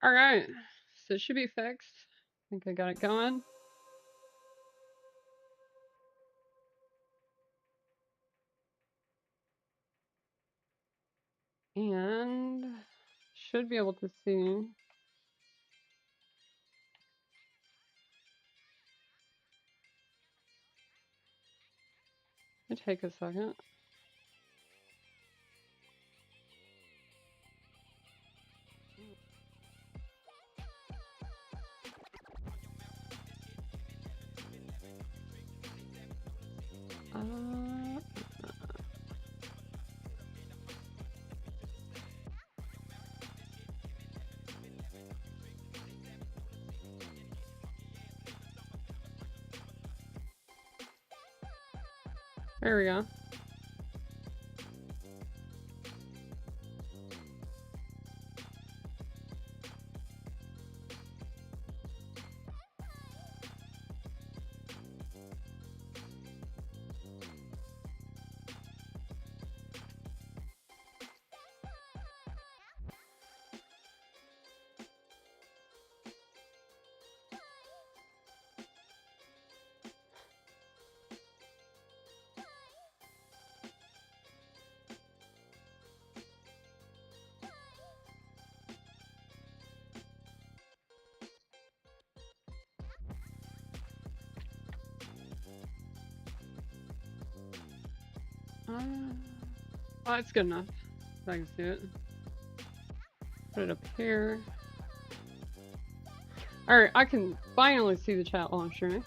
Alright, so it should be fixed. I think I got it going. And should be able to see. It'll take a second. There we go. Oh, it's good enough. I can see it. Put it up here. Alright, I can finally see the chat while I'm streaming.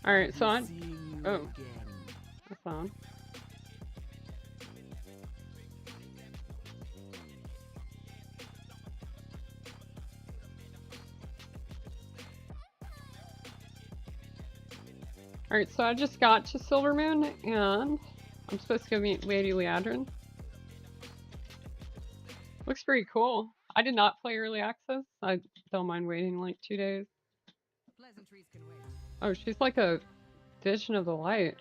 Alright, so I'm. Oh. That's on. Alright, so I just got to Silvermoon and I'm supposed to go meet Lady Liadrin. Looks pretty cool. I did not play early access. I don't mind waiting like 2 days. Oh, she's like a vision of the light.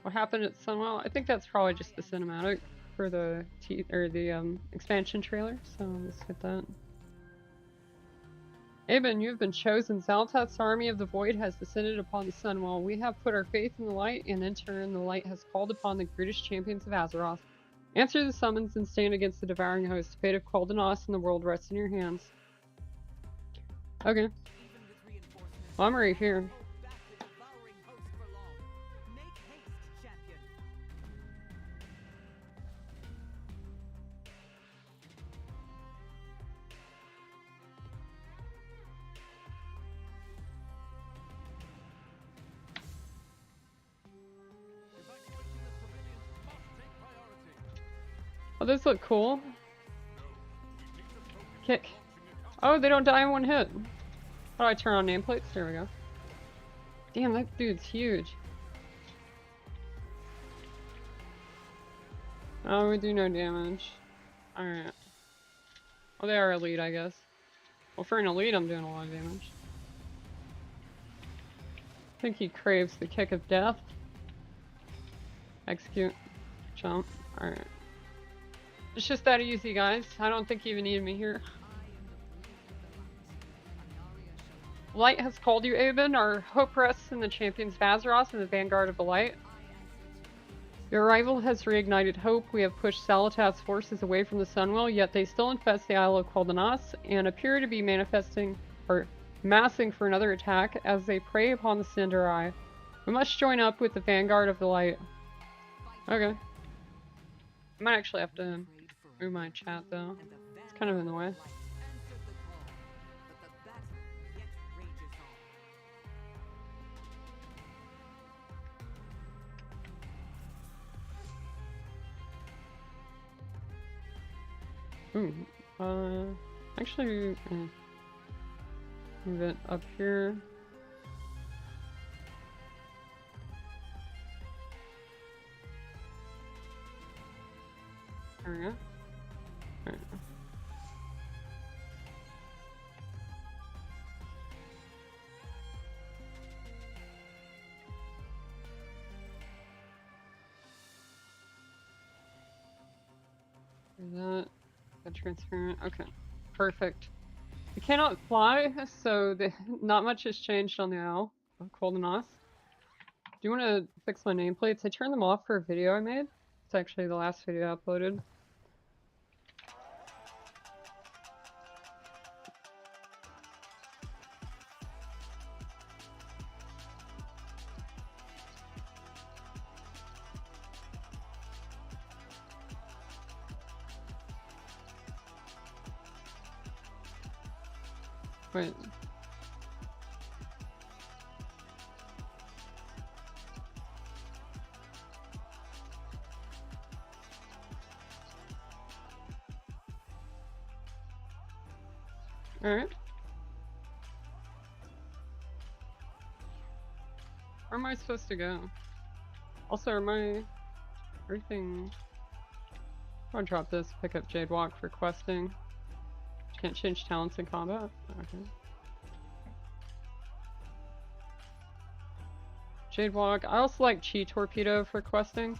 What happened at Sunwell? I think that's probably just the cinematic for the expansion trailer. So let's get that. Aben, you have been chosen. Xal'atath's army of the void has descended upon the Sunwell. We have put our faith in the light, and in turn, the light has called upon the brutish champions of Azeroth. Answer the summons and stand against the devouring host. Fate of Koldanos and the world rests in your hands. Okay. Well, I'm right here. Oh, those look cool. Kick. Oh, they don't die in one hit. How do I turn on nameplates? There we go. Damn, that dude's huge. Oh, we do no damage. Alright. Well, they are elite, I guess. Well, for an elite, I'm doing a lot of damage. I think he craves the kick of death. Execute. Jump. Alright. It's just that easy, guys. I don't think you even needed me here. Light has called you, Aben. Our hope rests in the champions of Azeroth and the vanguard of the light. Your arrival has reignited hope. We have pushed Xal'atath's forces away from the Sunwell, yet they still infest the Isle of Koldanos and appear to be massing for another attack as they prey upon the Cinder Eye. We must join up with the vanguard of the light. Okay. I might actually have to move my chat though. It's kind of in the way. Ooh, actually, move it up here. There we go. All right. That transparent. Okay, perfect. I cannot fly, so not much has changed on the Owl of Koldanos. Do you want to fix my nameplates? I turned them off for a video I made. It's actually the last video I uploaded. Wait. Alright. Where am I supposed to go? Also, everything... I'll drop this, pick up Jade Walk for questing. Can't change talents in combat? Okay. Jade Walk. I also like Chi Torpedo for questing.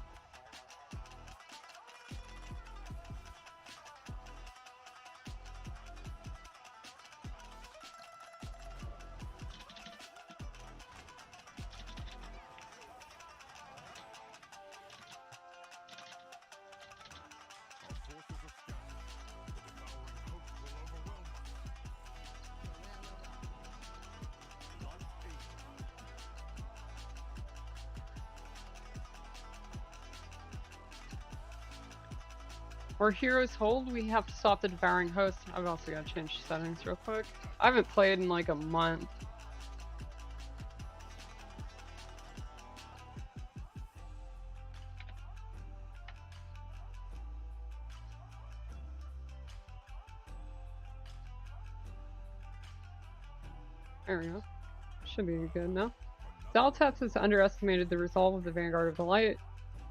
For Heroes Hold, we have to stop the Devouring Host. I've also got to change settings real quick. I haven't played in like a month. There we go. Should be good now. Xal'atath has underestimated the resolve of the Vanguard of the Light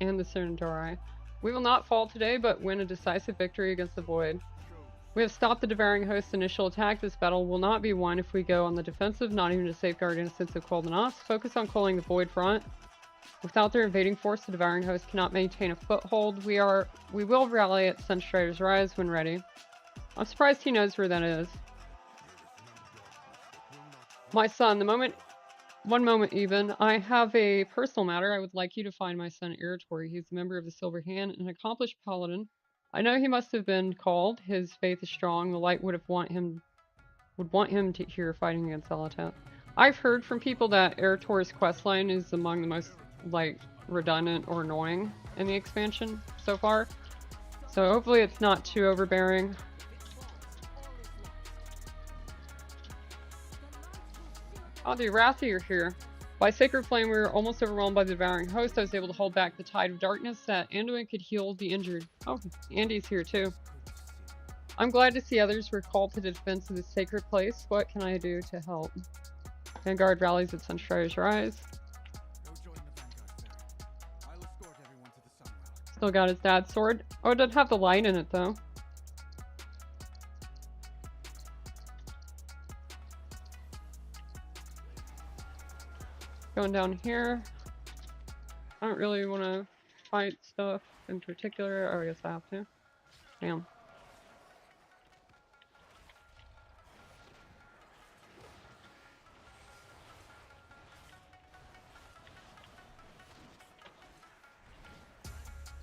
and the Sun'Dorei. We will not fall today, but win a decisive victory against the Void. We have stopped the Devouring Host's initial attack. This battle will not be won if we go on the defensive, not even to safeguard innocence of Koldanos. Focus on culling the Void front. Without their invading force, the Devouring Host cannot maintain a foothold. We will rally at Sunstrider's Rise when ready. I'm surprised he knows where that is. My son, one moment even, I have a personal matter. I would like you to find my son Irator. He's a member of the Silver Hand, an accomplished paladin. I know he must have been called. His faith is strong. The Light would want him to here fighting against Xal'atath. I've heard from people that Irator's questline is among the most redundant or annoying in the expansion so far. So hopefully it's not too overbearing. Oh, the Arathi are here. By Sacred Flame, we were almost overwhelmed by the Devouring Host. I was able to hold back the tide of darkness that Anduin could heal the injured. Oh, Andy's here too. I'm glad to see others were called to the defense of this sacred place. What can I do to help? Vanguard rallies at Sunstrider's Rise. Still got his dad's sword. Oh, it doesn't have the light in it though. Going down here. I don't really want to fight stuff in particular. Oh, I guess I have to. Damn.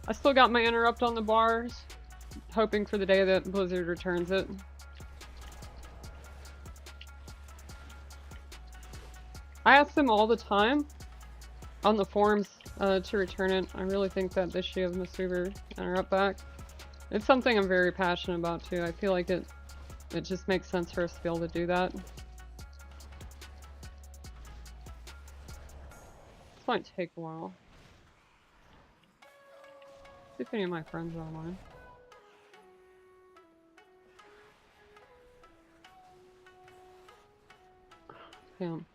I still got my interrupt on the bars, hoping for the day that Blizzard returns it. I ask them all the time on the forums to return it. I really think that they should have the Mistweaver interrupt back. It's something I'm very passionate about too. I feel like it just makes sense for us to be able to do that. This might take a while. See if any of my friends are online. Damn.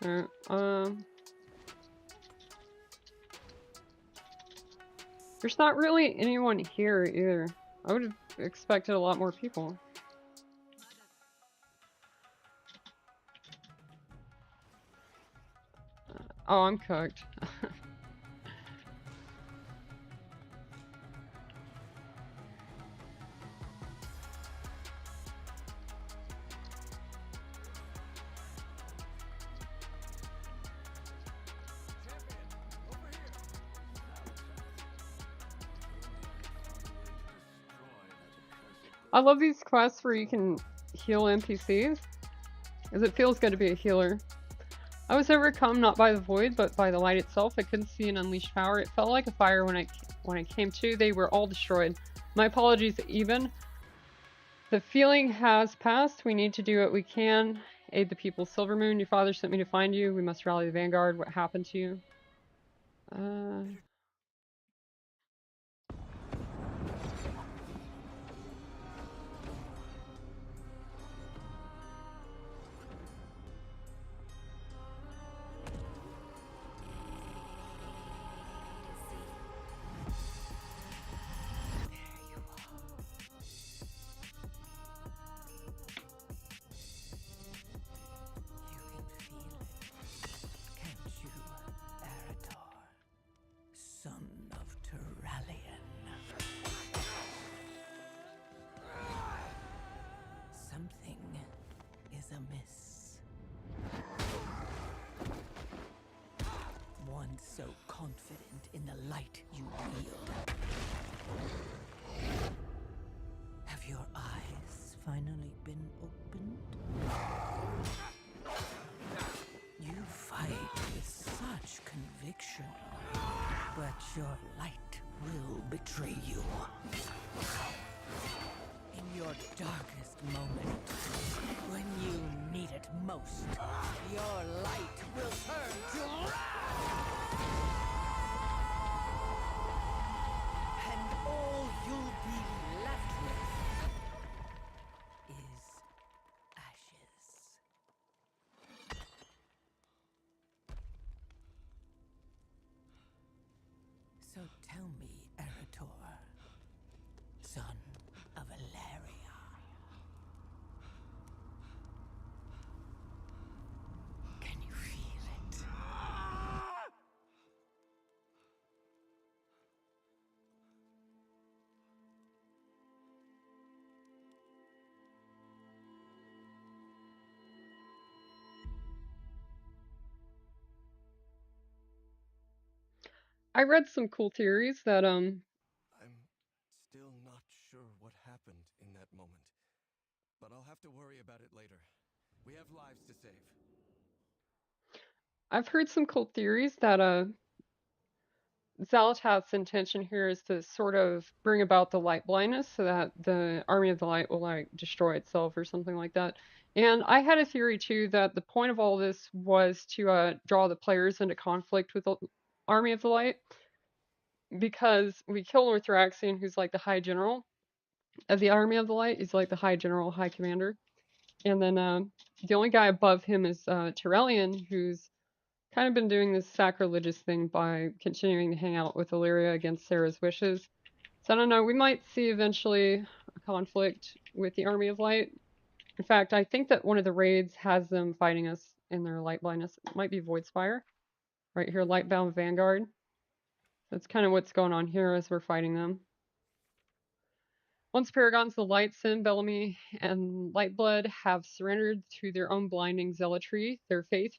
Alright, there's not really anyone here either. I would have expected a lot more people. Oh, I'm cooked. I love these quests where you can heal NPCs, because it feels good to be a healer. I was overcome not by the void, but by the light itself. I couldn't see an unleashed power. It felt like a fire when I came to. They were all destroyed. My apologies, Eben. The feeling has passed. We need to do what we can. Aid the people. Silvermoon, your father sent me to find you. We must rally the vanguard. What happened to you? So confident in the light you wield. Have your eyes finally been opened? You fight with such conviction, but your light will betray you. In your darkest moment, when you need it most, your light will turn to wrath! And all you'll be left with is ashes. So tell me, Eretor, son of Valeria, can you feel it? I read some cool theories that I'm still not sure what happened in that moment, but I'll have to worry about it later. We have lives to save. I've heard some cool theories that Xal'atath's intention here is to sort of bring about the light blindness so that the Army of the Light will like destroy itself or something like that. And I had a theory too that the point of all this was to draw the players into conflict with the Army of the Light, because we kill Northraxian, who's like the High General of the Army of the Light. He's like the High General, High Commander. And then the only guy above him is Terrellian, who's kind of been doing this sacrilegious thing by continuing to hang out with Illyria against Sarah's wishes. So I don't know, we might see eventually a conflict with the Army of Light. In fact, I think that one of the raids has them fighting us in their light blindness. It might be Voidspire. Right here, Lightbound Vanguard. That's kind of what's going on here as we're fighting them. Once Paragons of the Light, Sin, Bellamy, and Lightblood have surrendered to their own blinding zealotry, their faith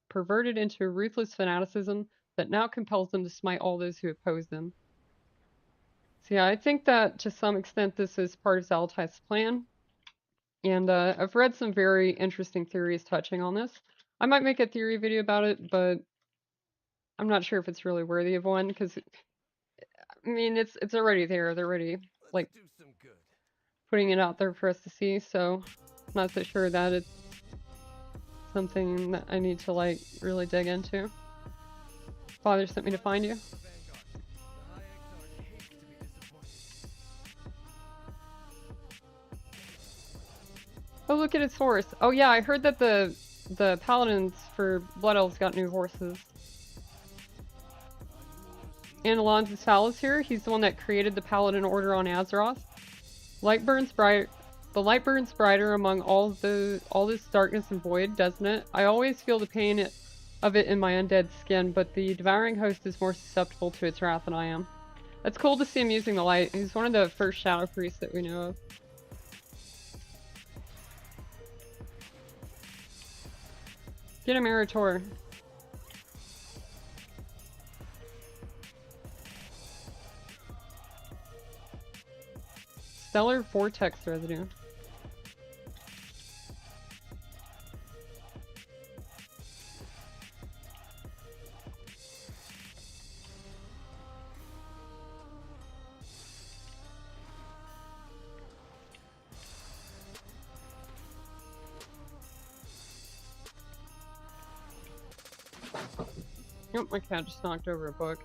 perverted into ruthless fanaticism that now compels them to smite all those who oppose them. So yeah, I think that to some extent this is part of Xal'atath's plan. And I've read some very interesting theories touching on this. I might make a theory video about it, but I'm not sure if it's really worthy of one, because I mean it's already there. They're already like Let's do some good. putting it out there for us to see, so I'm not so sure that it's something that I need to like really dig into. Father sent me to find you. Oh, look at his horse. Oh yeah, I heard that the paladins for Blood Elves got new horses. And Alonzo Sal is here. He's the one that created the Paladin Order on Azeroth. Light burns bright. The light burns brighter among all this darkness and void, doesn't it? I always feel the pain of it in my undead skin, but the Devouring Host is more susceptible to its wrath than I am. It's cool to see him using the light. He's one of the first Shadow Priests that we know of. Get him, Eretor. stellar vortex residue. Yep, my cat just knocked over a book.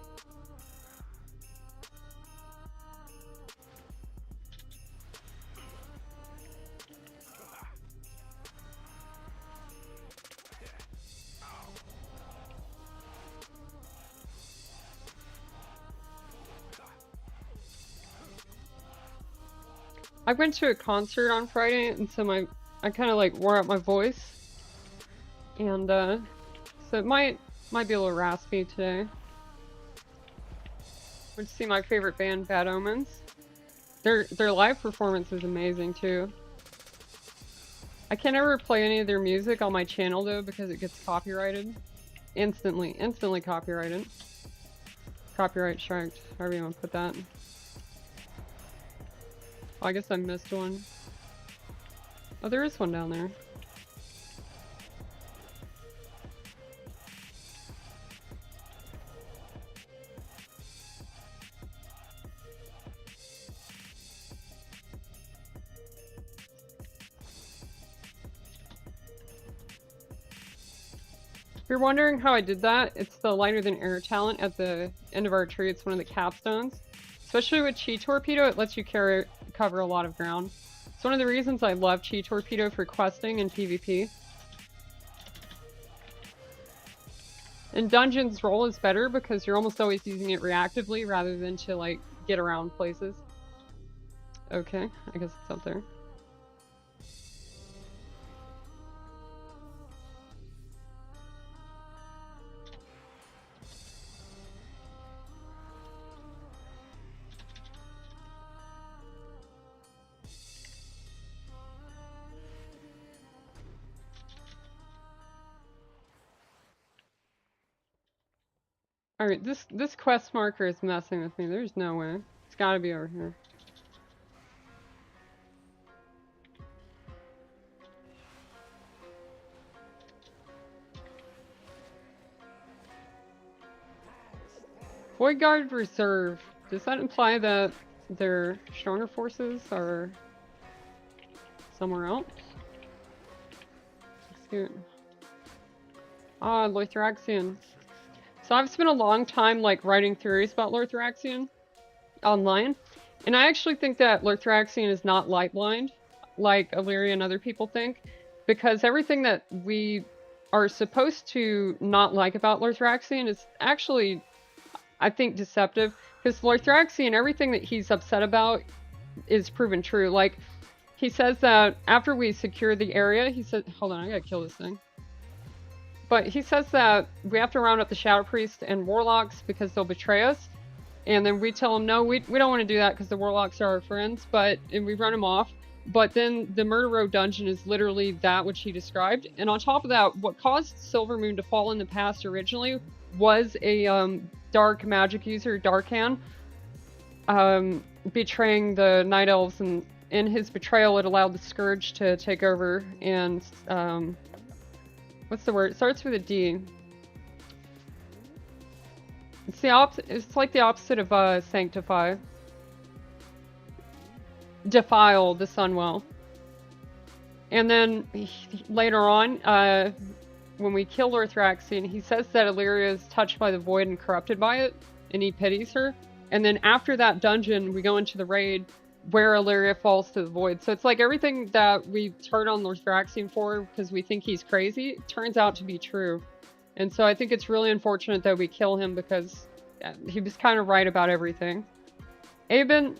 I went to a concert on Friday, and so I kind of like wore out my voice, and so it might be a little raspy today. Went to see my favorite band, Bad Omens. Their live performance is amazing too. I can never play any of their music on my channel though because it gets copyrighted. Instantly copyrighted. Copyright striked, however you want to put that. Oh, I guess I missed one. Oh, there is one down there. If you're wondering how I did that, it's the lighter than air talent at the end of our tree. It's one of the capstones. Especially with Chi Torpedo, it lets you cover a lot of ground. It's one of the reasons I love Chi Torpedo for questing and PvP. In dungeons, roll is better because you're almost always using it reactively rather than to like get around places. Okay, I guess it's up there. Alright, this quest marker is messing with me. There's no way. It's gotta be over here. Void Guard Reserve. Does that imply that their stronger forces are somewhere else? Let's see. Ah, Lothraxion. So I've spent a long time like writing theories about Lothraxion online, and I actually think that Lothraxion is not light blind, like Illyria and other people think, because everything that we are supposed to not like about Lothraxion is actually, I think, deceptive, because Lothraxion, everything that he's upset about is proven true. Like, he says that after we secure the area, he said, hold on, I gotta kill this thing. But he says that we have to round up the Shadow Priest and Warlocks because they'll betray us. And then we tell him, no, we don't want to do that because the Warlocks are our friends, and we run him off. But then the Murder Road dungeon is literally that which he described. And on top of that, what caused Silvermoon to fall in the past originally was a dark magic user, Darkhan, betraying the Night Elves. And in his betrayal, it allowed the Scourge to take over and... what's the word? It starts with a D. It's the opposite. It's like the opposite of sanctify. Defile the Sunwell. And then later on, when we kill Lothraxion, he says that Illyria is touched by the void and corrupted by it, and he pities her. And then after that dungeon, we go into the raid where Illyria falls to the void. So it's like everything that we turn on Lothraxion for because we think he's crazy turns out to be true. And so I think it's really unfortunate that we kill him because he was kind of right about everything. Even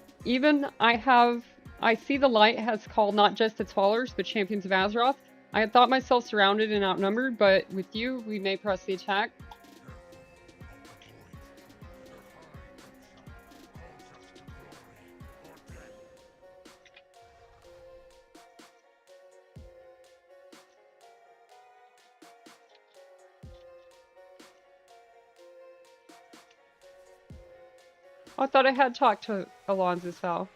I see the light has called not just its followers, but champions of Azeroth. I had thought myself surrounded and outnumbered, but with you, we may press the attack. I thought I had talked to Alonzo's Val.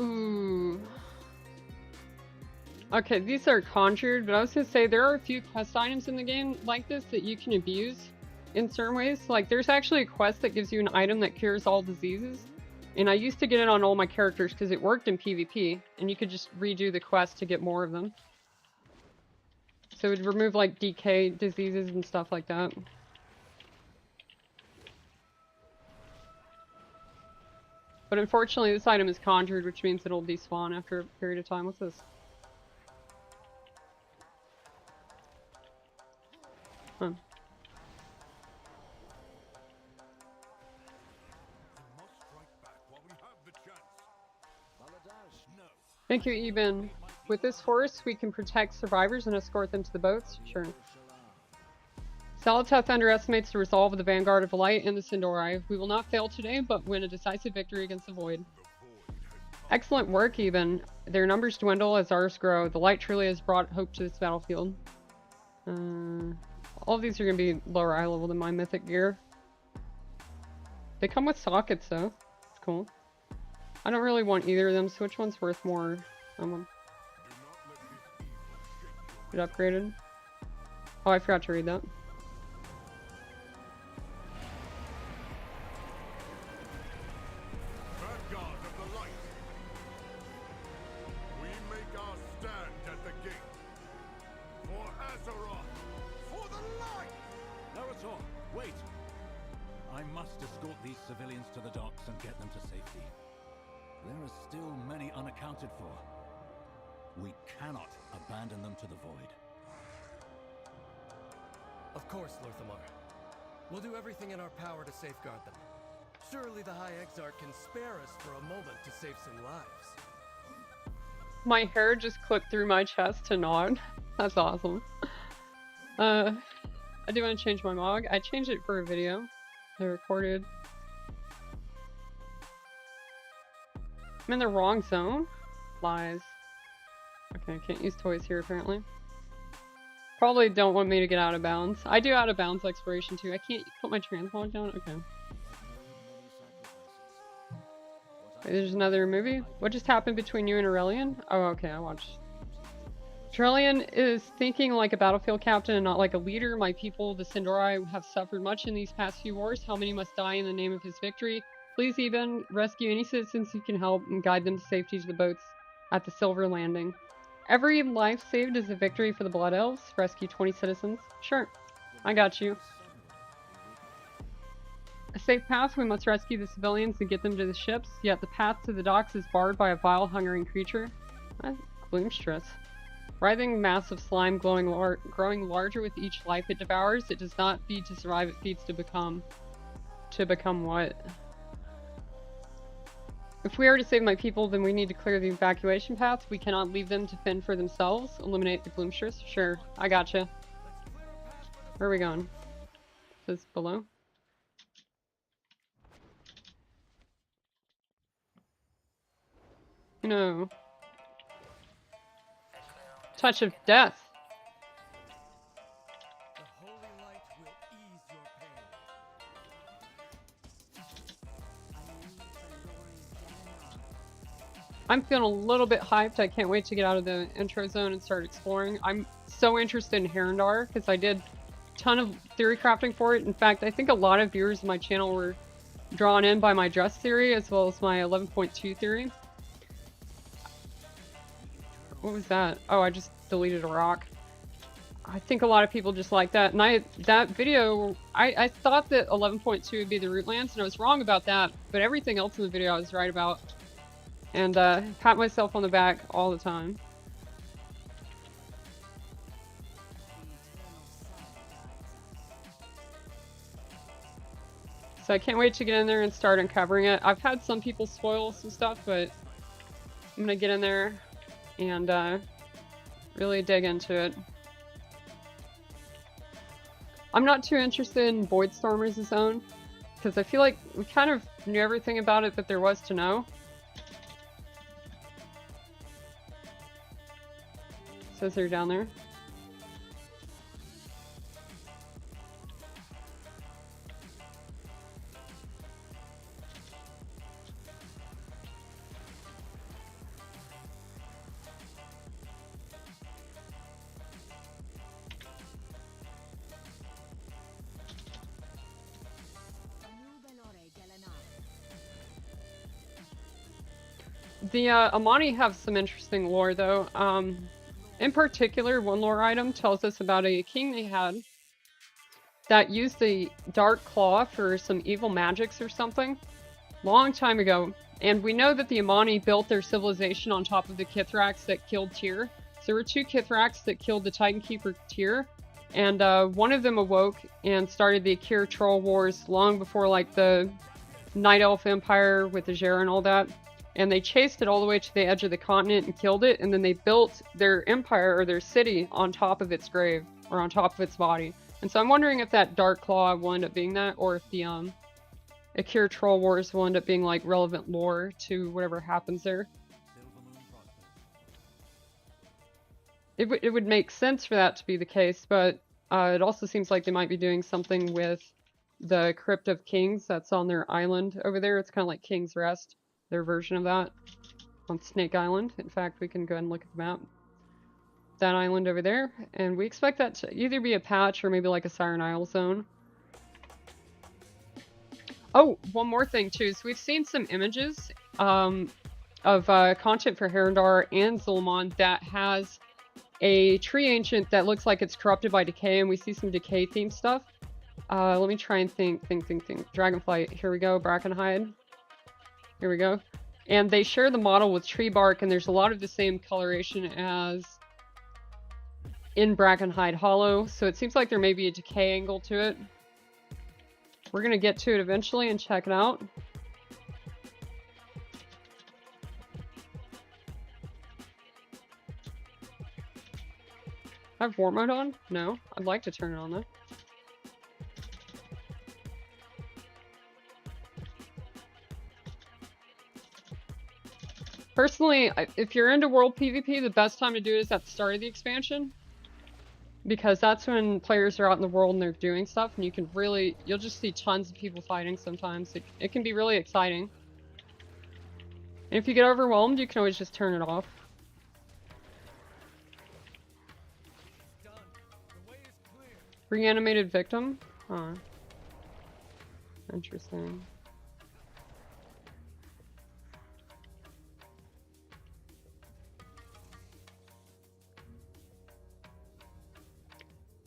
Ooh. Okay, these are conjured, but I was gonna say there are a few quest items in the game like this that you can abuse in certain ways. Like, there's actually a quest that gives you an item that cures all diseases. And I used to get it on all my characters because it worked in PvP, and you could just redo the quest to get more of them. So it would remove, like, decay diseases and stuff like that. But unfortunately, this item is conjured, which means it'll despawn after a period of time. What's this? Huh. Thank you, Eben. With this force, we can protect survivors and escort them to the boats. Sure. Salateth underestimates the resolve of the Vanguard of the Light and the Sindori. We will not fail today, but win a decisive victory against the Void. Excellent work, Eben. Their numbers dwindle as ours grow. The light truly has brought hope to this battlefield. All of these are going to be lower eye level than my mythic gear. They come with sockets, though. It's cool. I don't really want either of them, so which one's worth more? Get upgraded. Oh, I forgot to read that. Vanguard of the Light, we make our stand at the gate. For Azeroth, for the light! Narator, wait! I must escort these civilians to the docks and get them to safety. There are still many unaccounted for. We cannot abandon them to the Void. Of course, Lorthamar. We'll do everything in our power to safeguard them. Surely the High Exarch can spare us for a moment to save some lives. My hair just clipped through my chest to nod. That's awesome. I do want to change my mog. I changed it for a video I recorded. I'm in the wrong zone? Lies. Okay, I can't use toys here apparently. Probably don't want me to get out of bounds. I do out of bounds exploration too. I can't put my transmog down? Okay. Wait, there's another movie? What just happened between you and Aurelian? Oh, okay, I watched. Aurelian is thinking like a battlefield captain and not like a leader. My people, the Sindori, have suffered much in these past few wars. How many must die in the name of his victory? Please, Eben, rescue any citizens you can help and guide them to safety to the boats at the Silver Landing. Every life saved is a victory for the Blood Elves. Rescue 20 citizens. Sure, I got you. A safe path, we must rescue the civilians and get them to the ships, yet the path to the docks is barred by a vile, hungering creature. Gloomstress. Writhing mass of slime growing larger with each life it devours. It does not feed to survive, it feeds to become. To become what? If we are to save my people, then we need to clear the evacuation paths. We cannot leave them to fend for themselves. Eliminate the Gloomstress. Sure, I gotcha. Where are we going? Is this below? No. Touch of death. The holy light will ease your pain. I'm feeling a little bit hyped. I can't wait to get out of the intro zone and start exploring. I'm so interested in Herondar because I did a ton of theory crafting for it. In fact, I think a lot of viewers of my channel were drawn in by my dress theory as well as my 11.2 theory. What was that? Oh, I just deleted a rock. I think a lot of people just like that. And that video, I thought that 11.2 would be the Rootlands, and I was wrong about that. But everything else in the video I was right about. And pat myself on the back all the time. So I can't wait to get in there and start uncovering it. I've had some people spoil some stuff, but I'm gonna get in there and really dig into it. I'm not too interested in Voidstormers' zone, because I feel like we kind of knew everything about it that there was to know. Says they're down there. The Amani have some interesting lore though. In particular, one lore item tells us about a king they had that used a dark claw for some evil magics or something long time ago. And we know that the Amani built their civilization on top of the Kithrax that killed Tyr. So there were 2 Kithrax that killed the Titan Keeper Tyr. And one of them awoke and started the Akir Troll Wars long before like the Night Elf Empire with the Jera and all that. And they chased it all the way to the edge of the continent and killed it. And then they built their empire or their city on top of its grave or on top of its body. And so I'm wondering if that Dark Claw will end up being that, or if the Akir Troll Wars will end up being like relevant lore to whatever happens there. It would make sense for that to be the case, but it also seems like they might be doing something with the Crypt of Kings that's on their island over there. It's kind of like King's Rest, their version of that on Snake Island. In fact, we can go ahead and look at the map. That island over there, and we expect that to either be a patch or maybe like a Siren Isle zone. Oh, one more thing too. So we've seen some images of content for Herondar and Zul'Aman that has a tree ancient that looks like it's corrupted by decay, and we see some decay themed stuff. Let me try and think. Dragonflight, here we go, Brackenhide. Here we go. And they share the model with tree bark, and there's a lot of the same coloration as in Brackenhide Hollow, so it seems like there may be a decay angle to it. We're gonna get to it eventually and check it out. I have war mode on? No. I'd like to turn it on though. Personally, if you're into world PvP, the best time to do it is at the start of the expansion. Because that's when players are out in the world and they're doing stuff, and you can really, you'll just see tons of people fighting sometimes. It can be really exciting. And if you get overwhelmed, you can always just turn it off. Reanimated victim? Huh. Interesting.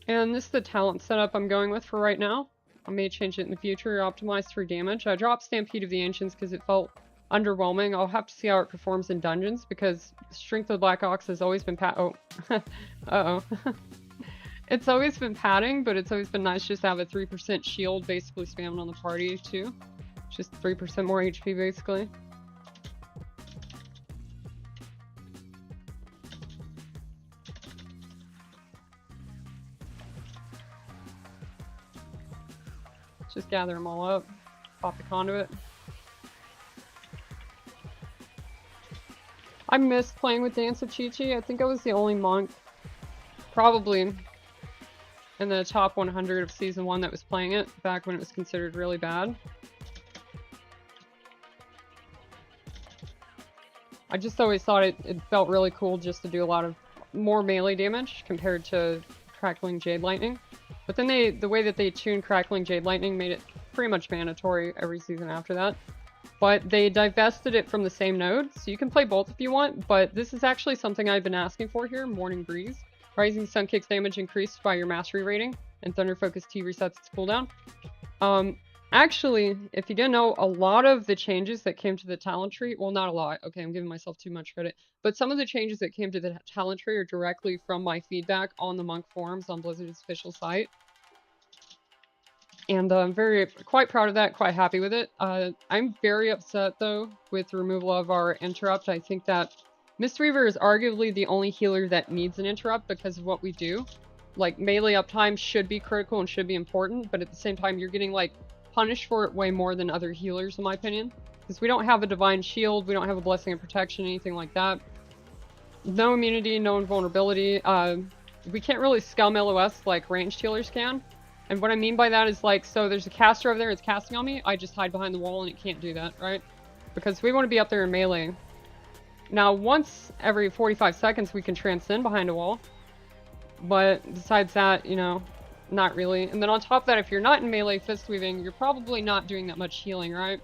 And this is the talent setup I'm going with for right now. I may change it in the future, optimized for damage. I dropped Stampede of the Ancients because it felt underwhelming. I'll have to see how it performs in dungeons, because Strength of the Black Ox has always been It's always been padding, but it's always been nice just to have a 3% shield basically spamming on the party too. Just 3% more HP basically. Just gather them all up, pop the conduit. I missed playing with Dance of Chi-Chi. I think I was the only monk, probably in the top 100 of Season 1 that was playing it, back when it was considered really bad. I just always thought it felt really cool just to do a lot of more melee damage compared to Crackling Jade Lightning. But then the way that they tuned Crackling Jade Lightning made it pretty much mandatory every season after that. But they divested it from the same node, so you can play both if you want, but this is actually something I've been asking for here, Morning Breeze. Rising Sun Kick's damage increased by your mastery rating, and Thunder Focus T resets its cooldown. Actually, if you didn't know, a lot of the changes that came to the talent tree, well, not a lot, okay, I'm giving myself too much credit, but some of the changes that came to the talent tree are directly from my feedback on the Monk forums on Blizzard's official site. And I'm quite proud of that, quite happy with it. I'm very upset, though, with the removal of our interrupt. I think that Mistweaver is arguably the only healer that needs an interrupt because of what we do. Like, melee uptime should be critical and should be important, but at the same time, you're getting, like, punished for it way more than other healers, in my opinion. Because we don't have a Divine Shield, we don't have a Blessing of Protection, anything like that. No immunity, no invulnerability. We can't really scum LOS like ranged healers can. And what I mean by that is, like, so there's a caster over there, it's casting on me, I just hide behind the wall and it can't do that, right? Because we want to be up there in melee. Now, once every 45 seconds we can transcend behind a wall. But besides that, you know, not really. And then on top of that, if you're not in melee fist weaving, you're probably not doing that much healing, right?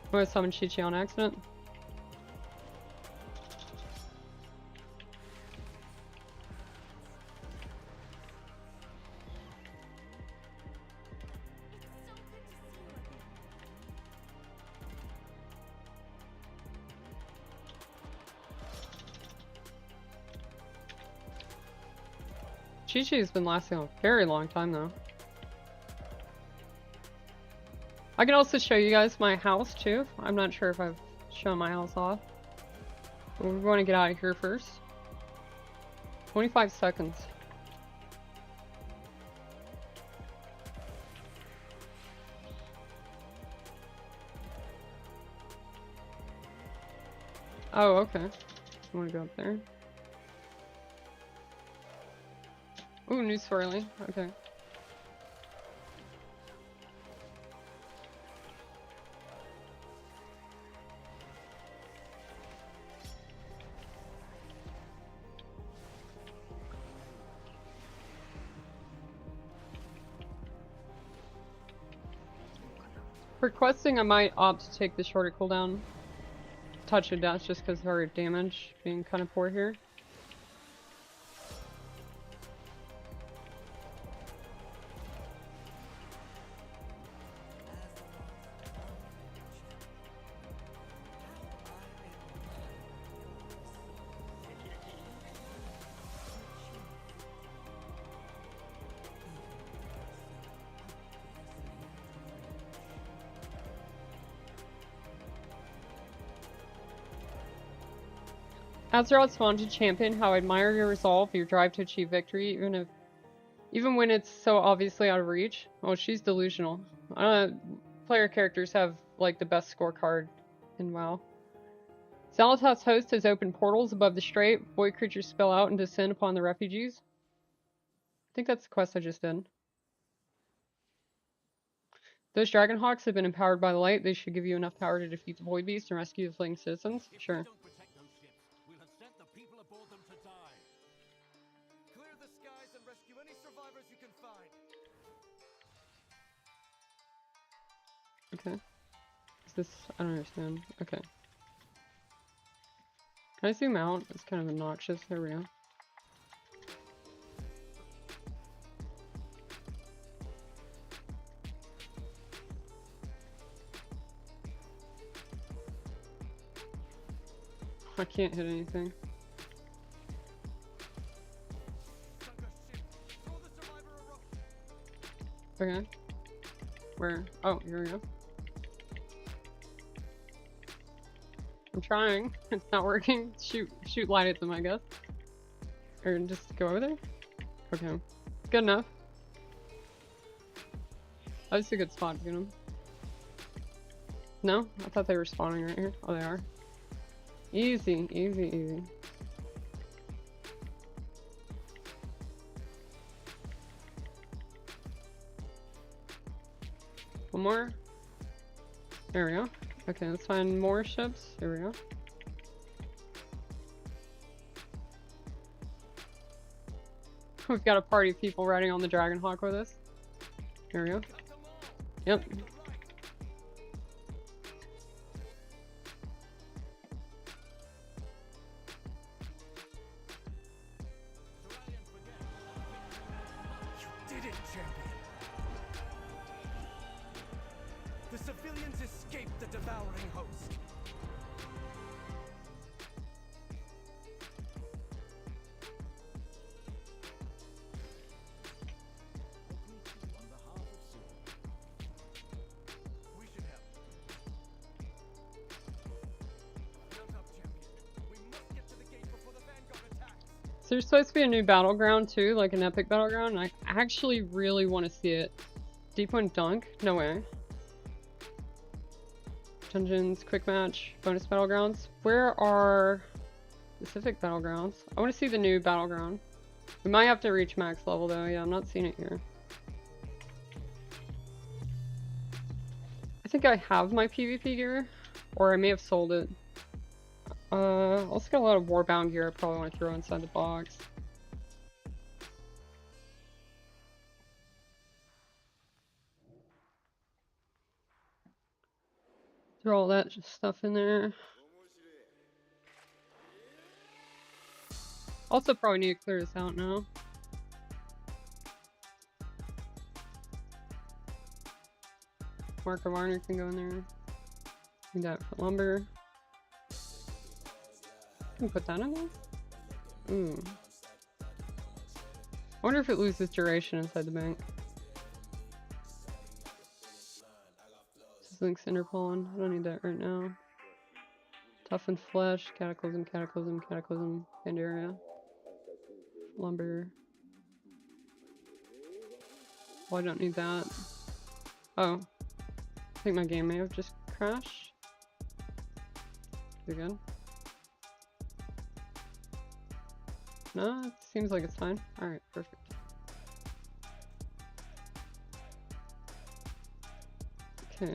I'm gonna summon Chi-Chi on accident. Chi-Chi's been lasting a very long time though. I can also show you guys my house too. I'm not sure if I've shown my house off. But we're going to get out of here first. 25 seconds. Oh, okay. I want to go up there. Ooh, new swirly. Okay. For questing, I might opt to take the shorter cooldown Touch of Death just because of our damage being kind of poor here. Azeroth's wanted champion, how I admire your resolve, your drive to achieve victory, even when it's so obviously out of reach. Oh, she's delusional. Player characters have like the best scorecard in WoW. Xal'atath's host has opened portals above the strait. Void creatures spill out and descend upon the refugees. I think that's the quest I just did. Those Dragonhawks have been empowered by the light. They should give you enough power to defeat the Void Beast and rescue the fleeing citizens. Sure. Clear the skies and rescue any survivors you can find. Okay. Is this... I don't understand. Okay. Can I zoom out? It's kind of obnoxious. There we go. I can't hit anything. Okay. Where? Oh, here we go. I'm trying. It's not working. Shoot light at them, I guess. Or just go over there? Okay. Good enough. That's a good spot to get them. No? I thought they were spawning right here. Oh, they are. Easy, easy, easy. One more. There we go. Okay, let's find more ships. Here we go. We've got a party of people riding on the Dragonhawk with us. Here we go. Yep. You did it, champion! The civilians escaped the devouring host. We should help. Mount up, champion. We must get to the gate before the Vanguard attacks. So there's supposed to be a new battleground too, like an epic battleground, and I actually really want to see it. Deep Wind Dunk? No way. Dungeons, quick match, bonus battlegrounds. Where are specific battlegrounds? I want to see the new battleground. We might have to reach max level though. Yeah, I'm not seeing it here. I think I have my PvP gear, or I may have sold it. I also got a lot of Warbound gear I probably want to throw inside the box. Throw all that stuff in there. Also probably need to clear this out now. Mark of Honor can go in there. Need that for lumber. Can put that in there? Ooh. I wonder if it loses duration inside the bank. This is Link's Interpolon. I don't need that right now. Toughened Flesh, Cataclysm, Cataclysm, Cataclysm, Pandaria. Lumber. Oh, I don't need that. Oh. I think my game may have just crashed. Is it good? No, it seems like it's fine. Alright, perfect. Okay.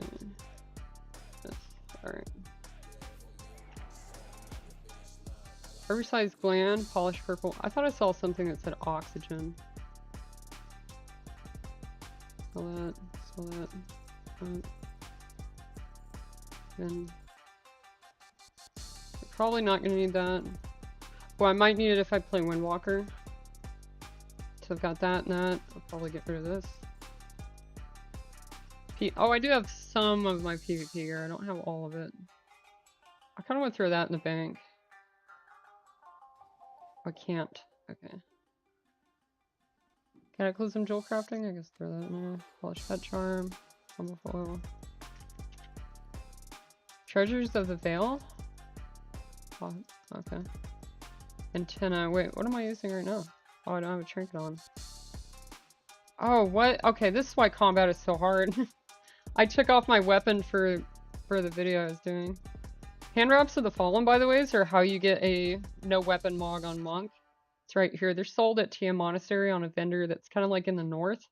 Yes, alright. Oversized gland, polished purple. I thought I saw something that said oxygen. Saw that, saw that. And probably not gonna need that. Well, I might need it if I play Windwalker. So I've got that and that. I'll probably get rid of this. Oh, I do have some of my PvP gear. I don't have all of it. I kind of want to throw that in the bank. I can't. Okay. Cataclysm Jewel Crafting? I guess throw that in there. Polished Pet Charm. Humble Foil. Treasures of the Veil? Oh, okay. Antenna. Wait, what am I using right now? Oh, I don't have a trinket on. Oh, what? Okay, this is why combat is so hard. I took off my weapon for the video I was doing. Hand Wraps of the Fallen, by the way, are how you get a no weapon mog on Monk. It's right here. They're sold at Tia Monastery on a vendor that's kind of like in the north,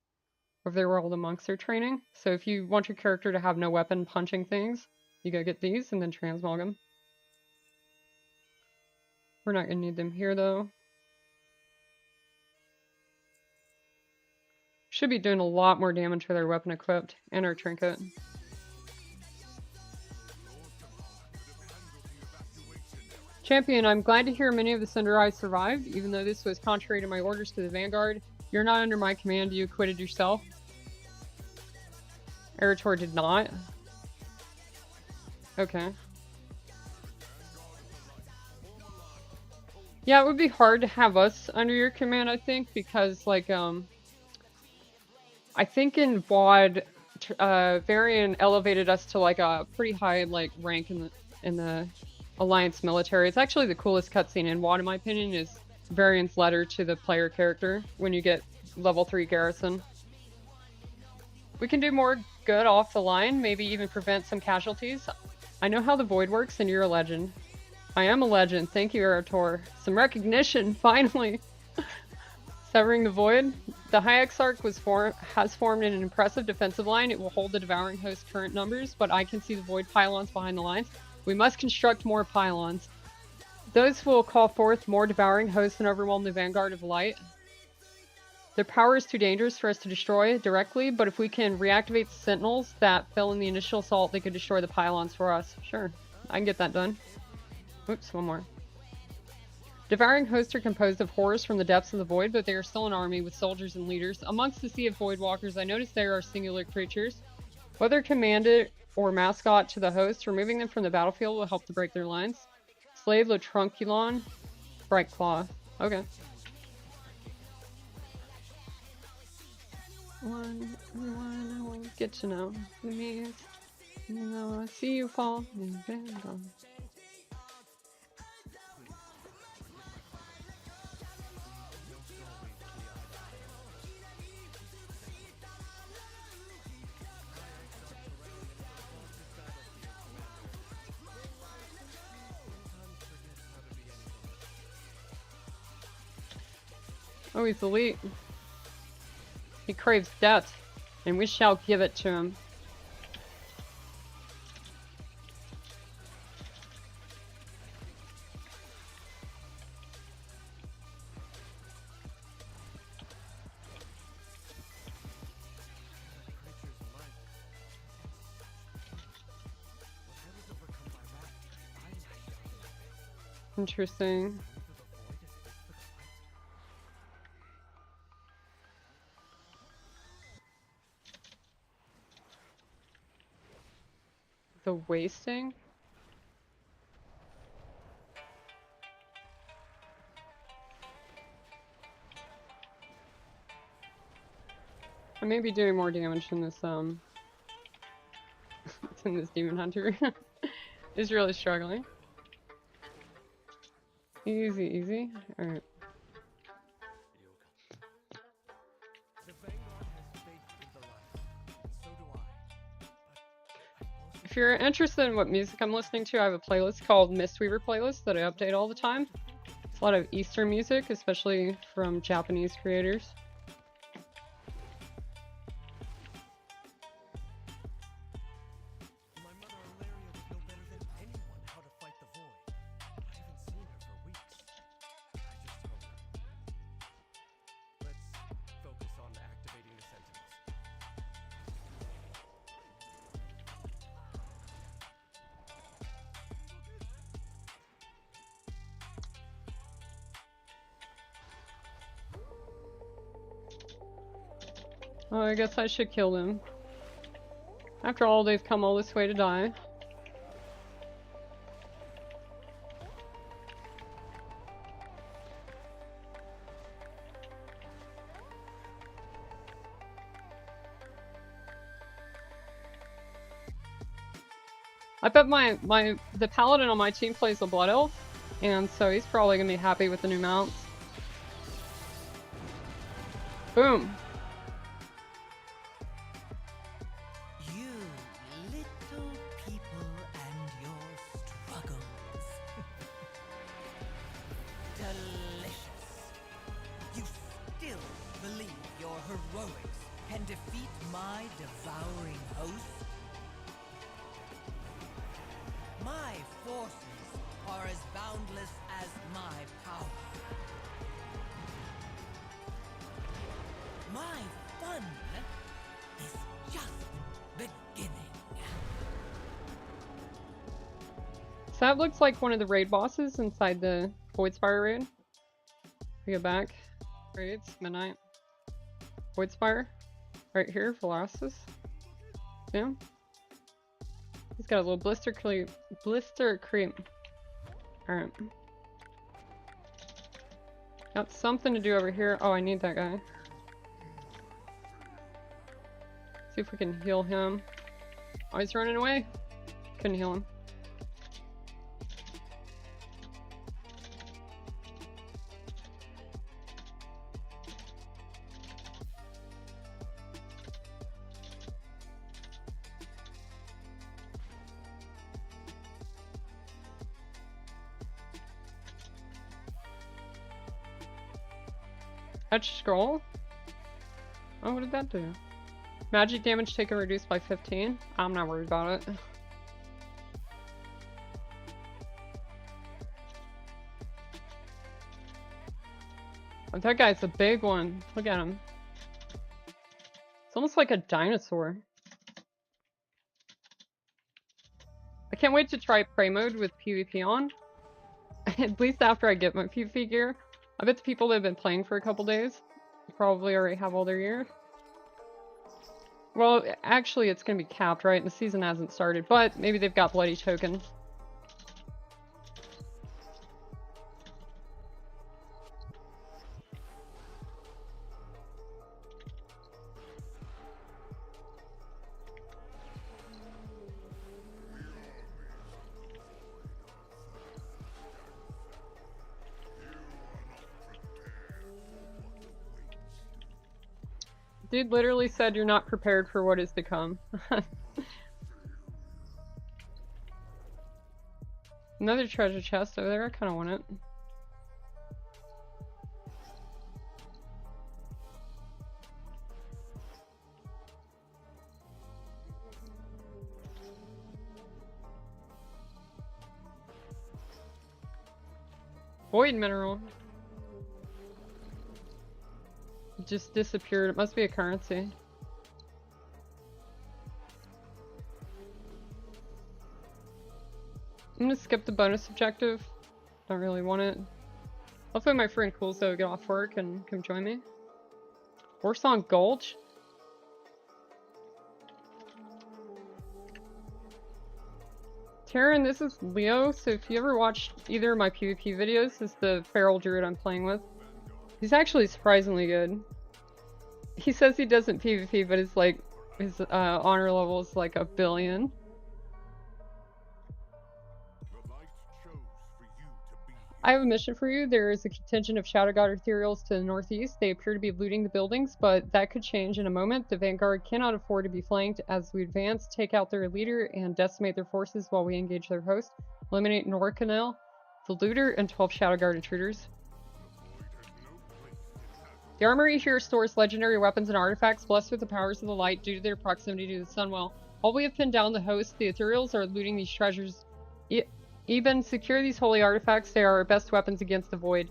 over there where all the monks are training. So if you want your character to have no weapon punching things, you go get these and then transmog them. We're not going to need them here, though. Should be doing a lot more damage with our weapon equipped and our trinket. Champion, I'm glad to hear many of the Sunderai survived, even though this was contrary to my orders to the Vanguard. You're not under my command, you acquitted yourself. Erator did not. Okay. Yeah, it would be hard to have us under your command, I think, because, like, I think in VOD, Varian elevated us to, like, a pretty high, like, rank in the Alliance military. It's actually the coolest cutscene in VOD, in my opinion, is Varian's letter to the player character when you get level 3 garrison. We can do more good off the line, maybe even prevent some casualties. I know how the Void works, and you're a legend. I am a legend. Thank you, Erator. Some recognition, finally. Severing the Void. The High Exarch has formed an impressive defensive line. It will hold the Devouring Host's current numbers, but I can see the Void pylons behind the lines. We must construct more pylons. Those will call forth more Devouring Hosts and overwhelm the Vanguard of Light. Their power is too dangerous for us to destroy directly, but if we can reactivate the Sentinels that fell in the initial assault, they could destroy the pylons for us. Sure, I can get that done. Oops, one more. Devouring Hosts are composed of horrors from the depths of the Void, but they are still an army with soldiers and leaders. Amongst the sea of Void Walkers, I noticed there are singular creatures. Whether commanded or mascot to the host, removing them from the battlefield will help to break their lines. Slave Latrunculon, Bright Claw. Okay. Everyone, I will get to know me. I see you fall. Oh, he's elite. He craves death, and we shall give it to him. Interesting. The wasting? I may be doing more damage than this, than this demon hunter. Is really struggling. Easy, easy. Alright. The Vanguard has faith in the light, and so do I. But I also If you're interested in what music I'm listening to, I have a playlist called Mistweaver Playlist that I update all the time. It's a lot of Eastern music, especially from Japanese creators. My mother Ilaria would know better than anyone how to fight the void. I haven't seen her for weeks. I just hope. Let's focus on activating the sentinels. Oh, I guess I should kill them. After all, they've come all this way to die. I bet the paladin on my team plays the blood elf, and so he's probably gonna be happy with the new mounts. Boom. You little people and your struggles. Delicious. You still believe your heroics can defeat my devouring host? My forces are as boundless as my power. My fun is just beginning. So that looks like one of the raid bosses inside the Voidspire raid. We go back. Raids, Midnight. Voidspire. Right here, Velasquez. Yeah. He's got a little blister cream. Alright. Got something to do over here. Oh, I need that guy. See if we can heal him. Oh, he's running away. Couldn't heal him. Touch scroll? Oh, what did that do? Magic damage taken reduced by 15? I'm not worried about it. Oh, that guy's a big one. Look at him. It's almost like a dinosaur. I can't wait to try prey mode with PvP on. At least after I get my PvP gear. I bet the people that have been playing for a couple days probably already have all their gear. Well, actually it's gonna be capped, right? And the season hasn't started, but maybe they've got bloody tokens. Dude literally said you're not prepared for what is to come. Another treasure chest over there, I kinda want it. Void mineral. It just disappeared. It must be a currency. I'm gonna skip the bonus objective. Don't really want it. Hopefully my friend Coolzo will get off work and come join me. Warsong Gulch? Taryn, this is Leo, so if you ever watched either of my PvP videos, this is the feral druid I'm playing with. He's actually surprisingly good. He says he doesn't PvP, but it's like, his honor level is like 1 billion. The light chose for you to be here. I have a mission for you. There is a contingent of Shadow God Ethereals to the northeast. They appear to be looting the buildings, but that could change in a moment. The Vanguard cannot afford to be flanked. As we advance, take out their leader and decimate their forces while we engage their host. Eliminate Norcanel, the looter, and 12 Shadow Guard intruders. The armory here stores legendary weapons and artifacts blessed with the powers of the light due to their proximity to the Sunwell. While we have pinned down the host, the Ethereals are looting these treasures. Even secure these holy artifacts, they are our best weapons against the void.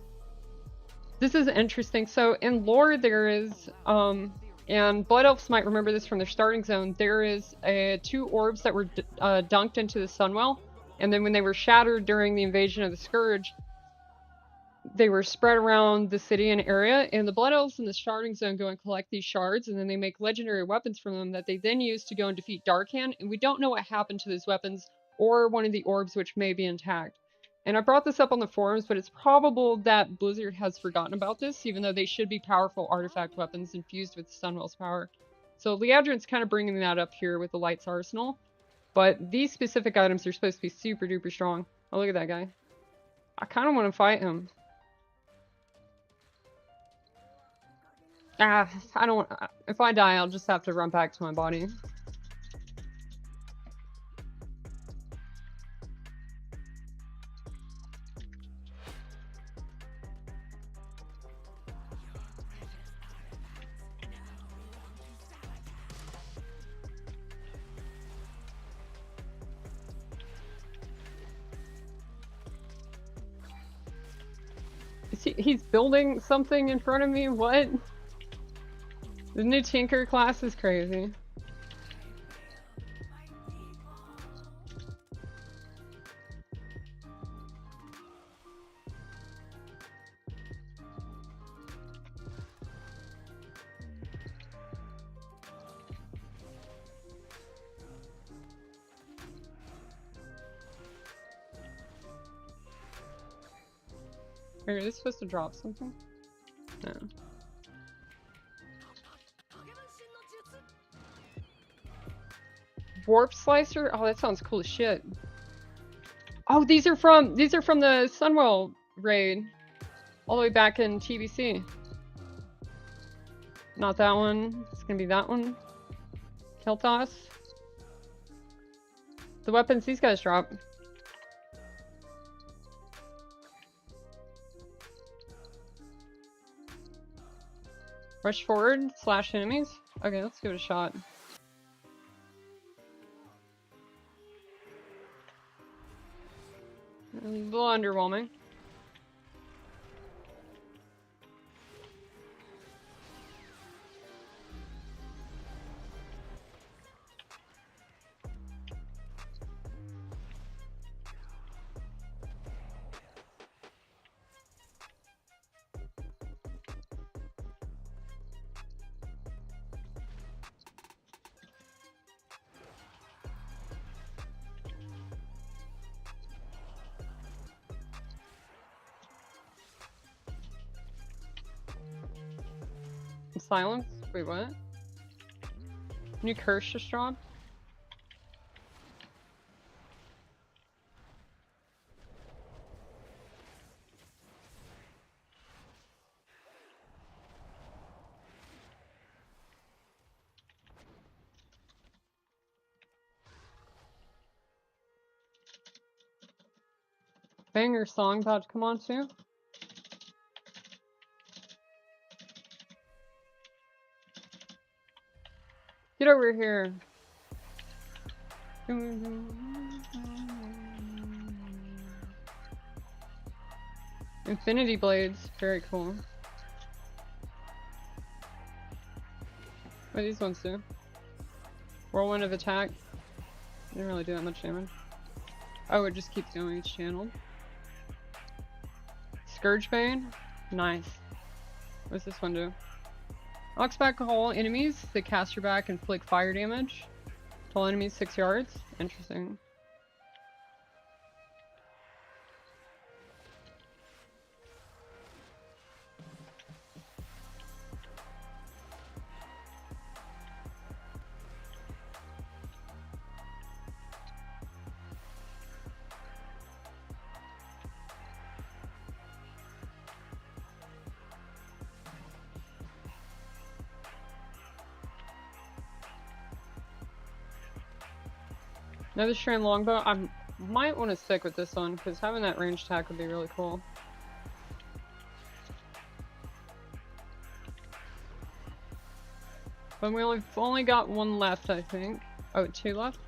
This is interesting. So in lore there is, and Blood Elves might remember this from their starting zone, there is 2 orbs that were dunked into the Sunwell, and then when they were shattered during the invasion of the Scourge, they were spread around the city and area, and the Blood Elves in the starting zone go and collect these shards, and then they make legendary weapons from them that they then use to go and defeat Darkhand, and we don't know what happened to those weapons or one of the orbs which may be intact. And I brought this up on the forums, but it's probable that Blizzard has forgotten about this, even though they should be powerful artifact weapons infused with Sunwell's power. So Liadrin's kind of bringing that up here with the Light's Arsenal, but these specific items are supposed to be super duper strong. Oh, look at that guy. I kind of want to fight him. I don't want... If I die, I'll just have to run back to my body. He's building something in front of me? What? The new Tinker class is crazy. Are they supposed to drop something? No. Warp Slicer? Oh, that sounds cool as shit. Oh, these are from the Sunwell raid. All the way back in TBC. Not that one. It's gonna be that one. Kel'Thas. The weapons these guys drop. Rush forward, slash enemies? Okay, let's give it a shot. A little underwhelming. Silence? Wait, what? New curse just dropped? Banger song about to come on too? Get over here. Infinity Blades, very cool. What do these ones do? Whirlwind of attack. Didn't really do that much damage. Oh, it just keeps going each channel. Scourgebane. Nice. What's this one do? Knocks back all enemies that cast your back and inflict fire damage. Total enemies 6 yards. Interesting. Another Strand Longbow. I might want to stick with this one because having that range attack would be really cool. But we've only got one left, I think. Oh, 2 left?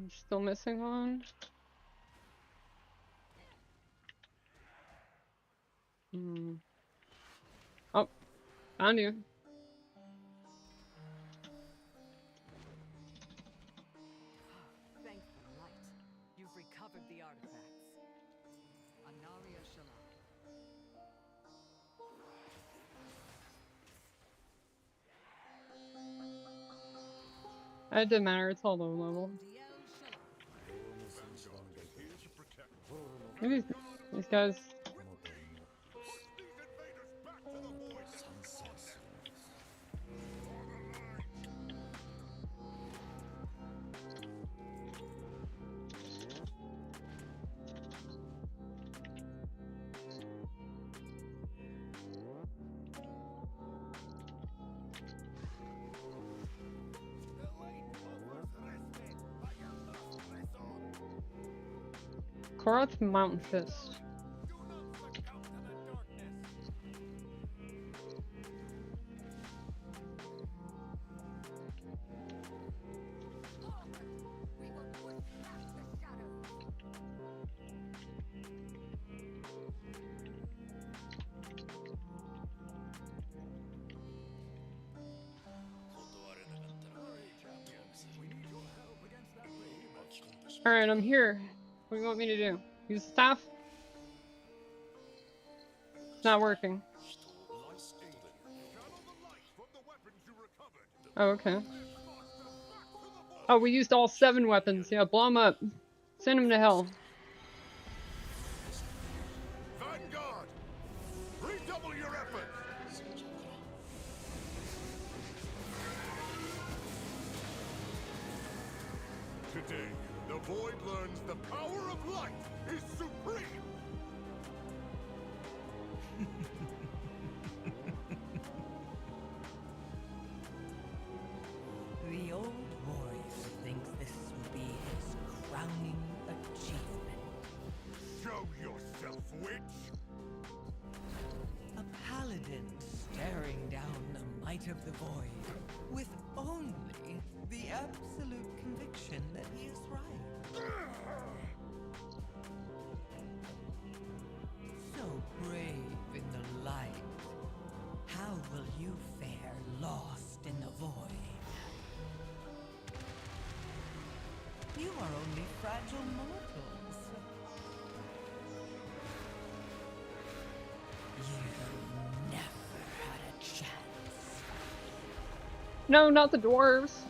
I'm still missing one. Oh, found you. Thank you, Light. You've recovered the artifacts. Anaria Shalom. It didn't matter, it's all low level. Maybe these guys. Korath Mountain Fist. Alright, I'm here. What do you want me to do? Use the staff? It's not working. Oh, okay. Oh, we used all 7 weapons. Yeah, blow them up. Send them to hell. Vanguard! Redouble your efforts! Today, the Void learns the power of light is supreme! The old warrior thinks this will be his crowning achievement. Show yourself, witch! A paladin staring down the might of the void with only the absolute conviction that he is right. So brave in the light, how will you fare lost in the void? You are only fragile mortals. You never had a chance. No, not the dwarves.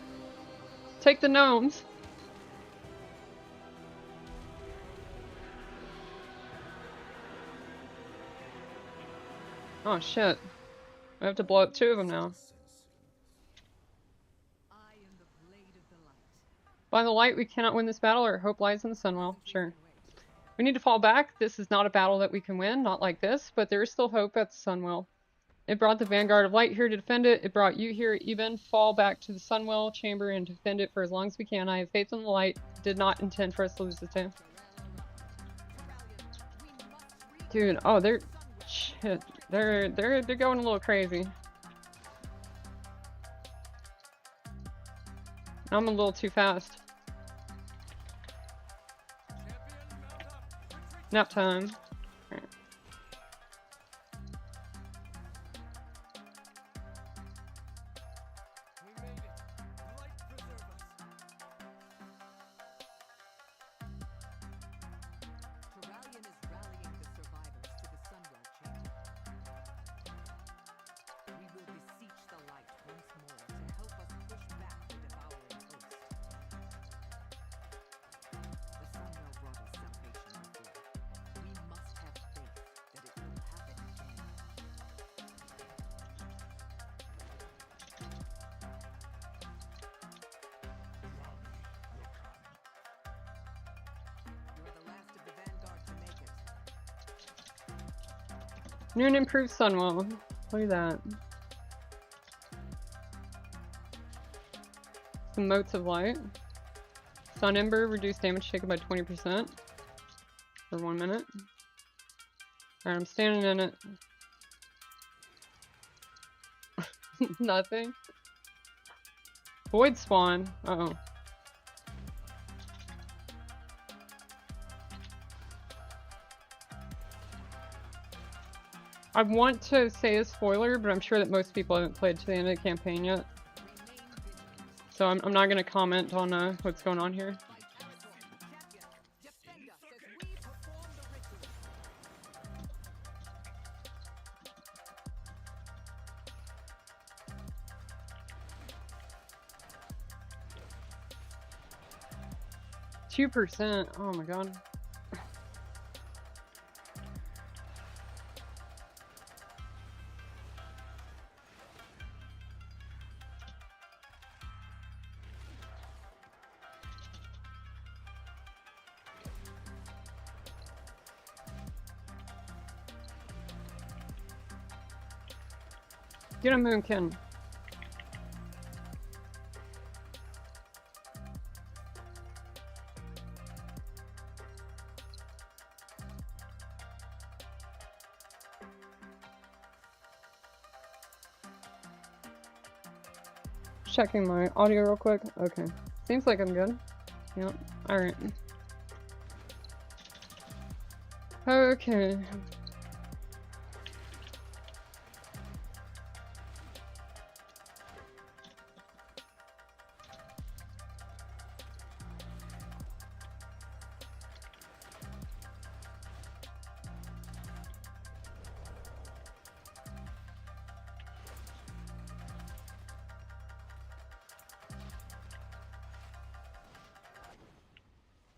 Take the gnomes. Oh shit. I have to blow up 2 of them now. I am the blade of the light. By the light, we cannot win this battle. Our hope lies in the Sunwell. Sure. We need to fall back. This is not a battle that we can win, not like this, but there is still hope at the Sunwell. It brought the Vanguard of Light here to defend it. It brought you here, Eben. Fall back to the Sunwell chamber and defend it for as long as we can. I have faith in the light. Did not intend for us to lose this time. Dude, oh, they're shit. They're going a little crazy. I'm a little too fast. Nap time. Alright. We made it. Light preserve us. Corellian is rallying the survivors to the Sunwell Chamber. We will beseech the light once more to help us push back the devouring host. The Sunwell brought us salvation before. We must have faith that it will happen again. You're the last of the vanguard to make it. New and improved Sunwell. Look at that. Some motes of light. Sun Ember, reduced damage taken by 20% for 1 minute. Alright, I'm standing in it. Nothing. Void Spawn. Uh-oh. I want to say a spoiler, but I'm sure that most people haven't played to the end of the campaign yet. So I'm not going to comment on what's going on here. Defend us as we perform the ritual. 2%. Oh my god. Get a Moonkin. Checking my audio real quick. Okay. Seems like I'm good. Yep. Alright. Okay.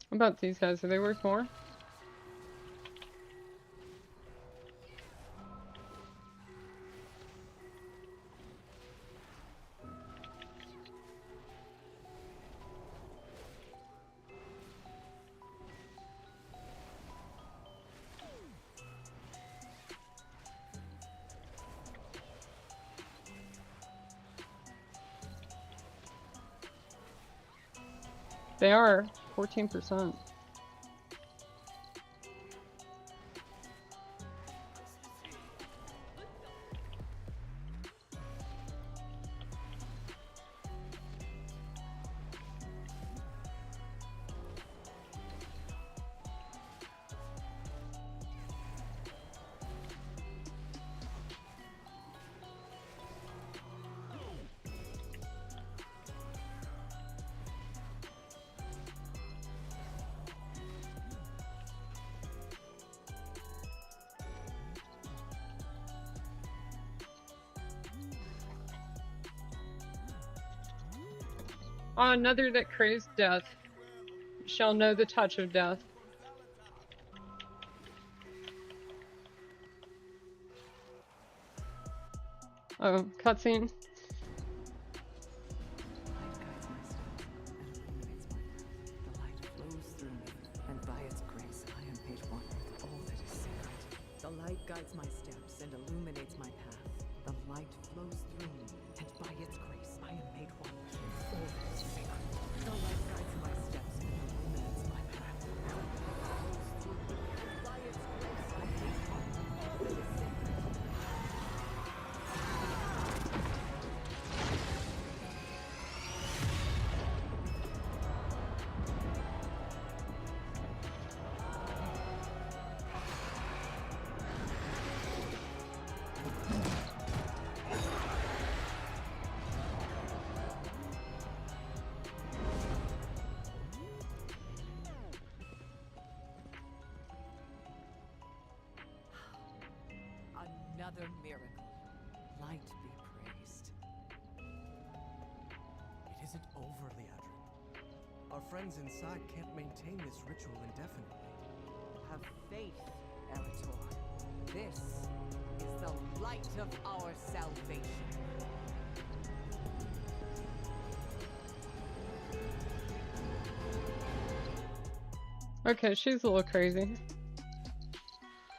What about these guys? Are they worth more? They are 14%. Another that craves death shall know the touch of death. Oh, cutscene. The light flows through me, and by its grace I am made one with all that is sacred. The light guides my steps and illuminates my path. The light flows through me, and by its grace I am made one with all that is sacred. The light guides my steps and illuminates my path. The light flows through me, and by its grace I am made one with all that is sacred. another miracle. Light be praised. It isn't over, Liadrin. Our friends inside can't maintain this ritual indefinitely. Have faith, Eritor. This is the light of our salvation. Okay, she's a little crazy.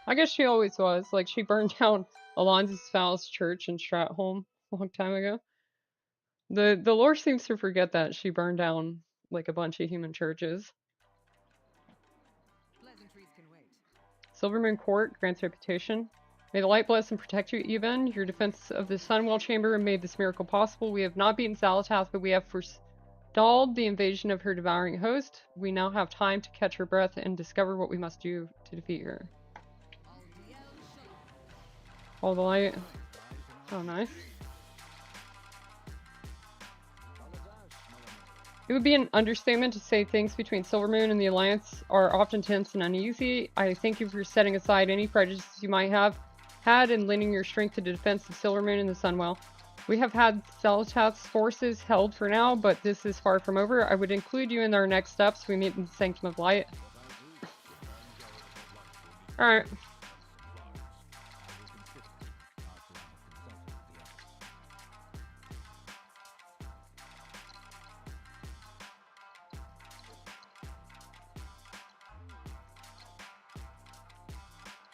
I guess she always was. Like, she burned down Alon's Fal's church in Stratholme a long time ago. The lore seems to forget that she burned down, like, a bunch of human churches. Pleasantries can wait. Silvermoon Court grants reputation. May the light bless and protect you, Eben. Your defense of the Sunwell Chamber made this miracle possible. We have not beaten Xal'atath, but we have forestalled the invasion of her devouring host. We now have time to catch her breath and discover what we must do to defeat her. All the light. Oh, nice. It would be an understatement to say things between Silvermoon and the Alliance are often tense and uneasy. I thank you for setting aside any prejudices you might have had and lending your strength to the defense of Silvermoon and the Sunwell. We have had Xal'atath's forces held for now, but this is far from over. I would include you in our next steps. We meet in the Sanctum of Light. Alright.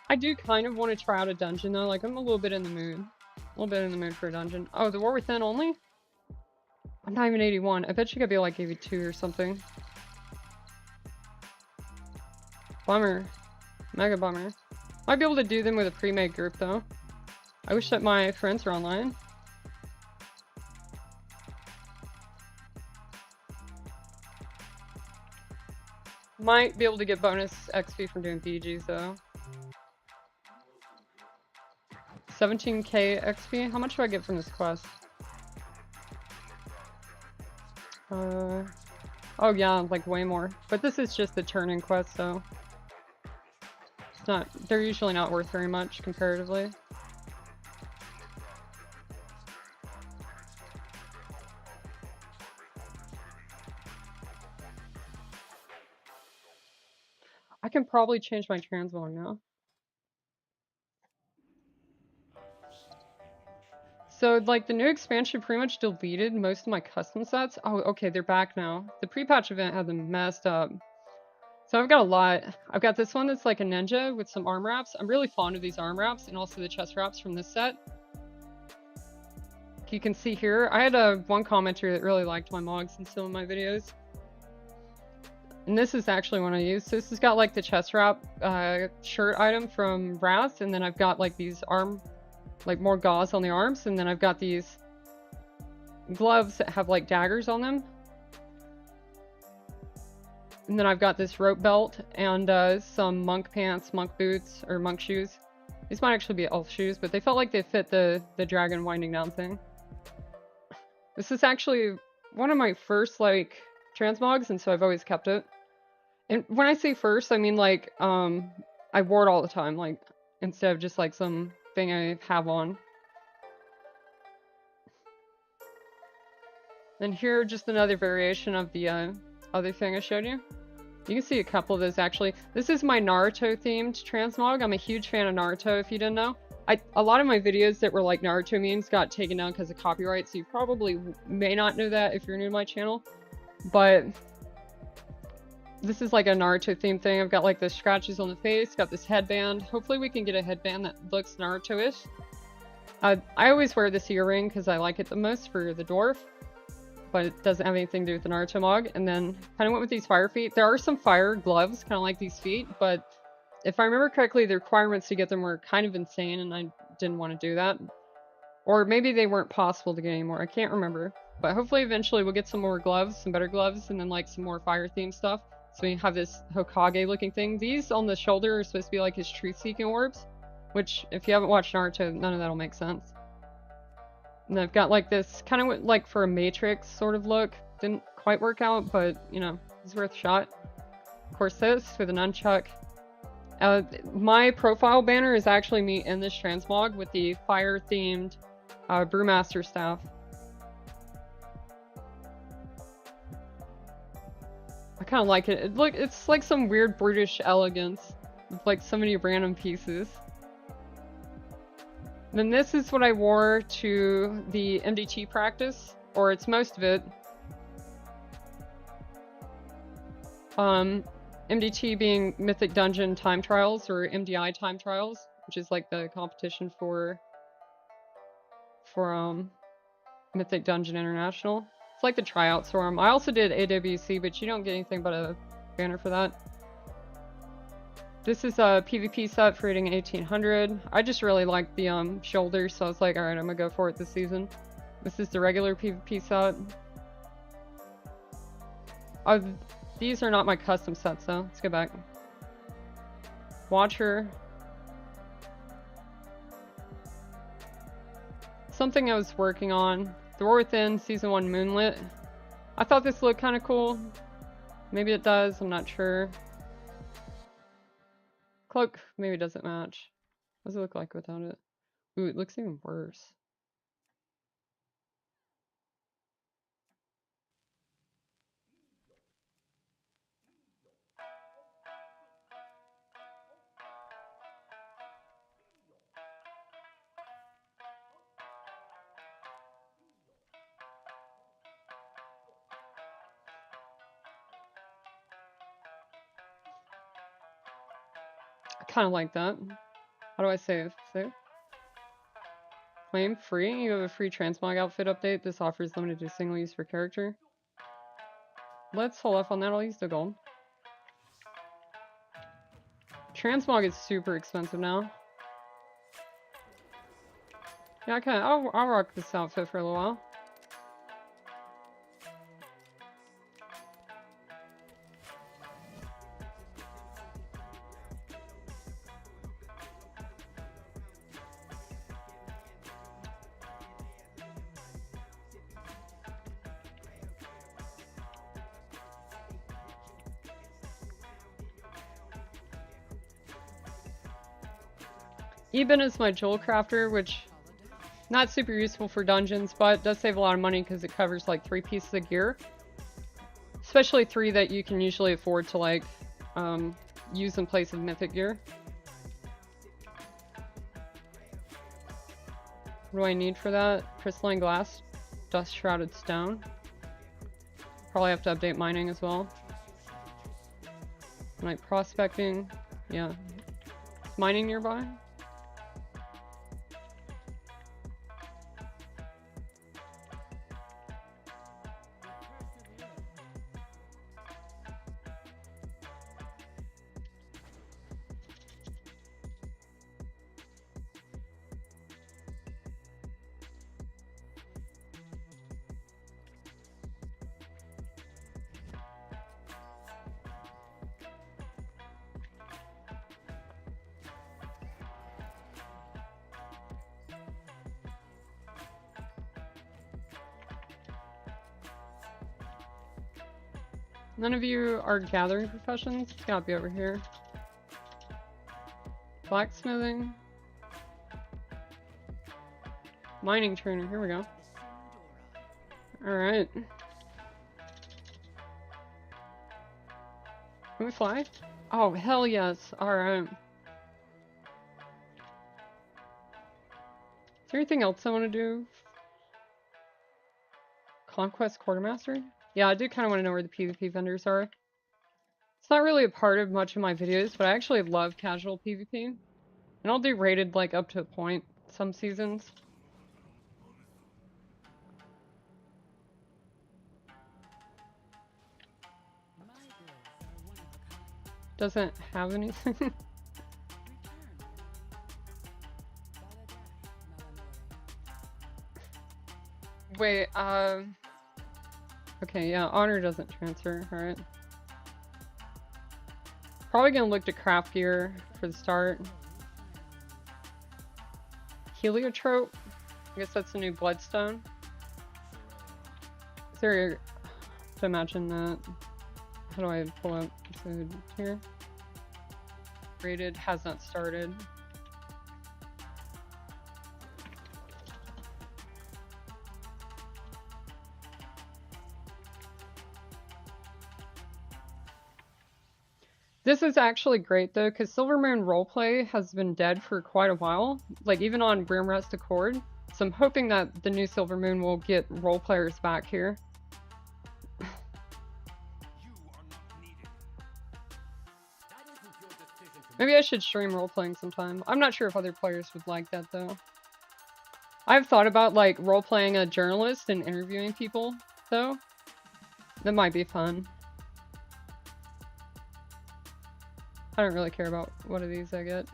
I do kind of want to try out a dungeon though, like I'm a little bit in the mood. A little bit in the mood for a dungeon. Oh, the War Within only? I'm not even 81. I bet you could be like 82 or something. Bummer. Mega bummer. Might be able to do them with a pre-made group though. I wish that my friends were online. Might be able to get bonus XP from doing BGs though. 17k XP? How much do I get from this quest? Oh yeah, like way more. But this is just the turn-in quest, so it's not, they're usually not worth very much comparatively. I can probably change my transmog now. So, like, the new expansion pretty much deleted most of my custom sets. Oh, okay, they're back now. The pre-patch event had them messed up. So I've got a lot. I've got this one that's like a ninja with some arm wraps. I'm really fond of these arm wraps and also the chest wraps from this set. You can see here, I had one commenter that really liked my mogs in some of my videos. And this is actually one I use. So this has got like the chest wrap shirt item from Wrath, and then I've got like these arm, like more gauze on the arms, and then I've got these gloves that have like daggers on them. And then I've got this rope belt and some monk pants, monk boots, or monk shoes. These might actually be elf shoes, but they felt like they fit the dragon winding down thing. This is actually one of my first like transmogs, and so I've always kept it. And when I say first, I mean like I wore it all the time, like instead of just like some thing I have on. And here, just another variation of the other thing I showed you. You can see a couple of those actually. This is my Naruto themed transmog. I'm a huge fan of Naruto, if you didn't know. A lot of my videos that were like Naruto memes got taken down because of copyright, so you probably may not know that if you're new to my channel. But this is like a Naruto themed thing. I've got like the scratches on the face, got this headband. Hopefully we can get a headband that looks Naruto-ish. I always wear this earring because I like it the most for the dwarf, but it doesn't have anything to do with the Naruto mog. And then kind of went with these fire feet. There are some fire gloves, kind of like these feet, but if I remember correctly, the requirements to get them were kind of insane, and I didn't want to do that. Or maybe they weren't possible to get anymore. I can't remember. But hopefully eventually we'll get some more gloves, some better gloves, and then like some more fire themed stuff. So we have this Hokage looking thing. These on the shoulder are supposed to be like his truth seeking orbs, which if you haven't watched Naruto, none of that'll make sense. And I've got like this kind of like for a Matrix sort of look. Didn't quite work out, but you know, it's worth a shot. Of course, this with a nunchuck. My profile banner is actually me in this transmog with the fire-themed Brewmaster staff. I kind of like it. It's like some weird British elegance with like so many random pieces. Then this is what I wore to the MDT practice, or it's most of it. MDT being Mythic Dungeon Time Trials, or MDI Time Trials, which is like the competition for Mythic Dungeon International. It's like the tryouts for them. I also did AWC, but you don't get anything but a banner for that. This is a PvP set for rating 1800. I just really like the shoulders, so I was like, alright, I'm gonna go for it this season. This is the regular PvP set. These are not my custom sets though. Let's go back. Watcher. Something I was working on. The War Within Season 1 Moonlit. I thought this looked kind of cool. Maybe it does, I'm not sure. Cloak maybe doesn't match. What does it look like without it? Ooh, it looks even worse. Kind of like that. How do I save? Save? Claim free? You have a free transmog outfit update. This offer is limited to single use per character. Let's hold off on that. I'll use the gold. Transmog is super expensive now. Yeah, I'll rock this outfit for a little while. Eben is my jewel crafter, which not super useful for dungeons, but does save a lot of money because it covers like 3 pieces of gear. Especially 3 that you can usually afford to like use in place of mythic gear. What do I need for that? Crystalline glass, dust shrouded stone. Probably have to update mining as well. Like prospecting, yeah. Is mining nearby? None of you are gathering professions. It's gotta be over here. Blacksmithing. Mining trainer, here we go. Alright. Can we fly? Oh, hell yes. Alright. Is there anything else I want to do? Conquest Quartermaster? Yeah, I do kind of want to know where the PvP vendors are. It's not really a part of much of my videos, but I actually love casual PvP. And I'll do rated like up to a point some seasons. Doesn't have anything. Wait, okay, yeah, honor doesn't transfer, alright. Probably gonna look to craft gear for the start. Heliotrope? I guess that's a new bloodstone. Is there to imagine that? How do I pull up episode here? rated has not started. This is actually great though, because Silvermoon roleplay has been dead for quite a while, like even on Brimrest Accord. So I'm hoping that the new Silvermoon will get role players back here. Maybe I should stream role-playing sometime. I'm not sure if other players would like that though. I've thought about like role-playing a journalist and interviewing people though. That might be fun. I don't really care about what of these I get.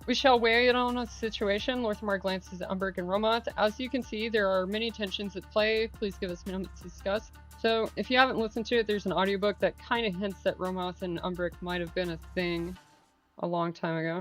We shall weigh it on a situation. Lorthamar glances at Umbric and Romont. As you can see, there are many tensions at play. Please give us minutes to discuss. So, if you haven't listened to it, there's an audiobook that kind of hints that Romont and Umbric might have been a thing a long time ago.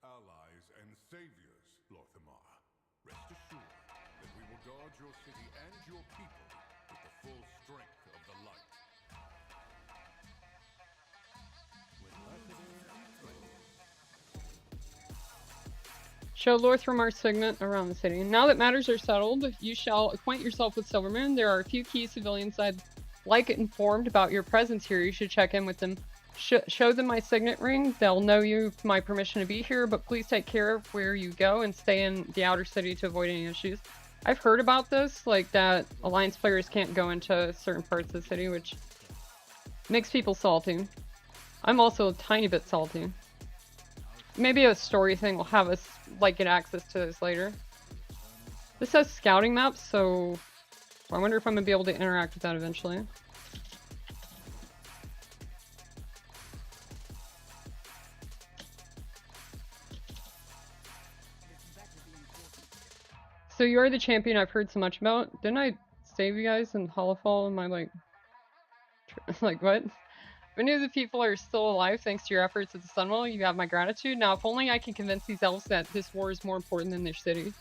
Allies and saviors, Lorthamar. Rest assured that we will guard your city and your people with the full strength of the light. Show Lorthamar's signet around the city. Now that matters are settled, you shall acquaint yourself with Silvermoon. There are a few key civilians I'd like informed about your presence here. You should check in with them. Show them my signet ring. They'll know you've my permission to be here, but please take care of where you go and stay in the outer city to avoid any issues. I've heard about this, like that Alliance players can't go into certain parts of the city, which makes people salty. I'm also a tiny bit salty. Maybe a story thing will have us like get access to this later. This has scouting maps, so I wonder if I'm gonna be able to interact with that eventually. So you're the champion I've heard so much about. Didn't I save you guys in Hollowfall? Am I like what? Many of the people are still alive thanks to your efforts at the Sunwell. You have my gratitude. Now, if only I can convince these elves that this war is more important than their city.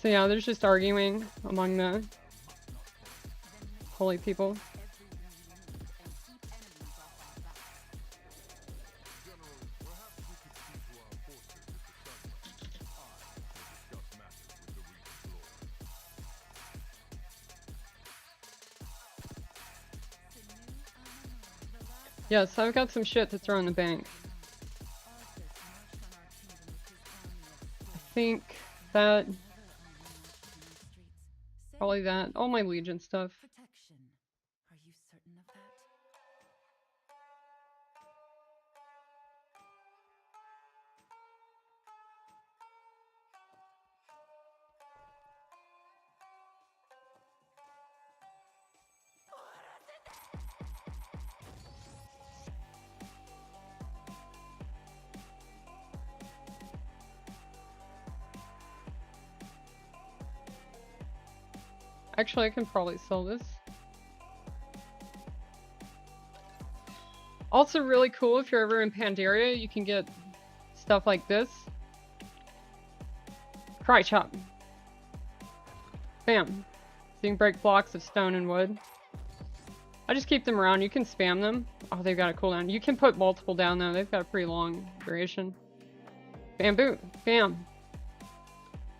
So yeah, there's just arguing among the holy people. Yes, I've got some shit to throw in the bank. I think that... probably that. All my Legion stuff. Protection. Are you certain of that? Actually, I can probably sell this. Also really cool, if you're ever in Pandaria, you can get stuff like this. Cry chop. Bam. So you can break blocks of stone and wood. I just keep them around. You can spam them. Oh, they've got a cooldown. You can put multiple down though. They've got a pretty long duration. Bamboo. Bam.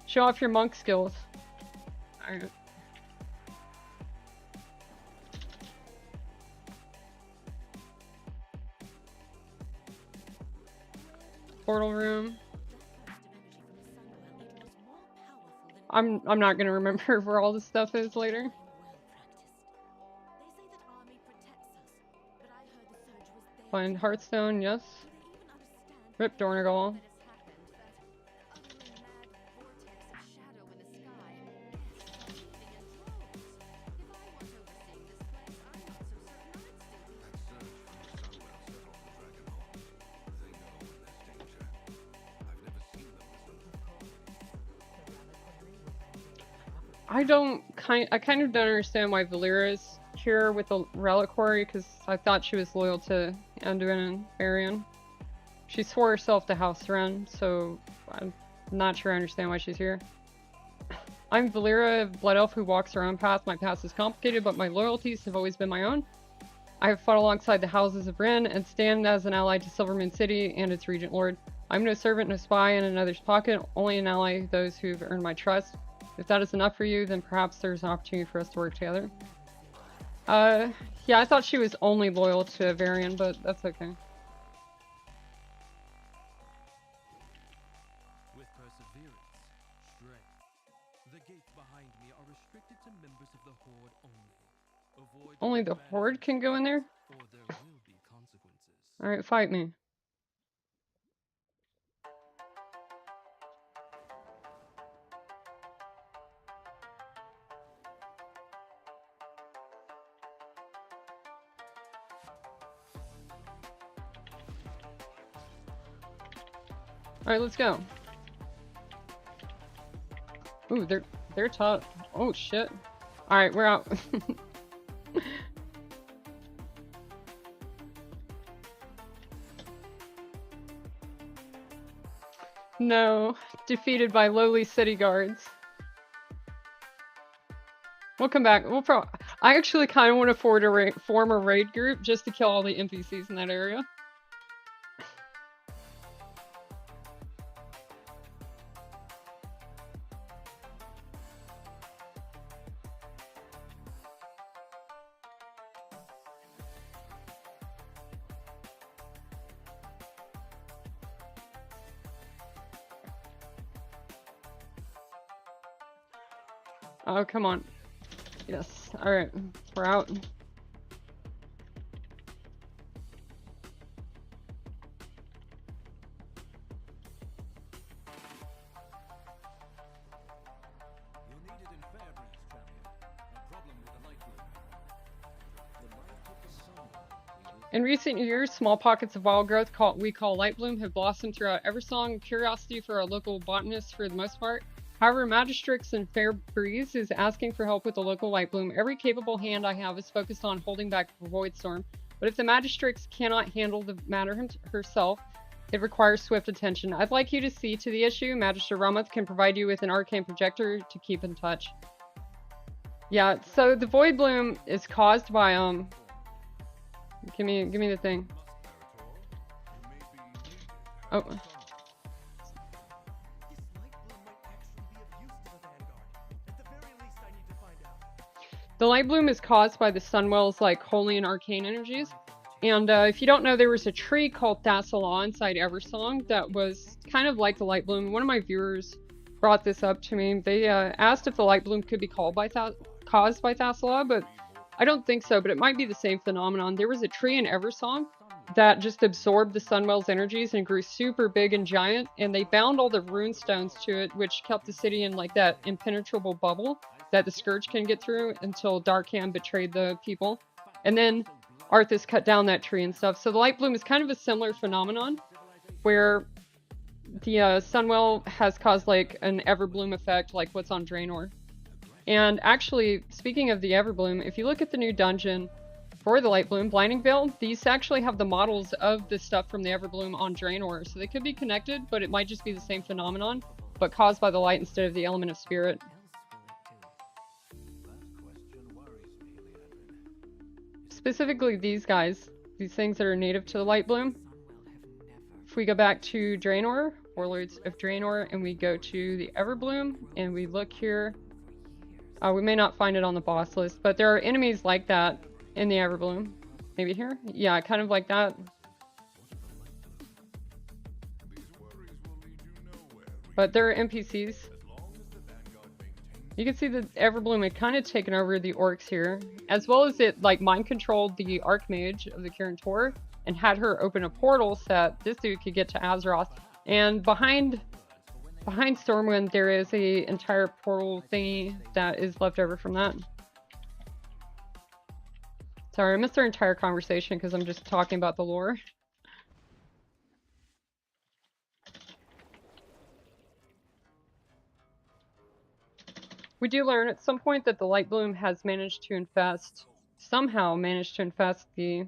Show off your monk skills. Alright. Portal room. I'm not gonna remember where all this stuff is later. Find Hearthstone, yes. Rip Dornagal. I kind of don't understand why Valeera's here with the reliquary, because I thought she was loyal to Anduin and Varian. She swore herself to House Ren, so I'm not sure I understand why she's here. I'm Valeera, a blood elf who walks her own path. My past is complicated, but my loyalties have always been my own. I have fought alongside the houses of Ren and stand as an ally to Silvermoon City and its regent lord. I'm no servant, no spy in another's pocket, only an ally of those who've earned my trust. If that is enough for you, then perhaps there's an opportunity for us to work together. Yeah, I thought she was only loyal to Varian, but that's okay. With perseverance, strength. The gates behind me are restricted to members of the Horde only. Avoid Only the Horde can go in there? or there will be consequences. Alright, fight me. Alright, let's go. Ooh, they're tough. Oh shit. Alright, we're out. No, defeated by lowly city guards. We'll come back. I actually kind of want to form a raid group just to kill all the NPCs in that area. Oh, come on. Yes. Alright. We're out. You're needed in Fairbridge, champion. A problem with the light room. The light of the sun. In recent years, small pockets of wild growth we call light bloom have blossomed throughout Eversong, curiosity for our local botanists for the most part. However, Magistrix in Fairbreeze is asking for help with the local light bloom. Every capable hand I have is focused on holding back Voidstorm, but if the Magistrix cannot handle the matter herself, it requires swift attention. I'd like you to see to the issue. Magister Ramath can provide you with an arcane projector to keep in touch. Yeah, so the Void Bloom is caused by give me the thing. Oh. This light bloom might actually be of use to the Vanguard. At the very least, I need to find out. The light bloom is caused by the Sunwell's like holy and arcane energies. And if you don't know, there was a tree called Thassalau inside Eversong that was kind of like the light bloom. One of my viewers brought this up to me. They asked if the light bloom could be caused by Thassalau, but I don't think so, but it might be the same phenomenon. There was a tree in Eversong that just absorbed the Sunwell's energies and grew super big and giant, and they bound all the rune stones to it, which kept the city in like that impenetrable bubble that the Scourge can get through until Darkhand betrayed the people. And then Arthas cut down that tree and stuff. So the light bloom is kind of a similar phenomenon where the Sunwell has caused like an Everbloom effect, like what's on Draenor. And actually, speaking of the Everbloom, if you look at the new dungeon for the light bloom, Blinding Veil, these actually have the models of the stuff from the Everbloom on Draenor. So they could be connected, but it might just be the same phenomenon, but caused by the light instead of the element of spirit. Specifically these guys, these things that are native to the Light Bloom. If we go back to Draenor, Warlords of Draenor, and we go to the Everbloom, and we look here, we may not find it on the boss list, but there are enemies like that in the Everbloom. Maybe here? Yeah, kind of like that. But there are NPCs. You can see that Everbloom had kind of taken over the orcs here, as well as it like mind controlled the Archmage of the Kirin Tor and had her open a portal so that this dude could get to Azeroth. And behind Stormwind, there is a entire portal thingy that is left over from that. Sorry, I missed our entire conversation because I'm just talking about the lore. We do learn at some point that the Light Bloom has managed to infest, somehow managed to infest the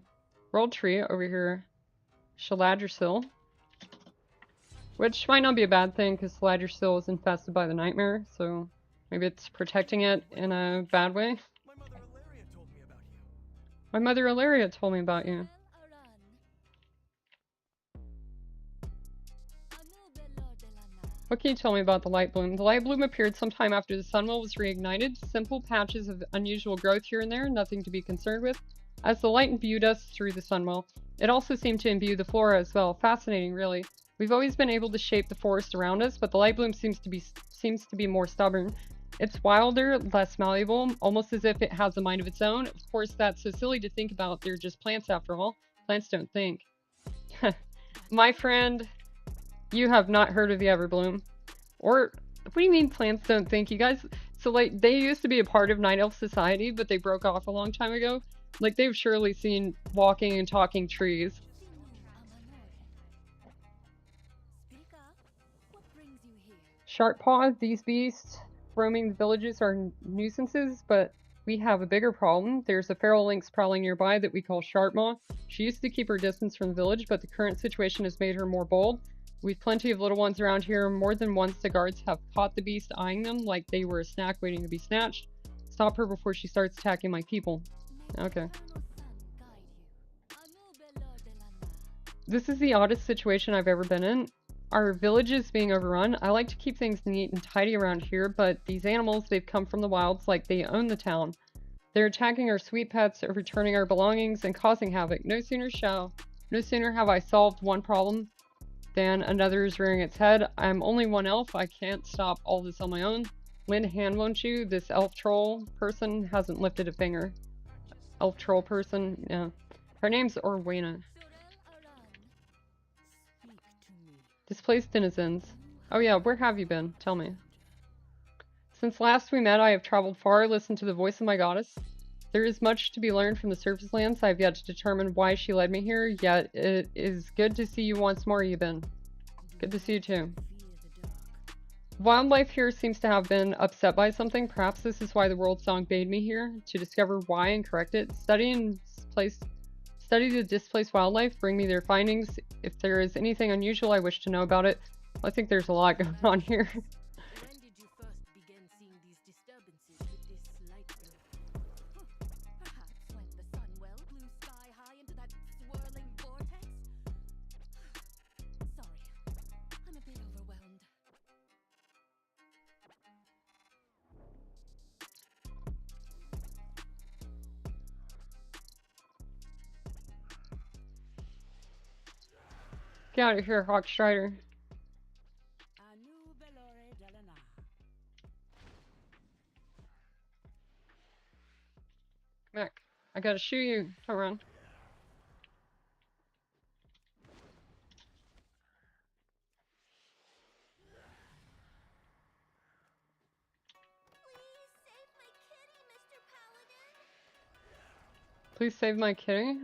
World Tree over here, Shaladrisil. Which might not be a bad thing because Shaladrisil is infested by the Nightmare, so maybe it's protecting it in a bad way. My mother Ilaria told me about you. What can you tell me about the Light Bloom? The Light Bloom appeared sometime after the Sunwell was reignited. Simple patches of unusual growth here and there, nothing to be concerned with. As the light imbued us through the Sunwell, it also seemed to imbue the flora as well. Fascinating, really. We've always been able to shape the forest around us, but the Light Bloom seems to be more stubborn. It's wilder, less malleable, almost as if it has a mind of its own. Of course, that's so silly to think about. They're just plants after all. Plants don't think. My friend, you have not heard of the Everbloom. Or, what do you mean plants don't think? You guys, so like, they used to be a part of Night Elf Society, but they broke off a long time ago. Like, they've surely seen walking and talking trees. Sharkpaw, these beasts roaming the villages are nuisances, but we have a bigger problem. There's a feral lynx prowling nearby that we call Sharpmaw. She used to keep her distance from the village, but the current situation has made her more bold. We've plenty of little ones around here. More than once the guards have caught the beast eyeing them like they were a snack waiting to be snatched. Stop her before she starts attacking my people. Okay. This is the oddest situation I've ever been in. Our village is being overrun. I like to keep things neat and tidy around here, but these animals, they've come from the wilds like they own the town. They're attacking our sweet pets, overturning our belongings, and causing havoc. No sooner have I solved one problem than another is rearing its head. I'm only one elf. I can't stop all this on my own. Lend a hand, won't you? This elf troll person hasn't lifted a finger. Elf troll person, yeah. Her name's Orwena. Displaced denizens. Oh yeah, where have you been? Tell me. Since last we met, I have traveled far, listened to the voice of my goddess. There is much to be learned from the surface lands. I have yet to determine why she led me here, yet it is good to see you once more, Yibin. Good to see you too. Wildlife here seems to have been upset by something. Perhaps this is why the World Song bade me here, to discover why and correct it. Study the displaced wildlife, bring me their findings. If there is anything unusual I wish to know about it. I think there's a lot going on here. When did you first begin seeing these disturbances with this light bloom? Perhaps when the Sunwell blew sky high into that swirling vortex? Sorry, I'm a bit overwhelmed. Get out of here, Hawkstrider. Come back. I gotta shoot you. Don't run. Please save my kitty.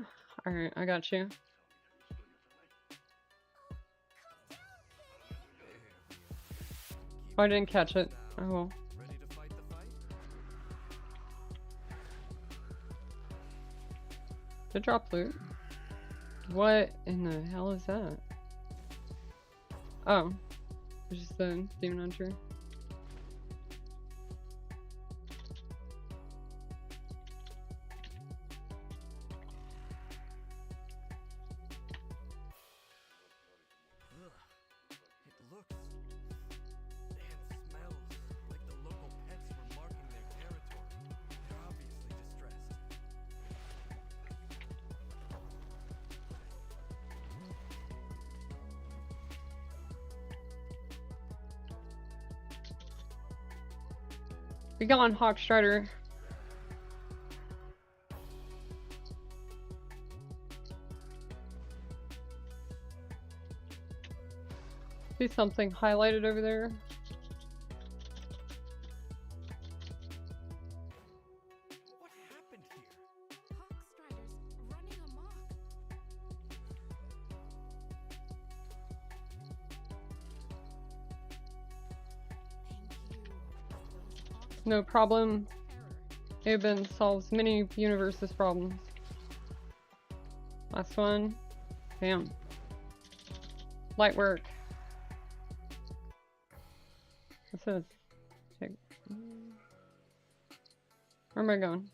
Alright, I got you. Oh, I didn't catch it. Oh well. Ready to fight the fight? Did drop loot? What in the hell is that? Oh. It's just a demon hunter. Be gone, Hawkstrider. See something highlighted over there? What happened here? Hawkstriders running amok. Thank you. Those Hawkstriders No problem. terror. Aben solves many universes problems. Last one. Bam. Light work. What's this? Take. Where am I going?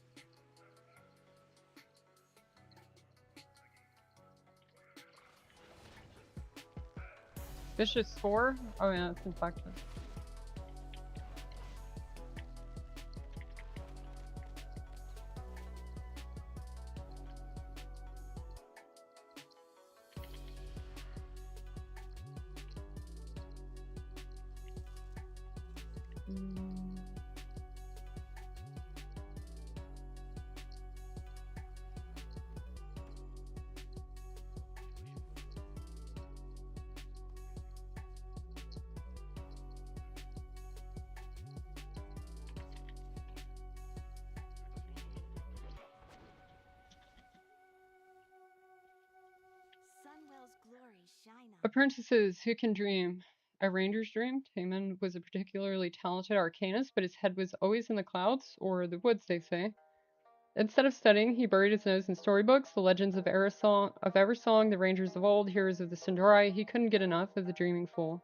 Vicious Spore? Oh yeah, it's infected. Sunwell's glory shine on. Apprentices, who can dream? A ranger's dream? Taman was a particularly talented arcanist, but his head was always in the clouds, or the woods, they say. Instead of studying, he buried his nose in storybooks, the legends of Eversong, the rangers of old, heroes of the Sindari. He couldn't get enough of the dreaming fool.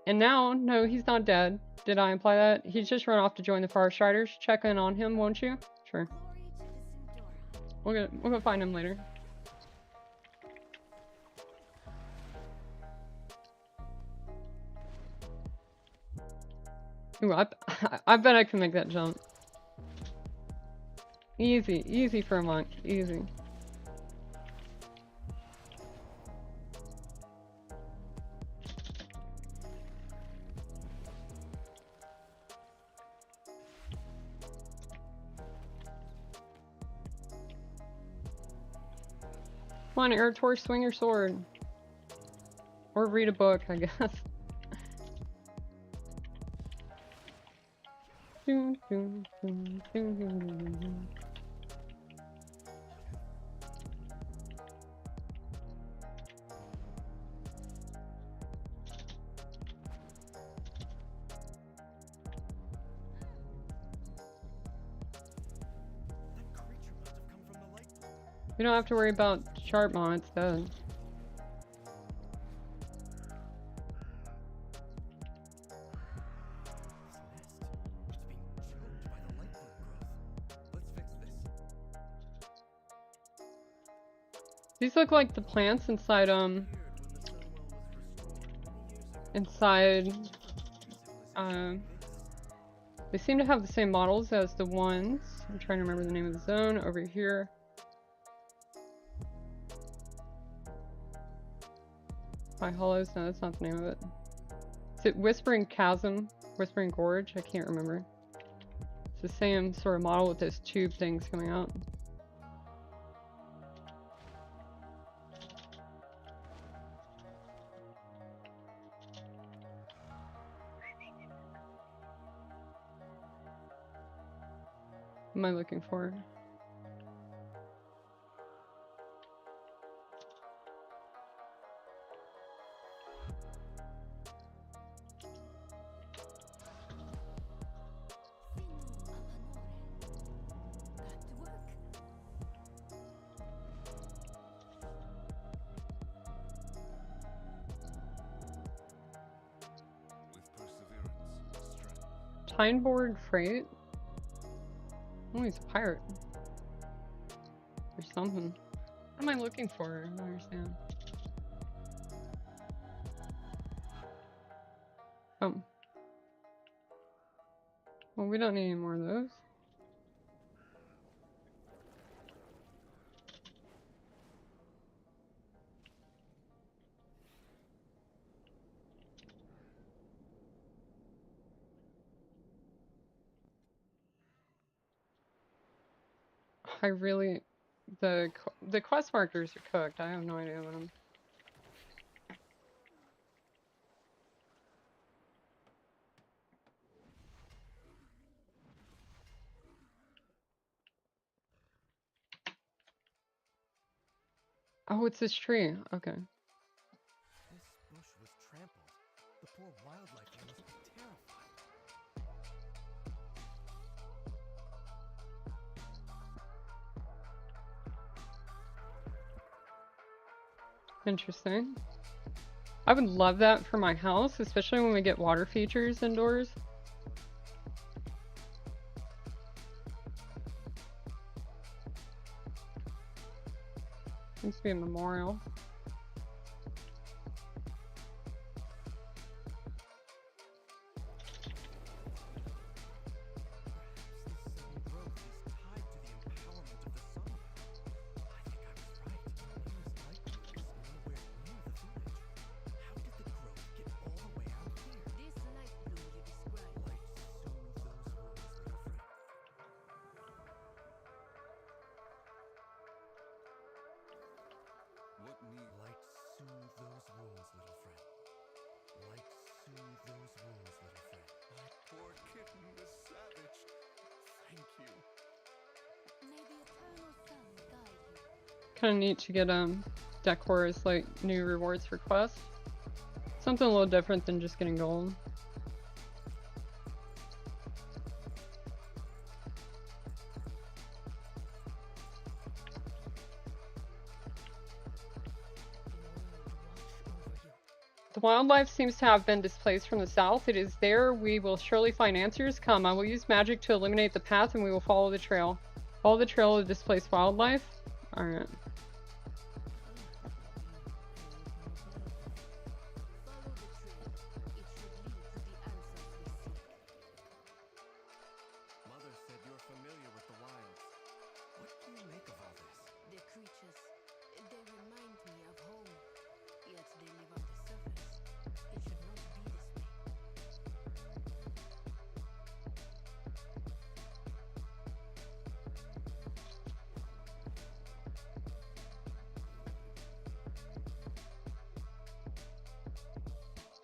And now, no, he's not dead. Did I imply that? He's just run off to join the Forest Riders. Check in on him, won't you? Sure. Glory to the Sindora. We'll go find him later. Ooh, I bet I can make that jump. Easy, easy for a monk, easy. Come on, Erator, swing your sword. Or read a book, I guess. We don't have to worry about Sharpmaw, it's dead. These look like the plants inside, they seem to have the same models as the ones. I'm trying to remember the name of the zone over here. By Hollows? No, that's not the name of it. Is it Whispering Chasm? Whispering Gorge? I can't remember. It's the same sort of model with those tube things coming out. What am I looking for? Tineborg Freight? Oh, he's a pirate. Or something. What am I looking for? I don't understand. Oh. Well, we don't need any more of those. I really, the quest markers are cooked. I have no idea what I'm. Oh, it's this tree. Okay. This bush was trampled. The poor wildlife here must be terrified. Interesting. I would love that for my house, especially when we get water features indoors. Seems to be a memorial. Kind of neat to get decor as like new rewards for quests. Something a little different than just getting gold. The wildlife seems to have been displaced from the south. It is there. We will surely find answers. Come, I will use magic to illuminate the path and we will follow the trail. Follow the trail of displaced wildlife. Alright.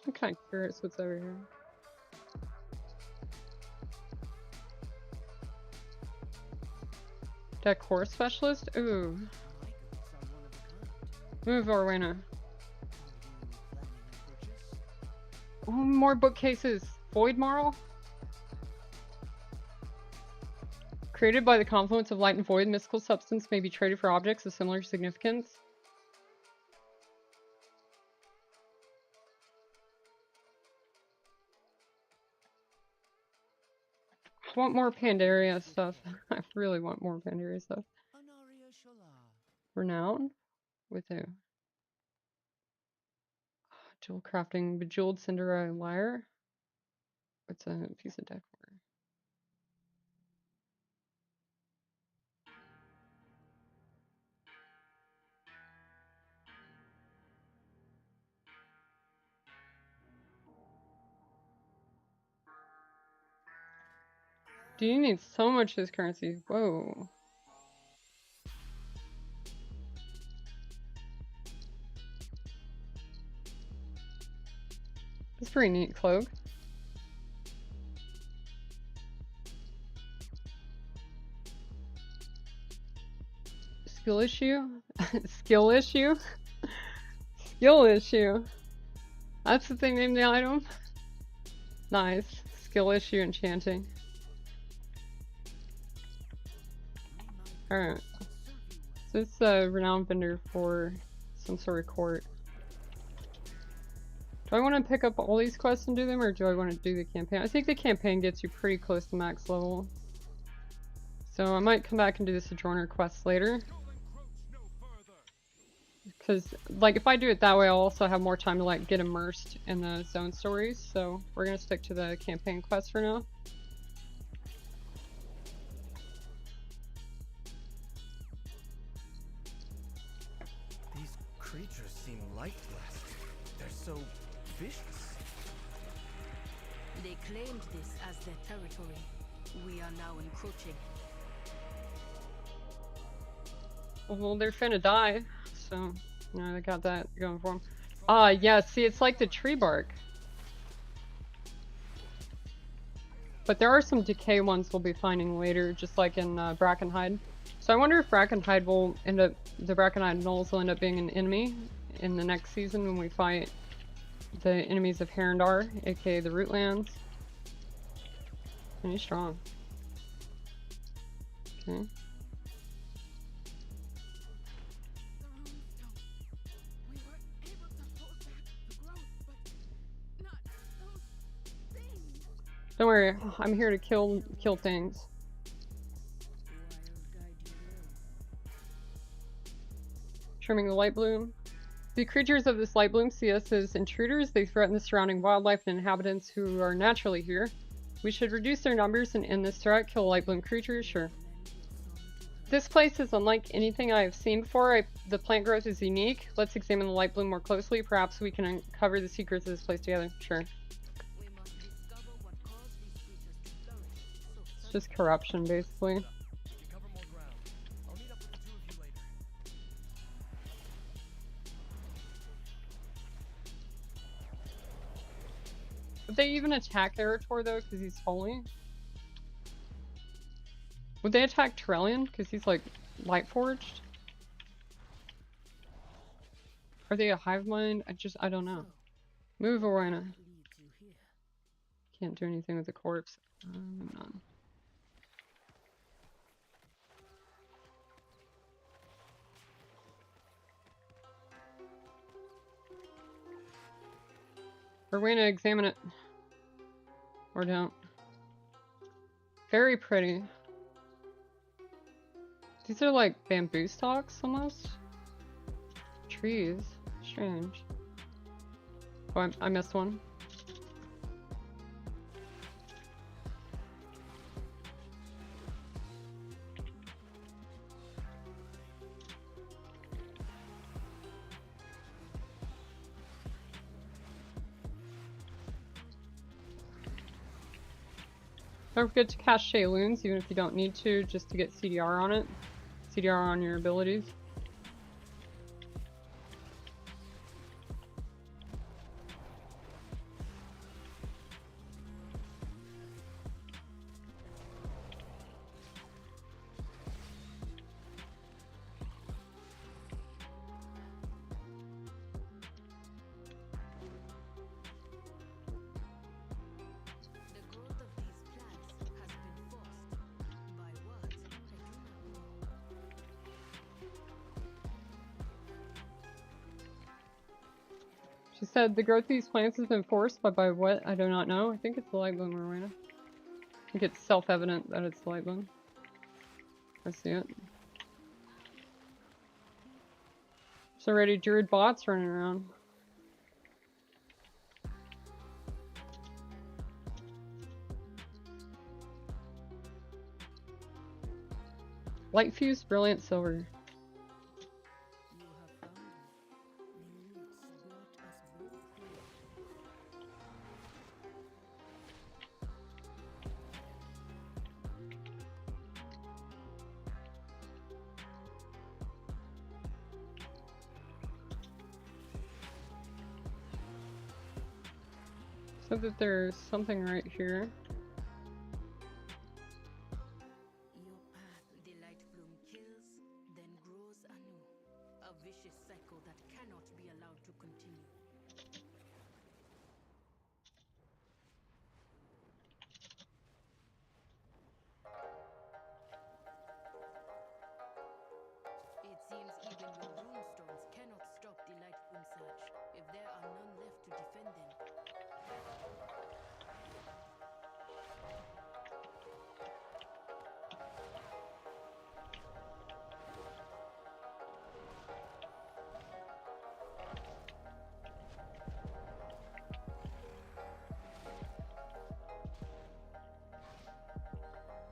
I'm kind of curious what's over here. Decor specialist? Ooh. Move, Orwena. Oh, more bookcases. Void Marl? Created by the confluence of light and void, mystical substance may be traded for objects of similar significance. I want more Pandaria stuff. I really want more Pandaria stuff. Renown? With who? Jewel crafting, bejeweled Cinderella lyre. It's a piece of decor. Do you need so much of this currency? Whoa. That's pretty neat, cloak. Skill issue? Skill issue? Skill issue. That's the thing named the item? Nice. Skill issue enchanting. Alright. So it's a renowned vendor for some sort of court. Do I want to pick up all these quests and do them, or do I want to do the campaign? I think the campaign gets you pretty close to max level. So I might come back and do the Sojourner quests later. Because, like, if I do it that way, I'll also have more time to, like, get immersed in the zone stories. So we're going to stick to the campaign quests for now. These creatures seem lifeless. They're so vicious. They claimed this as their territory. We are now encroaching. Well, they're finna die, so you know they got that going for them. Yeah. See, it's like the tree bark, but there are some decay ones we'll be finding later, just like in Brackenhide. So I wonder if Brackenhide will end up, the Brackenhide gnolls will end up being an enemy in the next season when we fight the enemies of Herondar, aka the Rootlands. And he's strong. Okay. We were able to hold back the growth, but not those things. Don't worry, I'm here to kill things. Trimming the light bloom. The creatures of this light bloom see us as intruders. They threaten the surrounding wildlife and inhabitants who are naturally here. We should reduce their numbers and end this threat. Kill light bloom creatures, sure. This place is unlike anything I have seen before. The plant growth is unique. Let's examine the light bloom more closely. Perhaps we can uncover the secrets of this place together. Sure. We must discover what caused these creatures to flourish. It's just corruption, basically. We can cover more ground. I'll meet up with the two of you later. Would they even attack Eretor though, because he's holy? Would they attack Trellian, because he's like light forged? Are they a hive mind? I don't know. Move, Orina. Leads you here. Can't do anything with the corpse. None. Rowena, examine it. Or don't. Very pretty. These are like bamboo stalks almost. Trees. Strange. Oh, I missed one. Don't forget to cast Shayloons, even if you don't need to, just to get CDR on it. CDR on your abilities. The growth of these plants has been forced. By what? I do not know. She said the growth of these plants has been forced, but by what? I do not know. I think it's the light bloom, Rowena. I think it's self-evident that it's the light bloom. I see it. There's already druid bots running around. Light fused brilliant silver. You have found me. The roots brought us both here. So that there's something right here. Your path, the light bloom kills, then grows anew. A vicious cycle that cannot be allowed to continue. It seems even your runestones cannot stop the light bloom surge, if there are none left to defend them.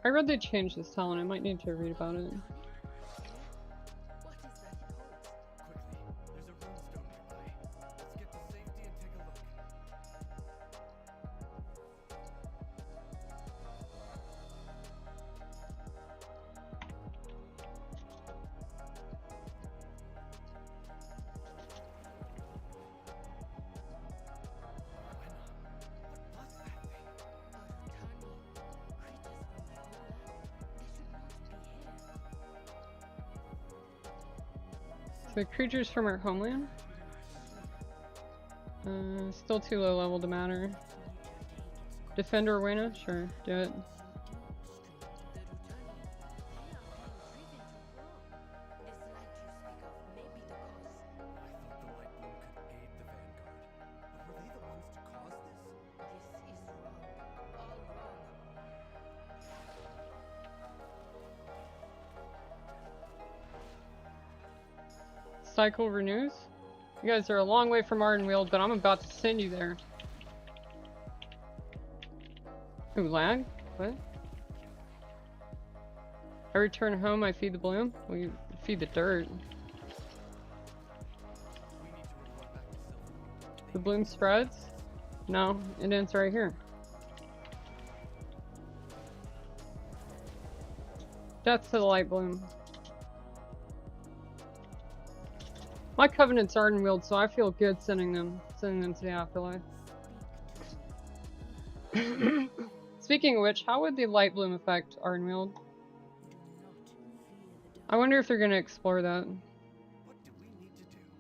I read they changed this talent. I might need to read about it. What is that it holds? Quickly, there's a runestone nearby. Let's get to safety and take a look. The creatures from our homeland? Still too low level to matter. Defend Orwena? Sure, do it. Cycle renews? You guys are a long way from Ardenweald, but I'm about to send you there. Ooh, lag? What? I return home, I feed the bloom? We feed the dirt. The bloom spreads? No, it ends right here. Death to the light bloom. My covenant's Ardenweald, so I feel good sending them to the afterlife. Speaking of which, how would the light bloom affect Ardenweald? I wonder if they're gonna explore that.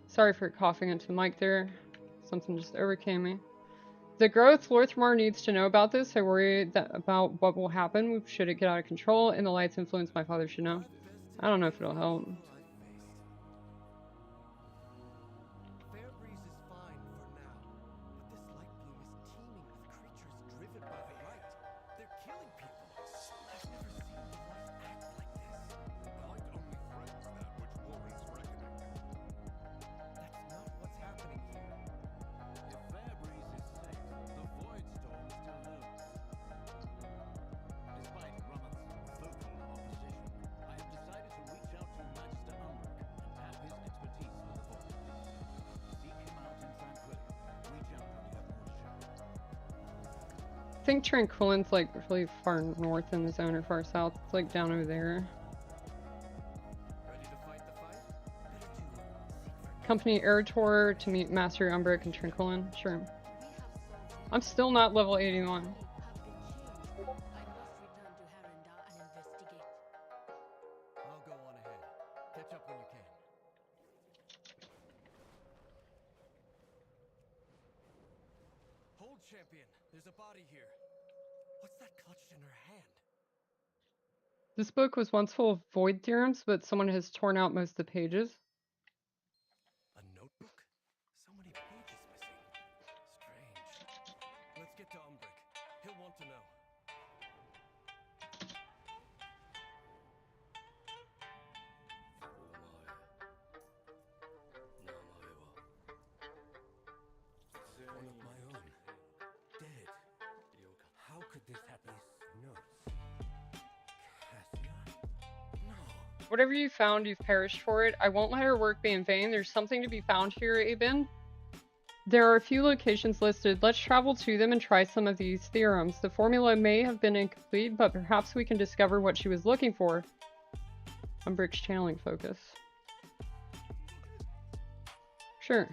Sorry for coughing into the mic there. Something just overcame me. The growth, Lorthmar needs to know about this. I worry about what will happen should it get out of control, and the light's influence my father should know. I don't know if it'll help. I think Tranquillin's like really far north in the zone or far south. It's like down over there. Ready to fight the fight? Company Eritor to meet Master Umbric and Tranquillin. Sure. I'm still not level 81. I'll go on ahead. Catch up when you can. Hold, champion. There's a body here. What's that clutched in her hand? This book was once full of void theorems, but someone has torn out most of the pages. A notebook? So many pages missing. Strange. Let's get to Umbric. He'll want to know. One of my own. Dead. How could this happen? Notes. Cassia? No. Whatever you found, you've perished for it. I won't let her work be in vain. There's something to be found here, Aben. There are a few locations listed. Let's travel to them and try some of these theorems. The formula may have been incomplete, but perhaps we can discover what she was looking for. Umbric's channeling focus. Sure.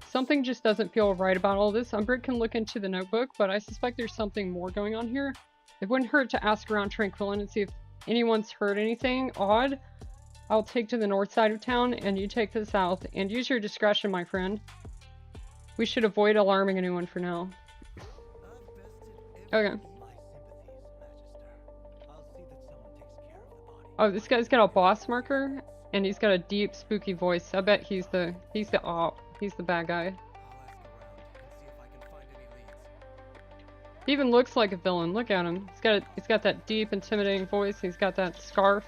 Something just doesn't feel right about all this. Umbric can look into the notebook, but I suspect there's something more going on here. It wouldn't hurt to ask around Tranquillin and see if anyone's heard anything odd. I'll take to the north side of town, and you take to the south. And use your discretion, my friend. We should avoid alarming anyone for now. Okay. Oh, this guy's got a boss marker, and he's got a deep, spooky voice. I bet he's the op. He's the bad guy. He even looks like a villain. Look at him. He's got that deep, intimidating voice. He's got that scarf.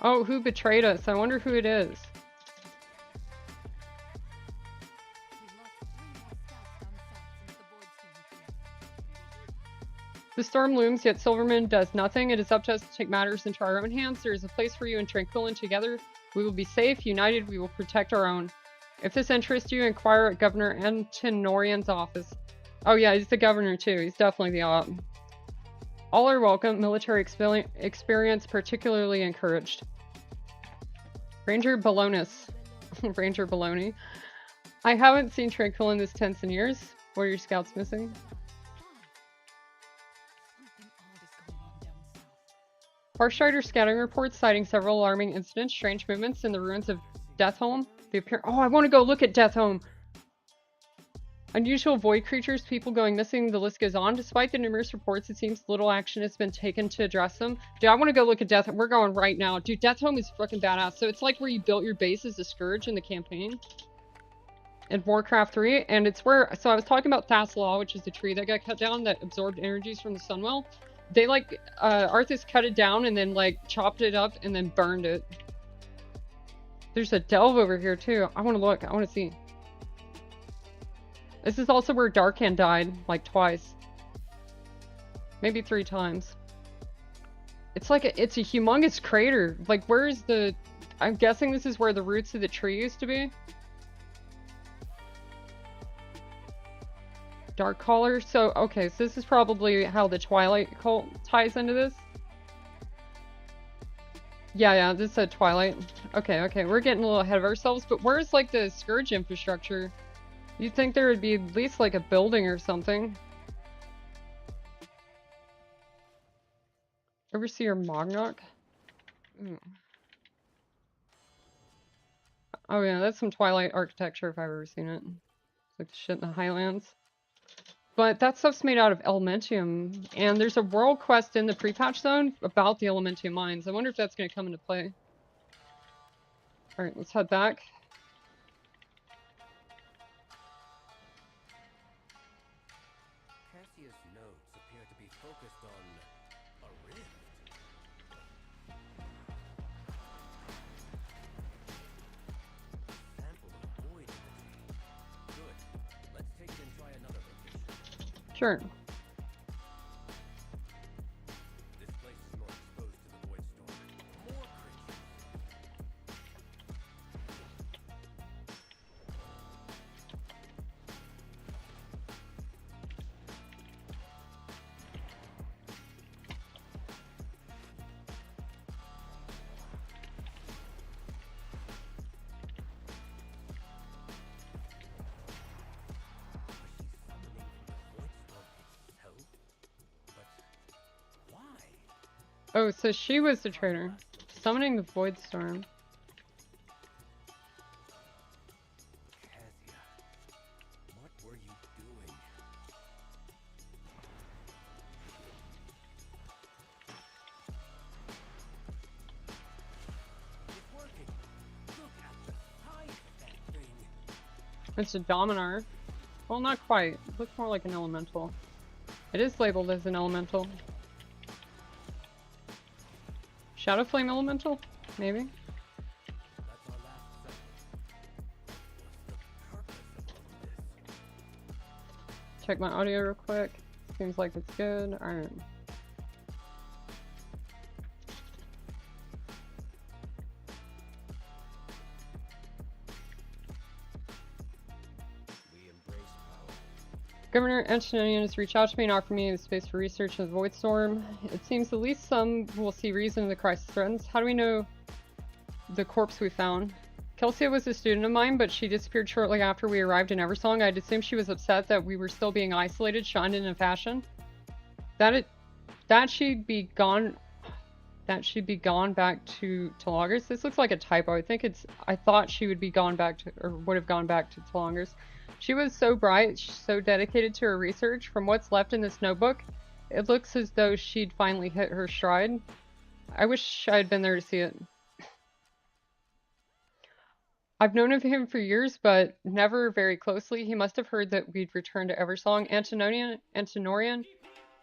Oh, who betrayed us? I wonder who it is. The storm looms, yet Silverman does nothing. It is up to us to take matters into our own hands. There is a place for you in Tranquillin. Together, we will be safe. United, we will protect our own. If this interests you, inquire at Governor Antinorian's office. Oh yeah, he's the governor too. He's definitely the op. All are welcome. Military experience particularly encouraged. Ranger Balonis. Ranger Baloney. I haven't seen Tranquillin this tense in years. What are your scouts missing? Farstrider scouting reports citing several alarming incidents, strange movements in the ruins of Deathholm. Oh, I want to go look at Deathholm! Unusual void creatures, people going missing, the list goes on. Despite the numerous reports, it seems little action has been taken to address them. Dude, I want to go look at Deathholm. We're going right now. Dude, Deathholm is fucking badass. So it's like where you built your base as a Scourge in the campaign. In Warcraft 3, and it's where, so I was talking about Thassalau, which is the tree that got cut down that absorbed energies from the Sunwell. They like, Arthas cut it down and then like chopped it up and then burned it. There's a delve over here too. I want to look, I want to see. This is also where Darkhand died, like twice. Maybe 3 times. It's like it's a humongous crater. Like where is the, I'm guessing this is where the roots of the tree used to be. Darkcaller. So, okay, so this is probably how the Twilight cult ties into this. Yeah, this is a Twilight. Okay, we're getting a little ahead of ourselves, but where's like the Scourge infrastructure? You'd think there would be at least like a building or something. Overseer Mognok? Oh yeah, that's some Twilight architecture if I've ever seen it. It's like shit in the Highlands. But that stuff's made out of Elementium, and there's a world quest in the pre-patch zone about the Elementium mines. I wonder if that's going to come into play. Alright, let's head back. Cassius' notes appear to be focused on a rift. Sample of void energy. Good. Let's take it and try another location. Sure. This place is more exposed to the void storm. More creatures. Oh, so she was the traitor. Summoning the Void Storm. Kezia, what were you doing? It's working. Look at the size of that thing. It's a Dominar. Well, not quite. It looks more like an elemental. It is labeled as an elemental. Shadow Flame Elemental? Maybe? That's our last segment. What's the purpose of all this? Check my audio real quick. Seems like it's good. Alright. We embrace power. Governor Antononian has reached out to me and offered me the space for research in the Void Storm. It seems at least some will see reason in the crisis threatens. How do we know the corpse we found? Kelsia was a student of mine, but she disappeared shortly after we arrived in Eversong. I'd assume she was upset that we were still being isolated, shunned in a fashion. That she'd be gone back to Telongers. This looks like a typo. I thought she would be gone back to, or would have gone back to Telongers. She was so bright, so dedicated to her research. From what's left in this notebook, it looks as though she'd finally hit her stride. I wish I had been there to see it. I've known of him for years, but never very closely. He must have heard that we'd returned to Eversong. Antonorian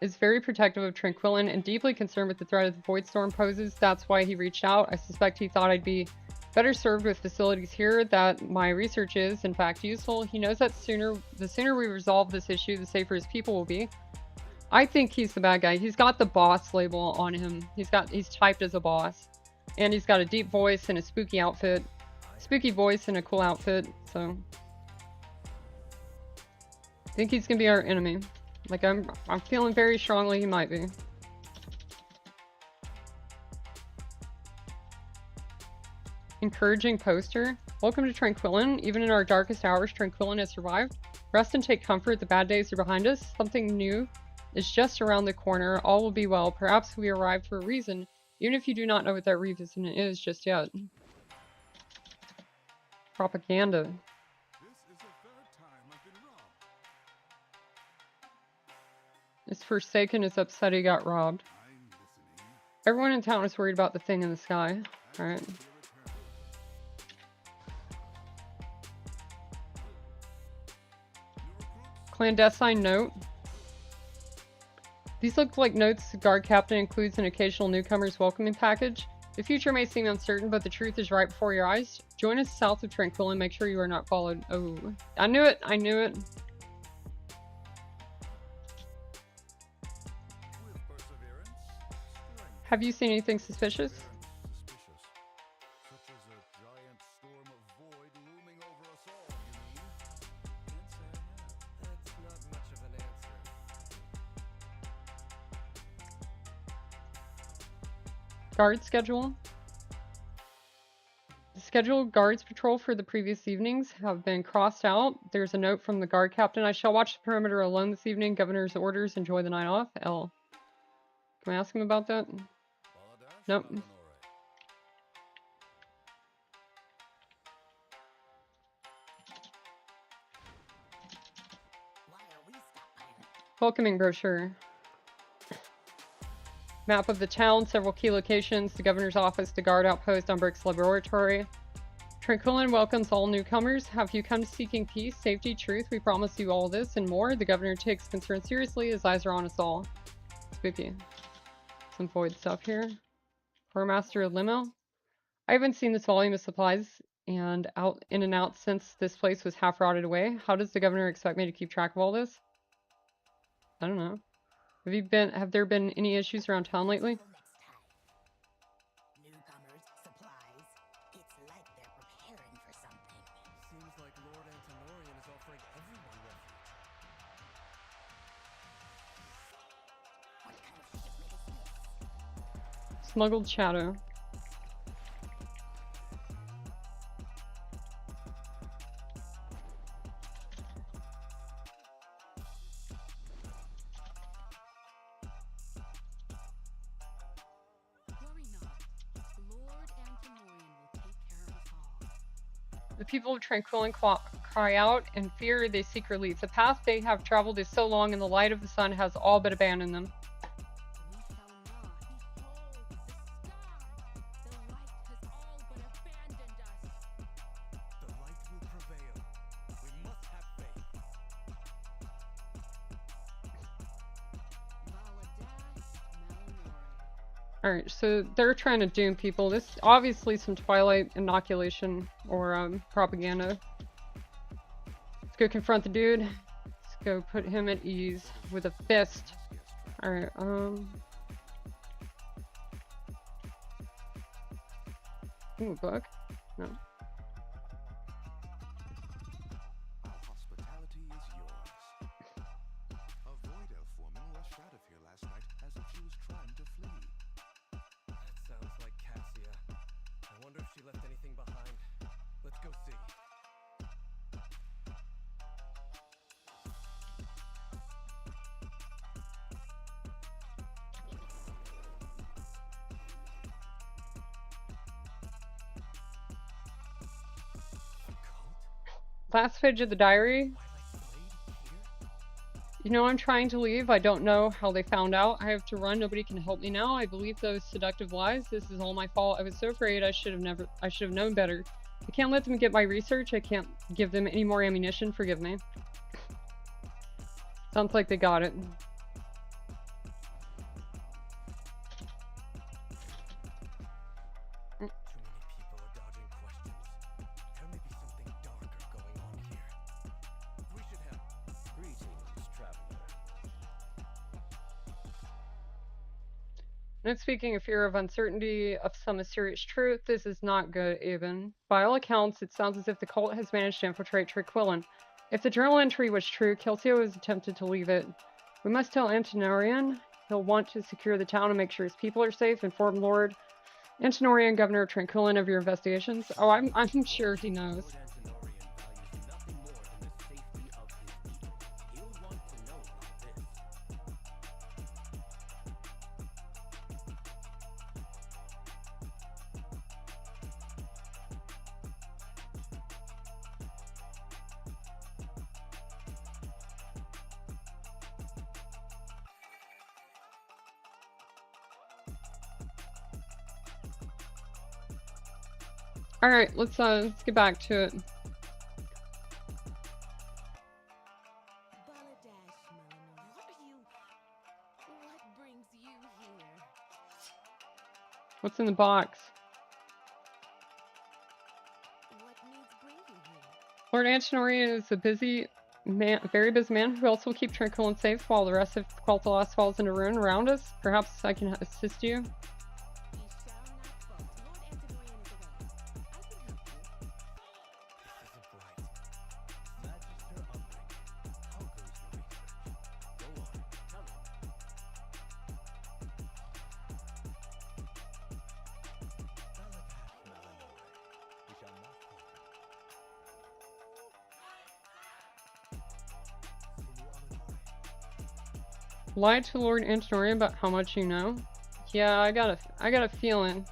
is very protective of Tranquillin and deeply concerned with the threat of the Void Storm poses. That's why he reached out. I suspect he thought I'd be better served with facilities here, that my research is, in fact, useful. He knows that the sooner we resolve this issue, the safer his people will be. I think he's the bad guy. He's got the boss label on him. He's typed as a boss. And he's got a deep voice and a spooky outfit. Spooky voice and a cool outfit, so I think he's gonna be our enemy. Like I'm feeling very strongly he might be. Encouraging poster. Welcome to Tranquillin. Even in our darkest hours, Tranquillin has survived. Rest and take comfort. The bad days are behind us. Something new is just around the corner. All will be well. Perhaps we arrived for a reason. Even if you do not know what that revision is just yet. Propaganda. This is the third time I've been robbed. This Forsaken is upset he got robbed. I'm listening. Everyone in town is worried about the thing in the sky. Alright. Your return. Clandestine note. These look like notes the guard captain includes an occasional newcomer's welcoming package. The future may seem uncertain, but the truth is right before your eyes. Join us south of Tranquil and make sure you are not followed. Oh, I knew it! I knew it! With perseverance, strength. Have you seen anything suspicious? Suspicious. Such as a giant storm of void looming over us all, you mean? That's not much of an answer. Guard schedule. The scheduled guards patrol for the previous evenings have been crossed out. There's a note from the guard captain. I shall watch the perimeter alone this evening. Governor's orders. Enjoy the night off. L. Can I ask him about that? Baladash? Nope. Balanore. Welcoming brochure. Map of the town, several key locations, the governor's office, the guard outpost, Umbrix Laboratory. Tranquillin welcomes all newcomers. Have you come seeking peace, safety, truth? We promise you all this and more. The governor takes concern seriously. His eyes are on us all. Spooky. Some void stuff here. Quartermaster Limo. I haven't seen this volume of supplies and in and out since this place was half rotted away. How does the governor expect me to keep track of all this? I don't know. Have there been any issues around town lately? Newcomers, supplies. It's like they're preparing for something. Seems like Lord Antinorian is offering everyone refuge. What kind of shipment is this? Smuggled shadow. Worry not. Lord Antinorian will take care of us all. The people of Tranquillin cry out in fear. They seek relief. The path they have traveled is so long, and the light of the sun has all but abandoned them. We shall not. Behold the sky. The light has all but abandoned us. The light will prevail. We must have faith. Baladash Malinori. Alright, so they're trying to doom people. This obviously some Twilight inoculation or propaganda. Let's go confront the dude. Let's go put him at ease with a fist. Alright, Ooh, a book? No. Our hospitality is yours. A void elf woman rushed out of here last night as if she was trying to flee. That sounds like Cassia. I wonder if she left anything behind. Let's go see. Last page of the diary. You know I'm trying to leave. I don't know how they found out. I have to run. Nobody can help me now. I believe those seductive lies. This is all my fault. I was so afraid. I should have known better. I can't let them get my research. I can't give them any more ammunition. Forgive me. Sounds like they got it. Too many people are dodging questions. There may be something darker going on here. We should help. Greetings, traveler. Not speaking of fear of uncertainty of some mysterious truth, this is not good, even. By all accounts, it sounds as if the cult has managed to infiltrate Tranquillin. If the journal entry was true, Kelsio has attempted to leave it. We must tell Antinorian. He'll want to secure the town and make sure his people are safe. Inform Lord Antinorian, Governor of Tranquillin, of your investigations. Oh, I'm sure he knows. Lord Antinorian values nothing more than the safety of his people. He'll want to know about this. Alright, let's get back to it. Baladash, Melanie, what brings you here? What's in the box? What needs bring you here? Lord Antinori is a busy man, very busy man who also will keep tranquil and safe while the rest of Quel'Thalas falls into ruin around us. Perhaps I can assist you. We shall not fault. Lord Antinorian is away. I can help you. This isn't right. Magister Umbridge, how goes your research? Go on, tell me. Baladash, Melanor. We shall not falter. Lie to Lord Antinori about how much you know. Yeah, I got a feeling.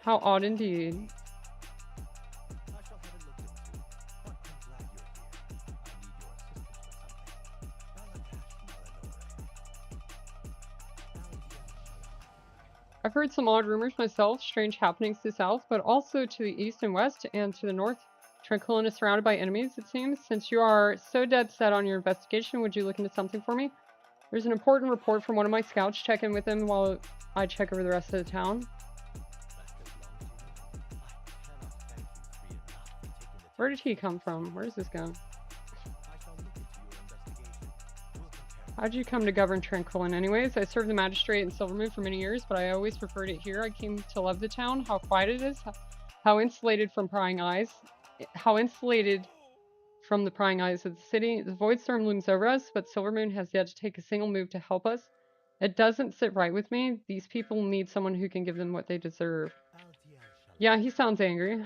How odd indeed. I shall have it looked into, but I'm glad you're here. I need your assistance with something. Baladash, Melanor. I've heard some odd rumors myself, strange happenings to the south, but also to the east and west, and to the north. Tranquillin is surrounded by enemies, it seems. Since you are so dead set on your investigation, would you look into something for me? There's an important report from one of my scouts. Check in with him while I check over the rest of the town. Where did he come from? Where does this go? How'd you come to govern Tranquillin anyways? I served the magistrate in Silvermoon for many years, but I always preferred it here. I came to love the town, how quiet it is, how insulated from prying eyes. How insulated from the prying eyes of the city. The void storm looms over us, but Silvermoon has yet to take a single move to help us. It doesn't sit right with me. These people need someone who can give them what they deserve. Yeah, he sounds angry.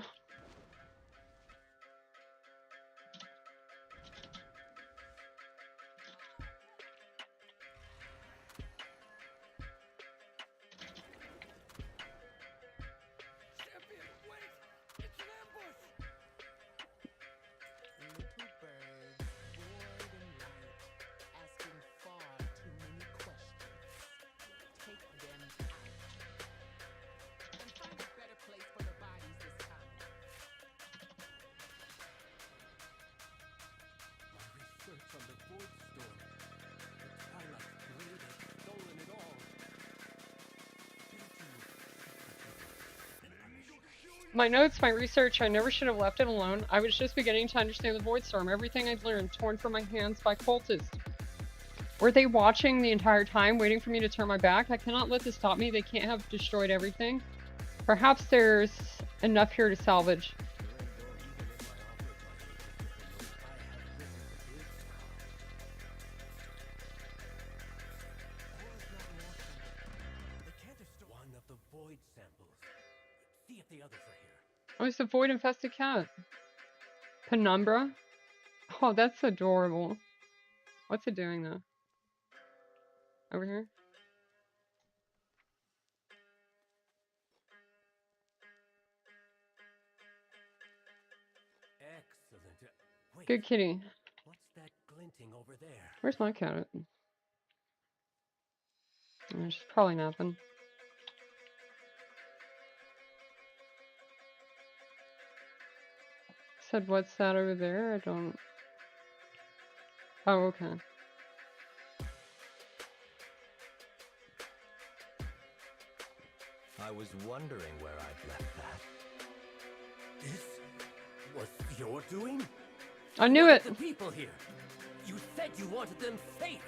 My notes, my research, I never should have left it alone. I was just beginning to understand the Void Storm. Everything I'd learned, torn from my hands by cultists. Were they watching the entire time, waiting for me to turn my back? I cannot let this stop me. They can't have destroyed everything. Perhaps there's enough here to salvage. One of the void samples. See if the others are here. Oh, it's a void-infested cat. Penumbra? Oh, that's adorable. What's it doing, though? Over here? Excellent. Wait, Good kitty. what's that glinting over there? Where's my cat? Oh, she's probably napping. Said, what's that over there? I don't... Oh, okay. I was wondering where I'd left that. This was your doing? I knew What it! of the people here. You said you wanted them safe.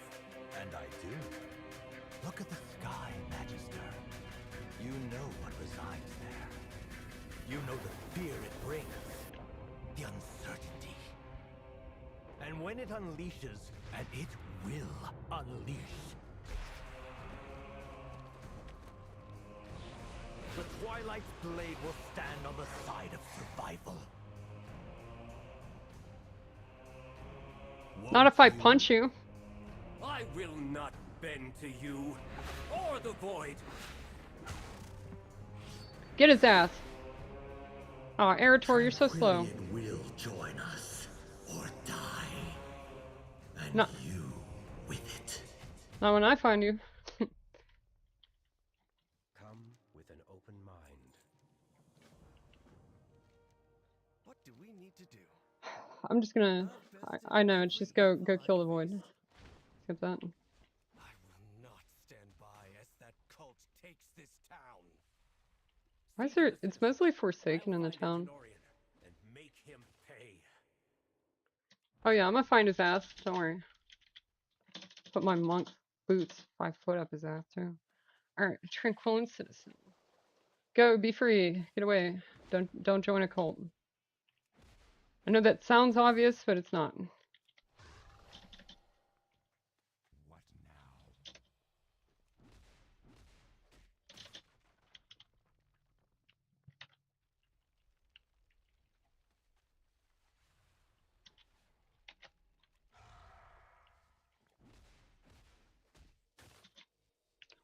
And I do. Look at the sky, Magister. You know what resides there. You know the fear it brings. The uncertainty. And when it unleashes, and it will unleash, the Twilight's blade will stand on the side of survival. Not if I punch you. I will not bend to you, or the void. Get his ass. Aw, Erator, you're so slow. Will join us, or die. And No. you with it. Not when I find you. Come with an open mind. I'm just gonna. I know. It's just go kill the void. Skip that. I will not stand by as that cult takes this town. Why is there? It's mostly Forsaken in the I'll find town. Denorian and make him pay. Oh yeah, I'm gonna find his ass. Don't worry. Put my monk boots 5 foot up his ass too. All right, Tranquillian citizen. Go, be free. Get away. Don't join a cult. I know that sounds obvious, but it's not. What now?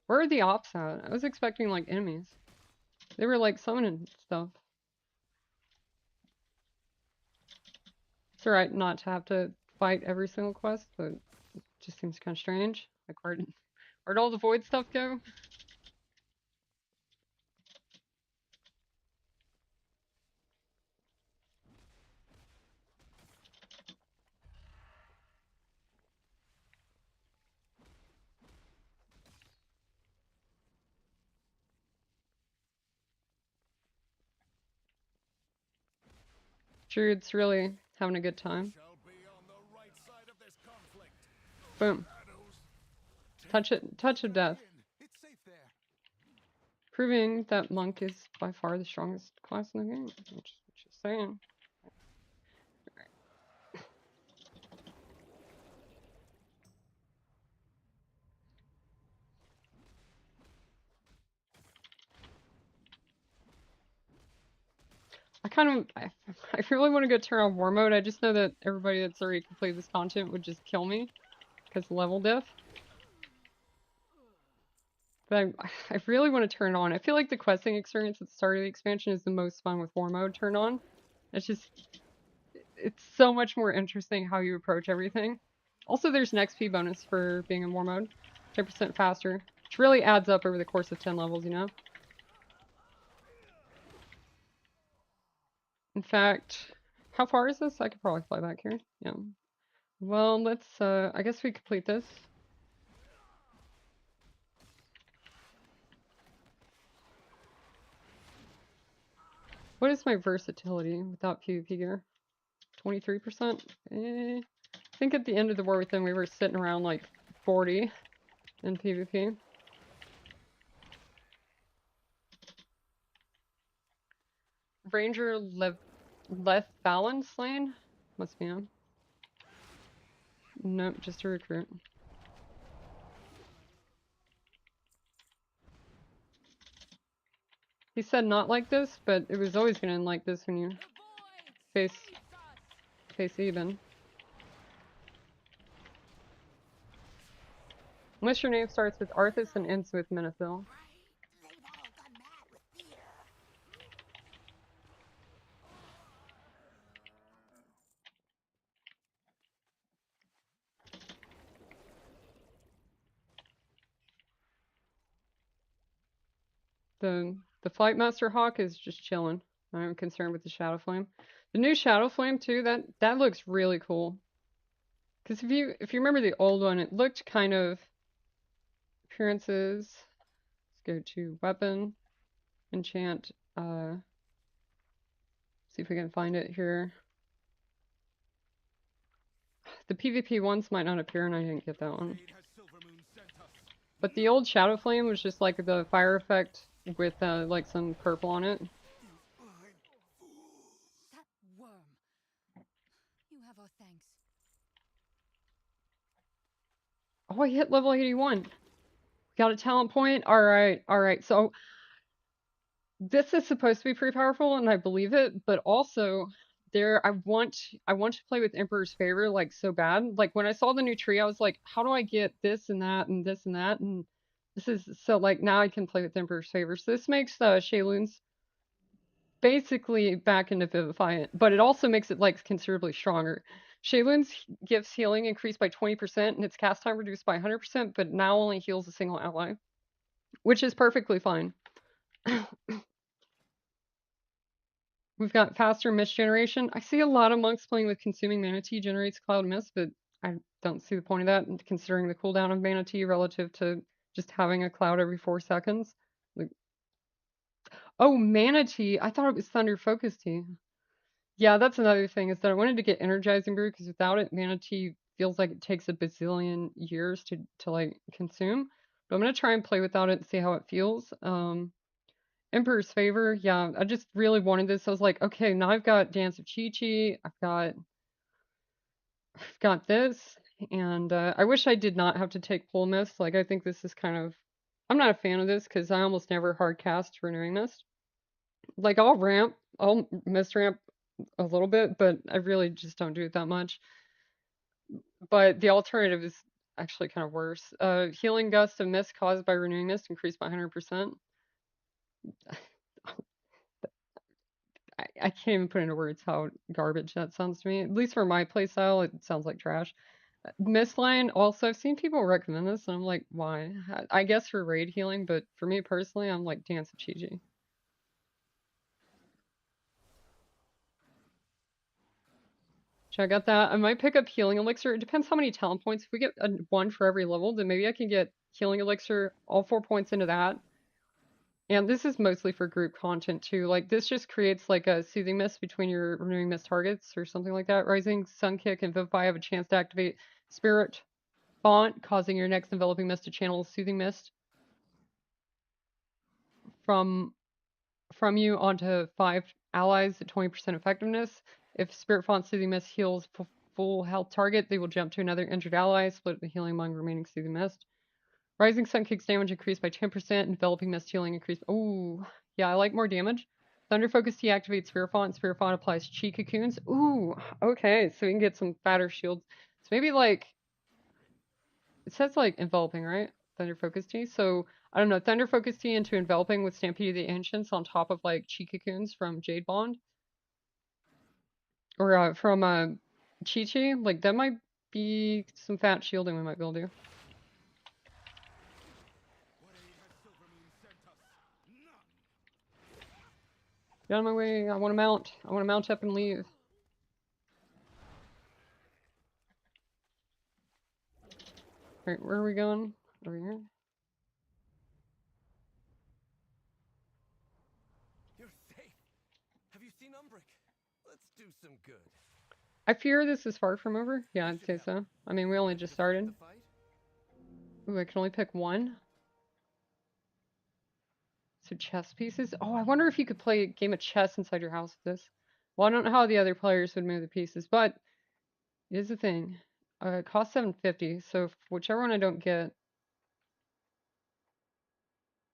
Where are the ops at? I was expecting like enemies. They were like summoning stuff. It's alright not to have to fight every single quest, but it just seems kind of strange. Like where'd all the void stuff go? Druid's really having a good time. Shall be on the right side of this conflict. Boom. Shadows. Touch of death. It's safe there. Proving that monk is by far the strongest class in the game. Just saying. I really want to go turn on war mode. I just know that everybody that's already completed this content would just kill me because level diff. But I really want to turn it on. I feel like the questing experience at the start of the expansion is the most fun with war mode turned on. It's so much more interesting how you approach everything. Also, there's an XP bonus for being in war mode, 10% faster, which really adds up over the course of 10 levels, you know? In fact, how far is this? I could probably fly back here. Yeah. Well, let's, I guess we complete this. What is my versatility without PvP gear? 23%? I think at the end of the war within we were sitting around like 40 in PvP. Ranger Lethvalen slain? Must be him. Nope, just a recruit. He said not like this, but it was always gonna end like this when you face Eben. Unless your name starts with Arthas and ends with Menethil. The Flightmaster Hawk is just chilling. I'm concerned with the Shadow Flame. The new Shadow Flame too, that looks really cool. Because if you remember the old one, it looked kind of appearances. Let's go to weapon, enchant. See if we can find it here. The PvP ones might not appear, and I didn't get that one. But the old Shadow Flame was just like the fire effect with like some purple on it. That worm. You have our thanks. Oh, I hit level 81. Got a talent point. All right, all right. So this is supposed to be pretty powerful, and I believe it. But also, I want to play with Emperor's Favor like so bad. Like when I saw the new tree, I was like, how do I get this and that and this and that? And this is so like now I can play with Emperor's Favor. So this makes the Shayloons basically back into Vivifiant, but it also makes it like considerably stronger. Shayloons gives healing increased by 20% and its cast time reduced by 100%, but now only heals a single ally, which is perfectly fine. We've got faster mist generation. I see a lot of monks playing with consuming Mana Tea generates cloud mist, but I don't see the point of that, considering the cooldown of Mana Tea relative to just having a cloud every 4 seconds. Like, oh, Mana Tea. I thought it was Thunder Focus Tea. Yeah, that's another thing, is that I wanted to get Energizing Brew, because without it, Mana Tea feels like it takes a bazillion years to like consume. But I'm gonna try and play without it and see how it feels. Emperor's Favor, yeah, I just really wanted this. I was like, okay, now I've got Dance of Chi-Chi, I've got this, and I wish I did not have to take Pull Mist. Like, I think this is kind of, I'm not a fan of this because I almost never hard cast Renewing Mist. Like, I'll Mist ramp a little bit, but I really just don't do it that much. But the alternative is actually kind of worse. Healing Gust of Mist caused by Renewing Mist increased by 100%. I can't even put into words how garbage that sounds to me. At least for my playstyle, it sounds like trash. Mistline, also, I've seen people recommend this, and I'm like, why? I guess for raid healing, but for me personally, I'm like Dance of Chi-Chi. Check out that. I might pick up Healing Elixir. It depends how many talent points. If we get one for every level, then maybe I can get Healing Elixir, all 4 points into that. And this is mostly for group content too. Like, this just creates like a Soothing Mist between your Renewing Mist targets or something like that. Rising, Sunkick, and Vivify have a chance to activate Spirit Font, causing your next Enveloping Mist to channel Soothing Mist from you onto 5 allies at 20% effectiveness. If Spirit Font Soothing Mist heals full health target, they will jump to another injured ally, split the healing among remaining Soothing Mist. Rising Sunkick's damage increased by 10%, Enveloping Mist healing increased. Ooh, yeah, I like more damage. Thunder Focus deactivates Spirit Font. Spirit Font applies Chi Cocoons. Ooh, okay, so we can get some fatter shields. So maybe like, it says like enveloping, right? Thunder Focus Tea. So I don't know, Thunder Focus Tea into enveloping with Stampede of the Ancients on top of like Chi Cocoons from Jade Bond. Or from Chi-Chi. Like, that might be some fat shielding we might be able to do. Get out of my way. I want to mount. I want to mount up and leave. Alright, where are we going? Over here? You're safe. Have you seen Umbric? Let's do some good. I fear this is far from over. Yeah, I'd say so. I mean, we only just started. Ooh, I can only pick one. So chess pieces. Oh, I wonder if you could play a game of chess inside your house with this. Well, I don't know how the other players would move the pieces, but it is a thing. It costs $7.50, so whichever one I don't get,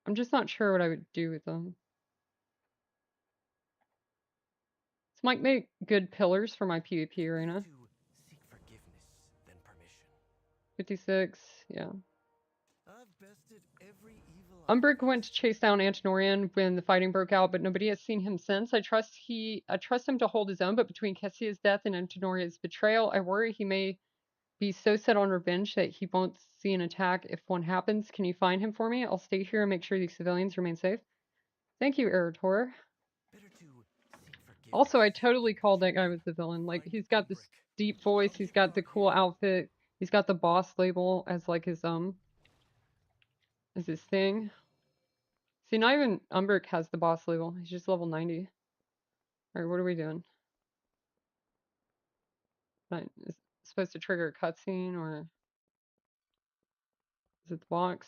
I'm just not sure what I would do with them. This might make good pillars for my PvP arena. 56, yeah. Umbric went to chase down Antinorian when the fighting broke out, but nobody has seen him since. I trust him to hold his own, but between Kessia's death and Antinoria's betrayal, I worry he may be so set on revenge that he won't see an attack if one happens. Can you find him for me? I'll stay here and make sure these civilians remain safe. Thank you, Erator. Also, I totally called that guy was the villain. Like, he's got this deep voice, he's got the cool outfit, he's got the boss label as like his thing. See, not even Umbric has the boss label. He's just level 90. Alright, what are we doing? Is it supposed to trigger a cutscene, or is it the box?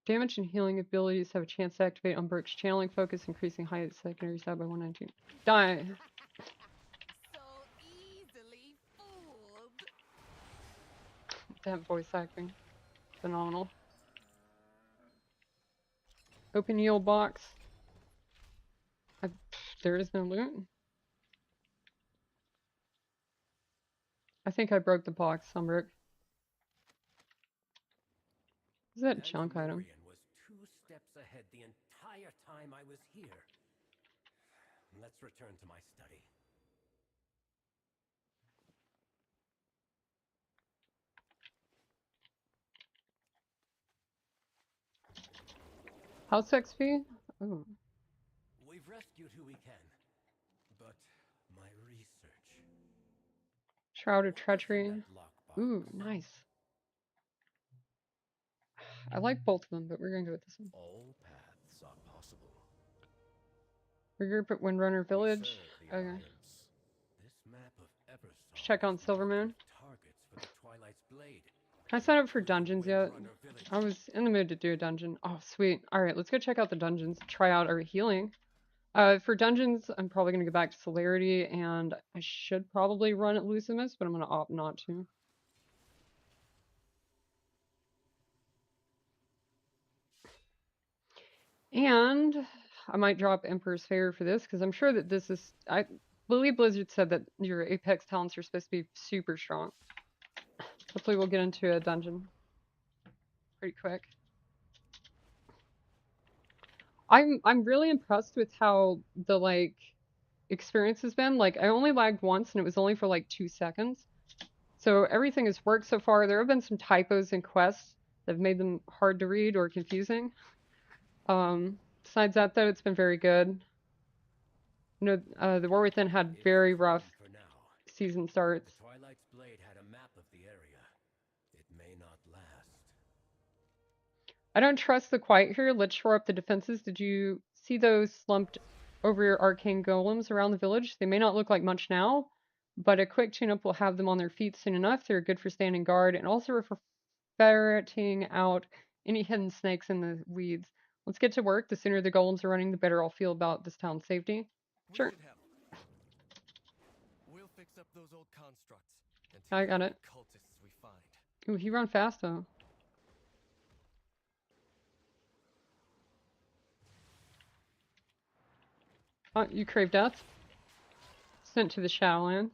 Damage and healing abilities have a chance to activate Umbric's channeling focus, increasing height secondary side by 119. Die! So easily fooled. That voice acting. Phenomenal. Open yield box. There is no loot. I think I broke the box, Umbric. What's that junk item? Mandalorian was 2 steps ahead the entire time I was here. Let's return to my study. House XP? Oh. We've rescued who we can, but my research. Shroud of What was in Treachery. that lockbox? Ooh, nice. I like both of them, but we're gonna go with this one. All paths are possible. Regroup at Windrunner We Village. serve the Okay. Alliance. This map of Ebersol Check on is Silvermoon. marked with targets for the Twilight's Blade. Can I sign up for dungeons yet? Windrunner Village. I was in the mood to do a dungeon. Oh, sweet. Alright, let's go check out the dungeons. Try out our healing. For dungeons, I'm probably going to go back to Celerity, and I should probably run at Lucimus, but I'm going to opt not to. And I might drop Emperor's Favor for this, because I'm sure that this is... I believe Blizzard said that your Apex talents are supposed to be super strong. Hopefully we'll get into a dungeon pretty quick. I'm really impressed with how the like experience has been. Like I only lagged once and it was only for like 2 seconds. So everything has worked so far. There have been some typos in quests that have made them hard to read or confusing. Besides that though, it's been very good. You know, the War Within had very rough For now, season starts. the Twilight's Blade had a map of the area. It may not last. I don't trust the quiet here. Let's shore up the defenses. Did you see those slumped over your arcane golems around the village? They may not look like much now, but a quick tune-up will have them on their feet soon enough. They're good for standing guard and also for ferreting out any hidden snakes in the weeds. Let's get to work. The sooner the golems are running, the better I'll feel about this town's safety. Sure. We'll fix up those old constructs and I take got out it. the cultists we find. Ooh, he run fast though. Oh, you crave death? Sent to the Shadowlands.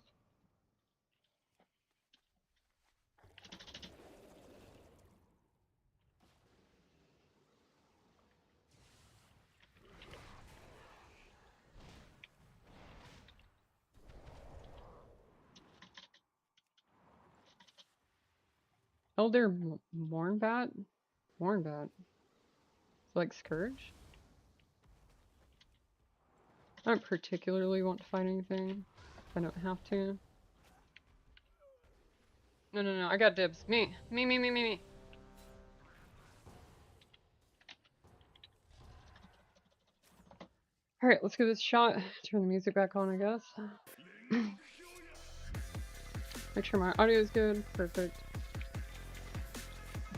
Elder Mornbat? Mornbat. Like Scourge? I don't particularly want to fight anything. I don't have to. No, I got dibs. Me. Alright, let's give this a shot. Turn the music back on, I guess. Make sure my audio is good. Perfect.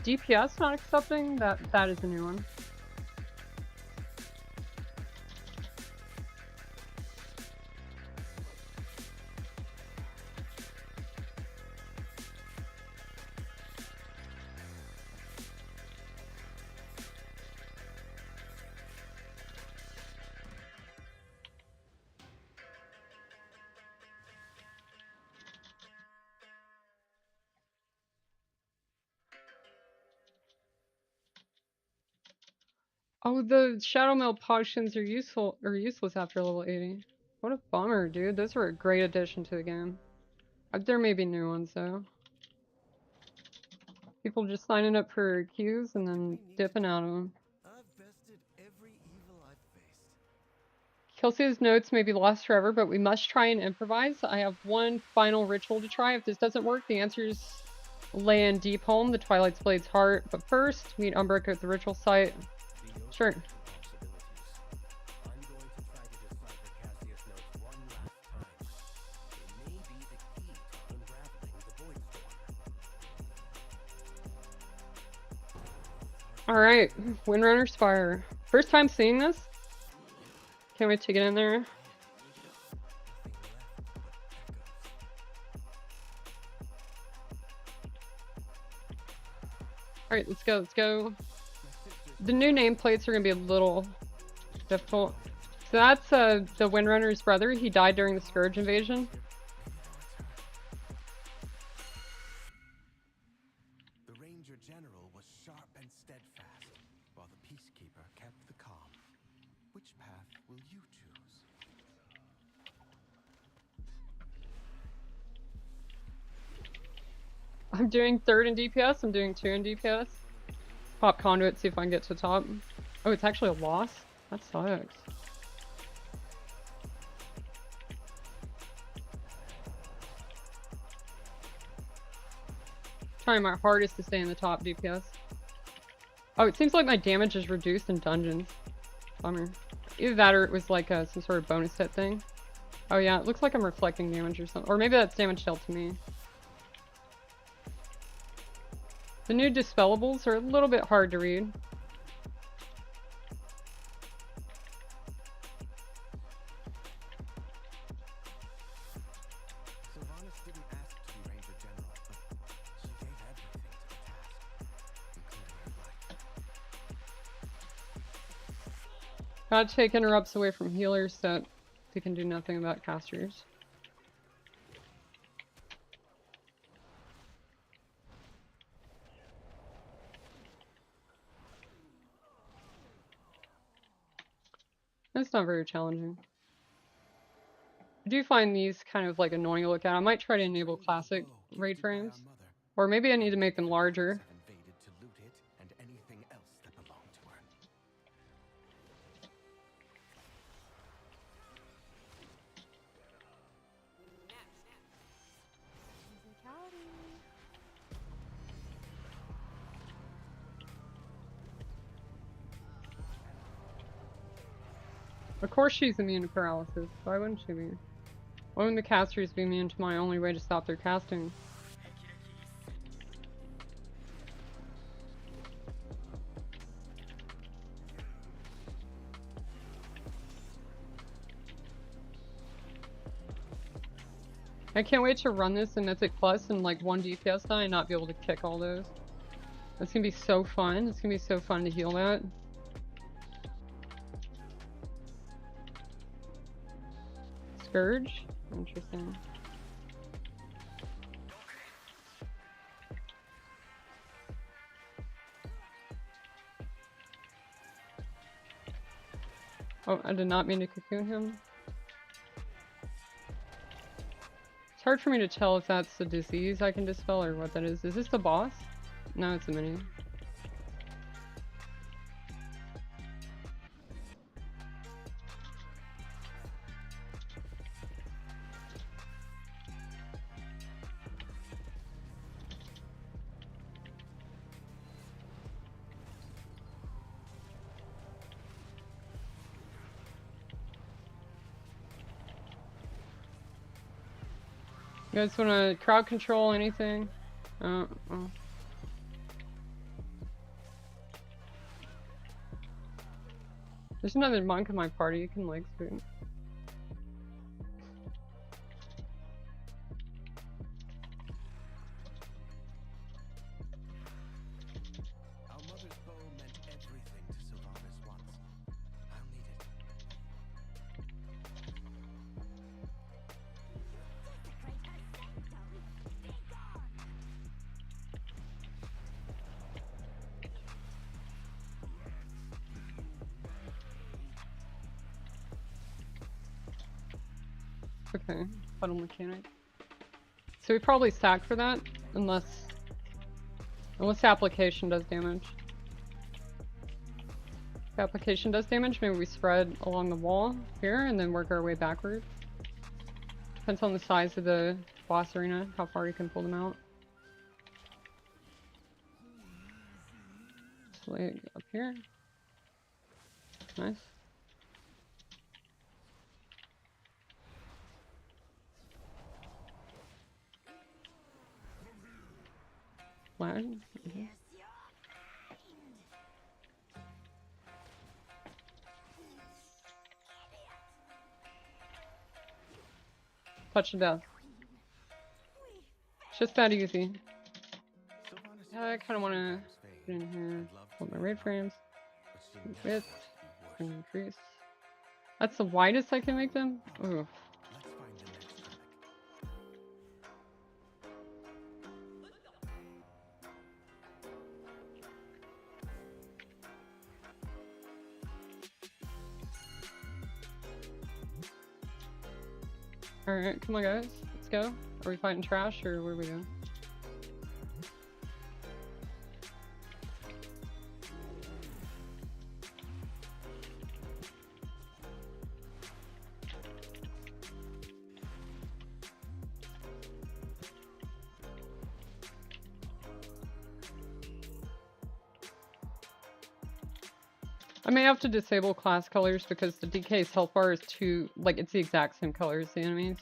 DPS not accepting? That is a new one. Oh, the Shadow Mail potions are useful or useless after level 80. What a bummer, dude. Those were a great addition to the game. There may be new ones though. People just signing up for queues and then dipping out of them. I've bested every evil I've faced. Kelsey's notes may be lost forever, but we must try and improvise. I have one final ritual to try. If this doesn't work, the answer is lay in Deep Home, the Twilight's Blade's heart. But first, meet Umbric at the ritual site. Sure. I'm going to try to decipher Cassius' notes one last time. They may be the key to unraveling the Void Storm. Alright, Windrunner Spire. First time seeing this. Can't wait to get in there. Alright, let's go. The new nameplates are going to be a little difficult. So that's the Windrunner's brother. He died during the Scourge invasion. The Ranger General was sharp and steadfast. I'm doing 3rd in DPS, I'm doing 2 in DPS. Pop conduit, see if I can get to the top. Oh, it's actually a loss? That sucks. Trying my hardest to stay in the top DPS. Oh, it seems like my damage is reduced in dungeons. Bummer. Either that or it was like some sort of bonus hit thing. Oh yeah, it looks like I'm reflecting damage or something. Or maybe that's damage dealt to me. The new dispellables are a little bit hard to read. Sylvanas didn't ask to be Ranger General, but she gave everything to the task, including her life. Gotta take interrupts away from healers that they can do nothing about casters. That's not very challenging. I do find these kind of like annoying to look at. I might try to enable classic raid frames. Or maybe I need to make them larger. Invaded to loot it and anything else that belonged to her. Of course she's immune to paralysis. Why wouldn't she be? Why wouldn't the casters be immune to my only way to stop their casting? I can't wait to run this in Mythic Plus and like 1 DPS die and not be able to kick all those. That's gonna be so fun. It's gonna be so fun to heal that. Scourge? Interesting. Oh, I did not mean to cocoon him. It's hard for me to tell if that's the disease I can dispel or what that is. Is this the boss? No, it's a mini. You guys want to crowd control anything? Oh. There's another monk in my party. You can leg spoon. Our mother's bow meant everything to Sylvanas once. I'll need it. Okay, puddle mechanic. So we probably stack for that, unless application does damage. If application does damage, maybe we spread along the wall here and then work our way backwards. Depends on the size of the boss arena, how far you can pull them out. Leg up here. Nice. Flag. Mhm. Touch of death. It's just that easy. Yeah, I kind of want to put in here. Hold my raid frames. Width. And increase. That's the widest I can make them? Ooh. Alright, come on guys, let's go. Are we fighting trash or what are we doing? I may have to disable class colors because the DK's health bar is too, like, it's the exact same color as the enemies.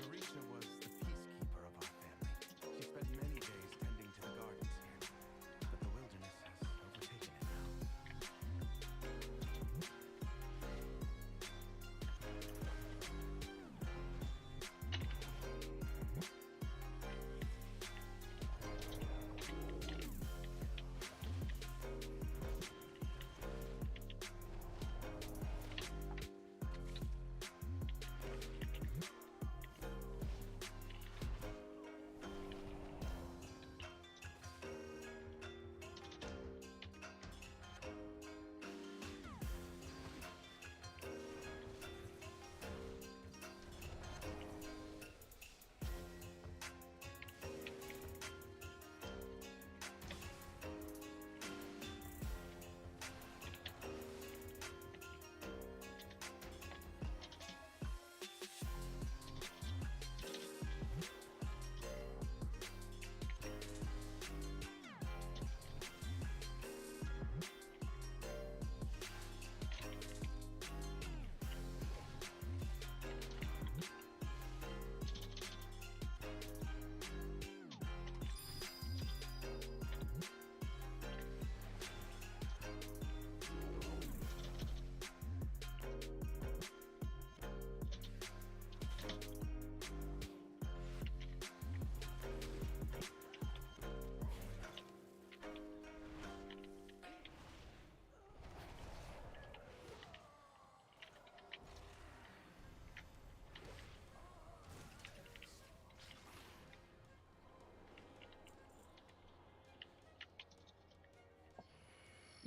Marisha was the peacekeeper of our family. She spent many days tending to the gardens here, but the wilderness has overtaken it now.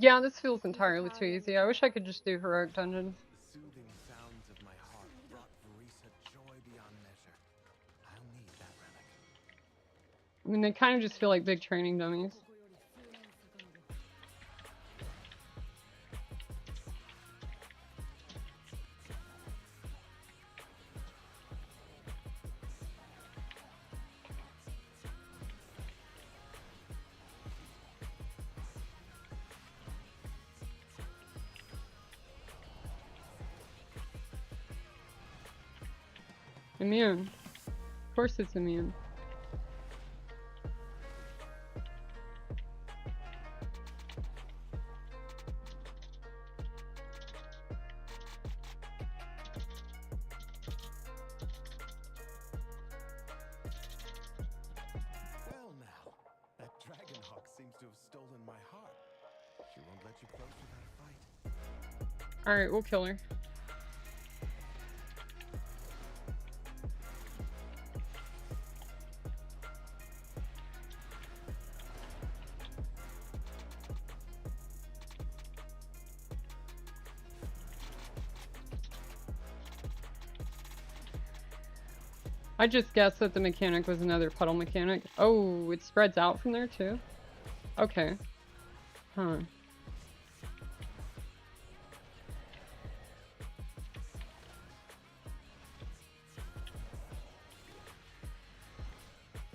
Yeah, this feels entirely too easy. I wish I could just do heroic dungeons. The soothing sounds of my heart brought Verisa joy beyond measure. I'll need that relic. I mean, they kind of just feel like big training dummies. Immune. Of course it's immune. Well now, that Dragonhawk seems to have stolen my heart. She won't let you close without a fight. Alright, we'll kill her. I just guessed that the mechanic was another puddle mechanic. Oh, it spreads out from there too? Okay. Huh.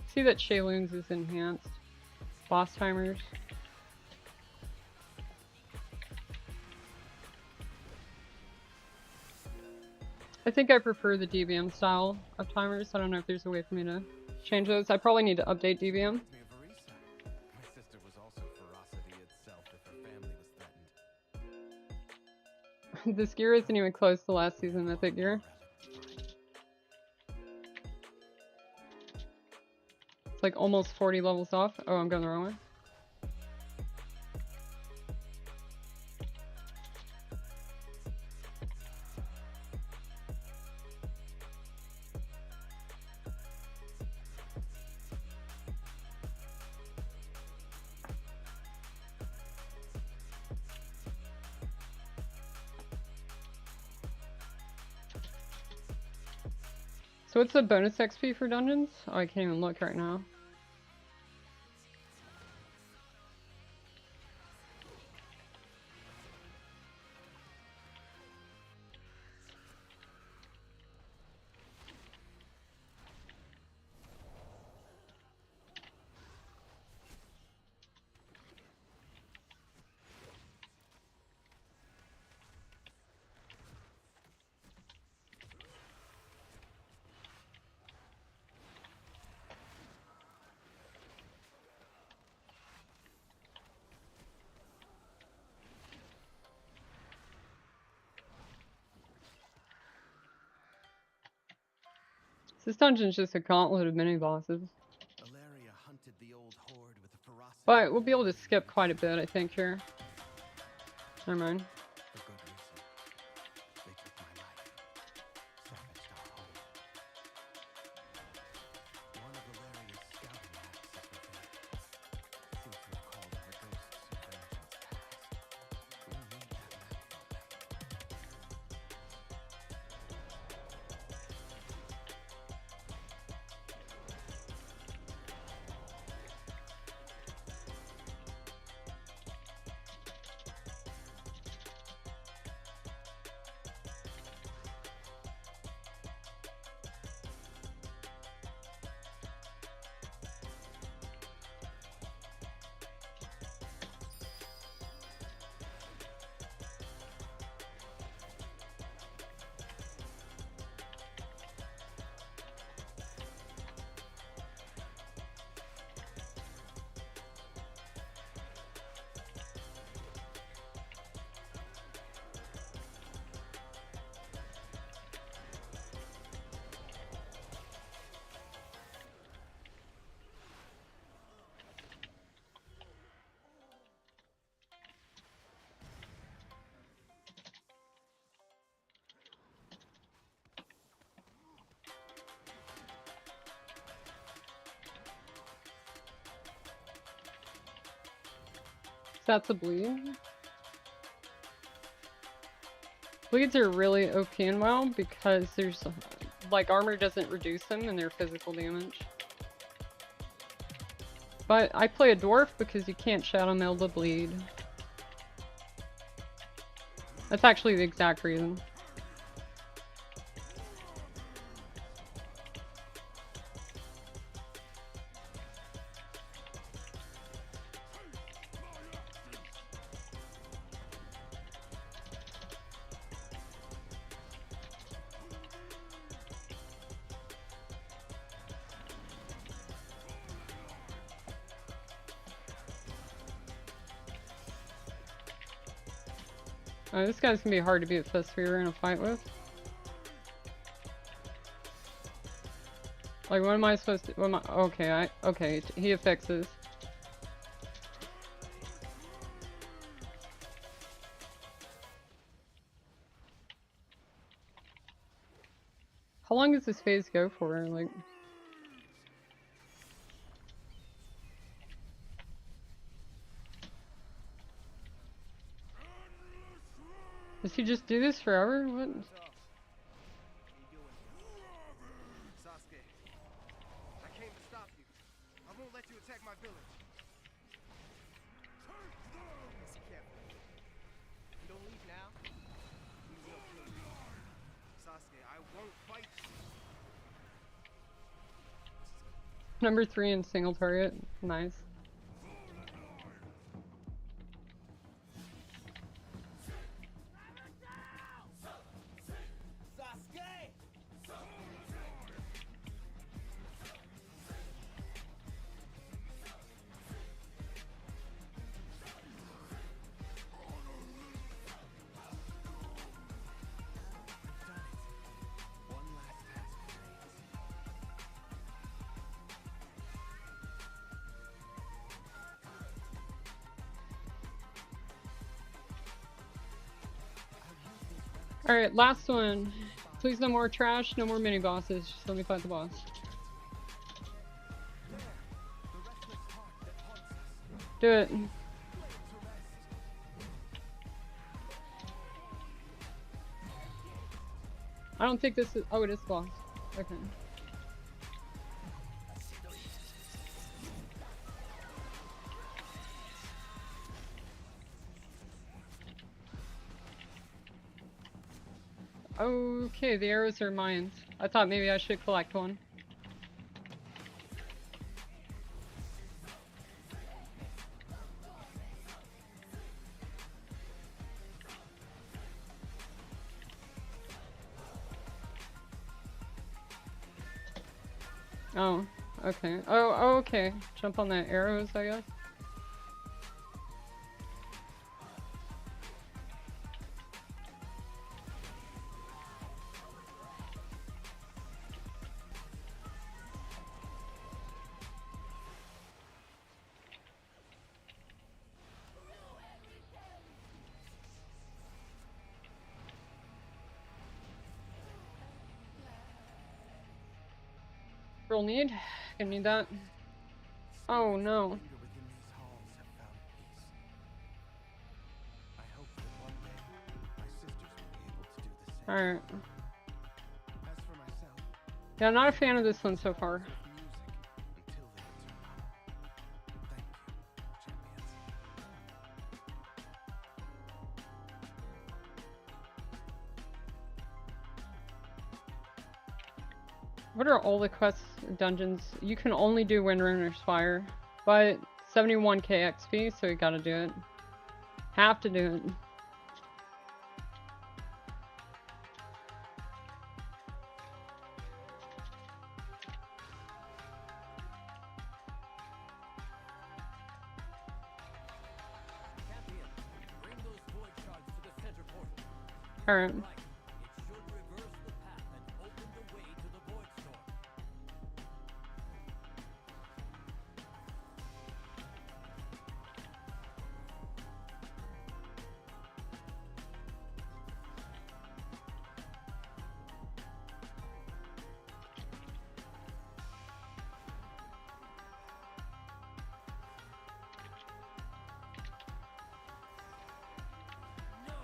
See that Shayloon's is enhanced. Boss timers. I think I prefer the DBM style of timers. I don't know if there's a way for me to change those. I probably need to update DBM. Me of Verisa. My sister was also ferocity itself if her family was threatened. This gear isn't even close to last season Mythic gear. It's like almost 40 levels off. Oh, I'm going the wrong way. So what's the bonus XP for dungeons? Oh, I can't even look right now. This dungeon's just a gauntlet of mini bosses. Valeria hunted the old horde with a ferocity. But we'll be able to skip quite a bit, I think, here. Never mind. For good reason. They took my life. Savaged our home. One of Valeria's scouting axes was there. Seems to have called our ghosts of vengeance past. We need that map from them. That's a bleed. Bleeds are really OP and WoW because there's like armor doesn't reduce them in their physical damage. But I play a dwarf because you can't shadow mail the bleed. That's actually the exact reason. Oh, this guy's gonna be hard to beat Fist Fever in a fight with. Like, what am I supposed to? What am I? Okay, okay. He affixes. How long does this phase go for? Like. Does he just do this forever? What? Sasuke, I came to stop you. I won't let you attack my village. Listen carefully. If you don't leave now, we will kill you. Sasuke, I won't fight you. Number 3 in single target. Nice. Alright, last one. Please no more trash, no more mini bosses. Just let me fight the boss. Do it. I don't think this is. Oh, it is boss. Okay. Okay, the arrows are mine. I thought maybe I should collect one. Oh, okay. Oh, okay. Jump on the arrows, I guess. Roll need. Gonna need that. Oh no. Within these halls have found peace. I hope that one day my sisters will be able to do the same. Alright. As for myself, Yeah, not a fan of this one so far. music until they return. Thank you, champions. What are all the quests dungeons? You can only do Windrunner's Fire, but 71k XP, so you gotta do it. Have to do it. Champion, bring those void shards to the center portal. Alright. Right. It should reverse the path and open the way to the void storm. No!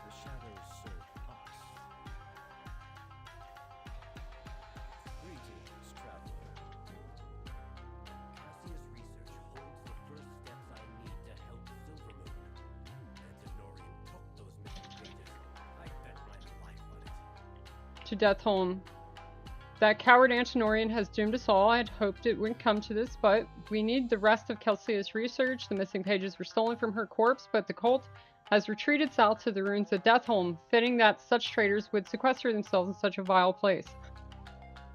The shadows serve us. Greetings, traveler. Cassius Research holds the first steps I need to help Silvermoon. Antinorian took those missing pages. I bet my life on it. To Deathholm. That coward Antinorian has doomed us all. I had hoped it wouldn't come to this, but we need the rest of Kelsia's research. The missing pages were stolen from her corpse, but the cult has retreated south to the ruins of Deathholm, fitting that such traitors would sequester themselves in such a vile place.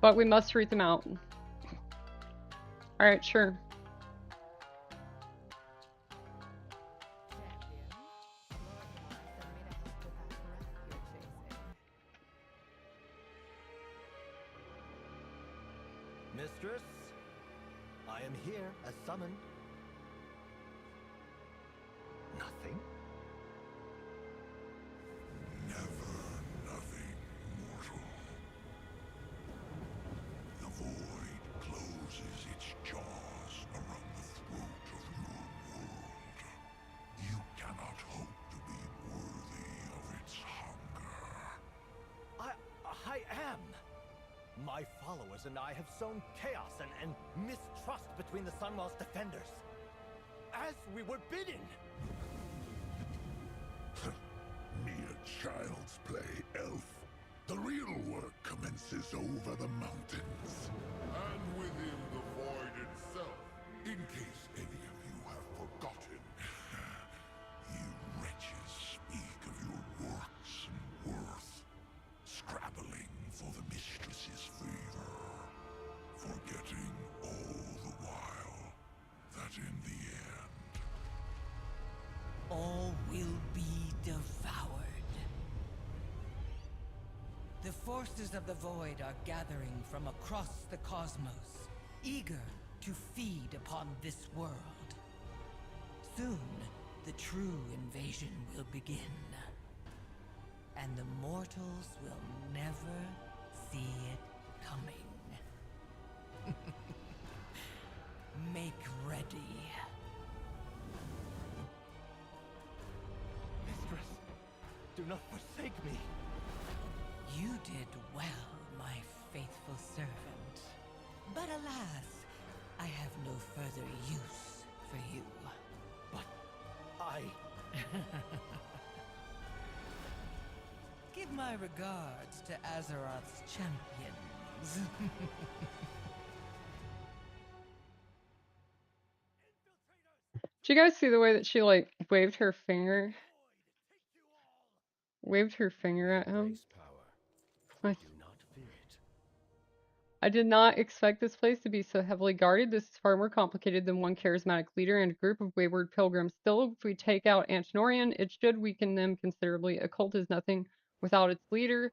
But we must root them out. Alright, sure. Mistress, I am here as summoned. Nothing? Never nothing, mortal. The void closes its jaws around the throat of your world. You cannot hope to be worthy of its hunger. I am! My followers and I have sown chaos and mistrust between the Sunwell's defenders. As we were bidden! Mere child's play, elf. The real work commences over the mountains. And within the void itself. In case any of you have forgotten. You wretches speak of your works and worth. Scrabbling for the mistress's favor. Forgetting all the while that in the end, All will be devoured. The forces of the void are gathering from across the cosmos, eager to feed upon this world. Soon, the true invasion will begin. And the mortals will never see it coming. Make ready. Mistress, do not forsake me. You did well, my faithful servant. But alas, I have no further use for you. But I... Give my regards to Azeroth's champions. Did you guys see the way that she like waved her finger? Waved her finger at him. Embrace power. I, Do not fear it. I did not expect this place to be so heavily guarded. This is far more complicated than one charismatic leader and a group of wayward pilgrims. Still, if we take out Antinorian, it should weaken them considerably. A cult is nothing without its leader.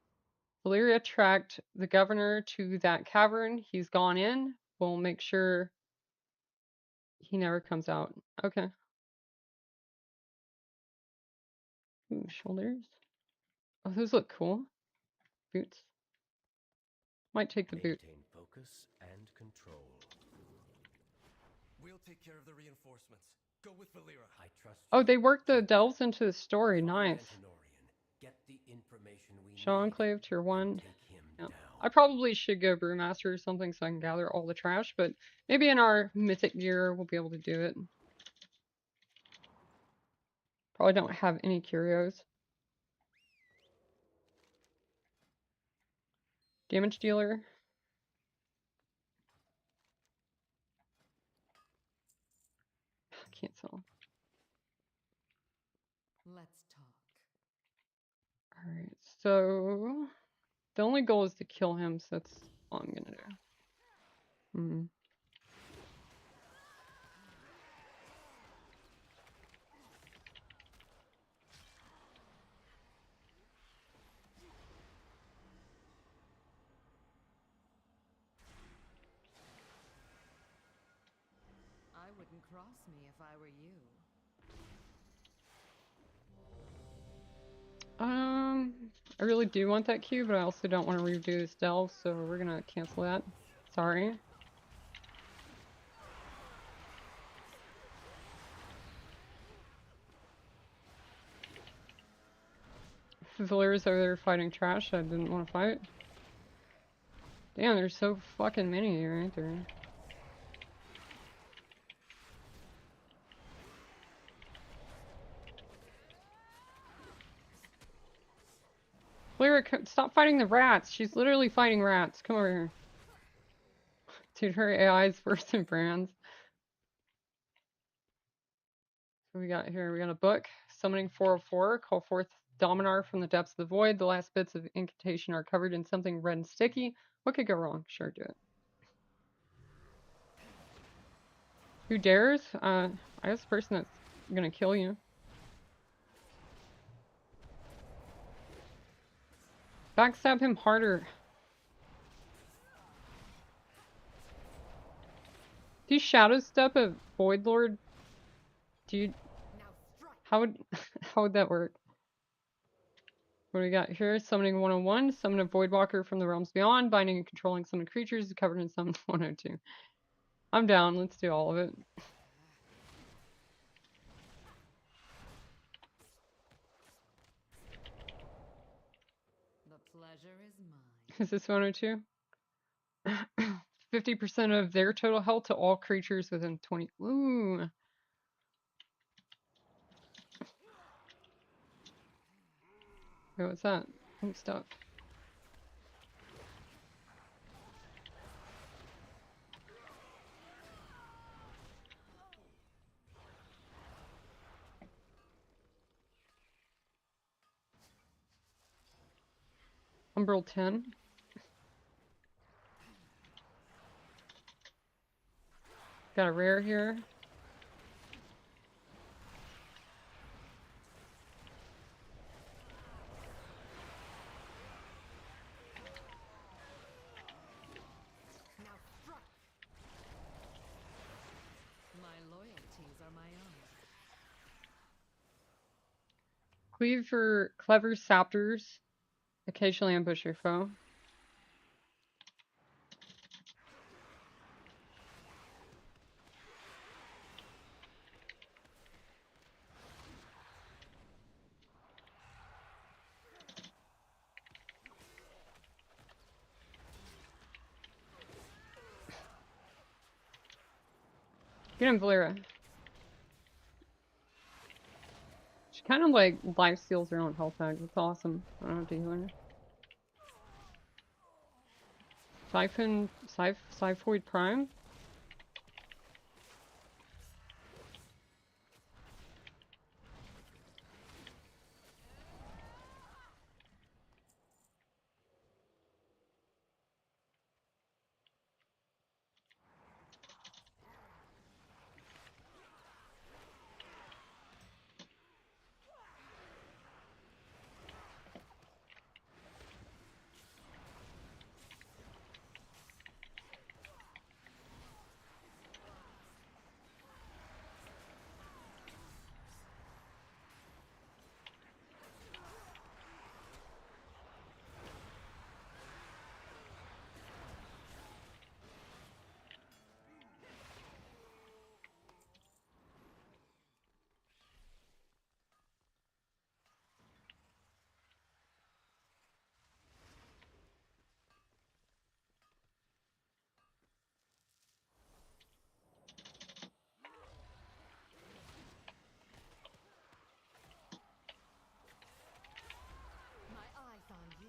Valyria tracked the governor to that cavern. He's gone in. We'll make sure he never comes out. Okay. Ooh, shoulders. Oh, those look cool. Boots. Might take the boot. Maintain focus and control. We'll take care of the reinforcements. Go with Valyria. I trust Oh, you. they worked the delves into the story. Find Nice. Antinorian. Get the information we Shaw need. Enclave tier 1. Take him Yeah. down. I probably should go Brewmaster or something so I can gather all the trash, but maybe in our mythic gear we'll be able to do it. Probably don't have any curios. Damage dealer. Cancel. Let's talk. Alright, so the only goal is to kill him, so that's all I'm gonna do. I wouldn't cross me if I were you. I really do want that cube, but I also don't want to redo this delve, so we're gonna cancel that. Sorry. Valyria's over there fighting trash I didn't want to fight. Damn, there's so fucking many here, ain't there? Valyria, stop fighting the rats. She's literally fighting rats. Come over here. Dude, her AI is worse than Brand's. So we got here, we got a book. Summoning 404. Call forth Dominar from the depths of the void. The last bits of incantation are covered in something red and sticky. What could go wrong? Sure, do it. Who dares? I guess the person that's gonna kill you. Backstab him harder. Do you shadow step a Void Lord? Do you... How would that work? What do we got here? Summoning 101. Summon a Voidwalker from the realms beyond. Binding and controlling summoned creatures is covered in Summon 102. I'm down. Let's do all of it. The pleasure is mine. Is this 102? 50% of their total health to all creatures within 20. Ooh. Wait, what's that? Ooh, stuff. Umbral 10. Got a rare here. My loyalties are my own. Cleave for clever saptors. Occasionally ambush your foe. Get him, Valyria. kind of like life steals her own health back. That's awesome. I don't have to heal her. Syphoid Prime? My eye found you.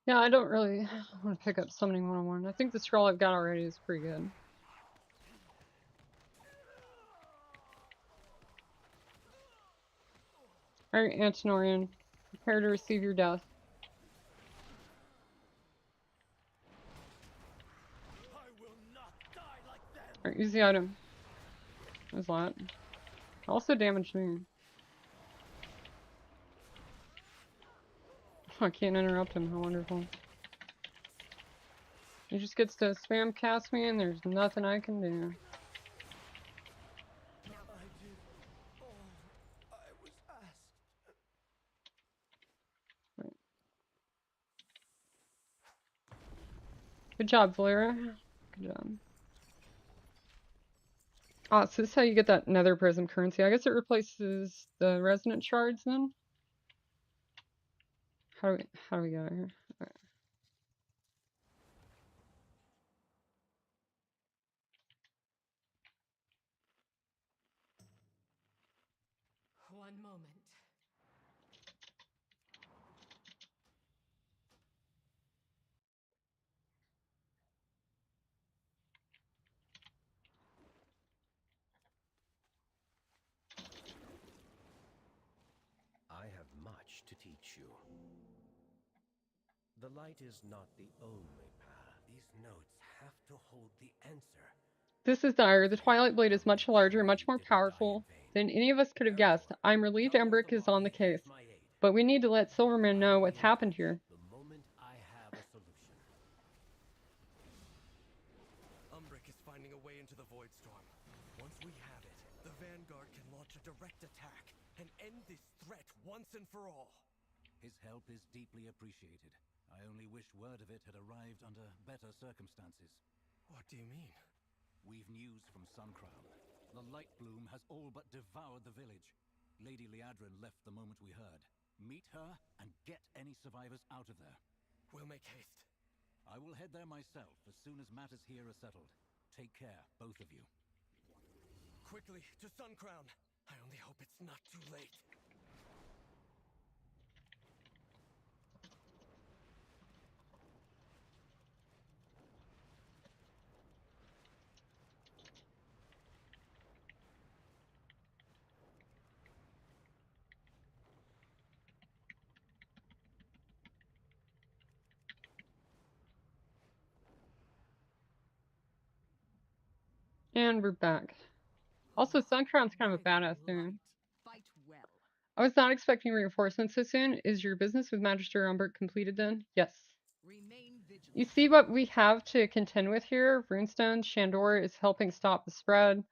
Yeah, I don't really want to pick up Summoning 101. I think the scroll I've got already is pretty good. Alright, Antinorian. Prepare to receive your death. Alright, use the item. There's that. Also damaged me. I can't interrupt him, how wonderful. He just gets to spam cast me and there's nothing I can do. Right. Good job, Valera. Good job. Ah, so this is how you get that Nether Prism currency. I guess it replaces the Resonant Shards then? How do we get out of here? Alright. One moment. I have much to teach you. The light is not the only path. These notes have to hold the answer. This is dire. The Twilight Blade is much larger, much more powerful than any of us could have guessed. I'm relieved Embrick is on the case, but we need to let Silverman know what's happened here. The moment I have a solution. Umbrick is finding a way into the Void Storm. Once we have it, the Vanguard can launch a direct attack and end this threat once and for all. His help is deeply appreciated. I only wish word of it had arrived under better circumstances. What do you mean? We've news from Suncrown. The Light Bloom has all but devoured the village. Lady Liadrin left the moment we heard. Meet her and get any survivors out of there. We'll make haste. I will head there myself as soon as matters here are settled. Take care, both of you. Quickly, to Suncrown. I only hope it's not too late. And we're back. Also, Suncrown's kind of a badass dude. Fight well. I was not expecting reinforcements so soon. Is your business with Magister Umbrick completed then? Yes. Remain vigilant. You see what we have to contend with here? Runestone, Shandor is helping stop the spread.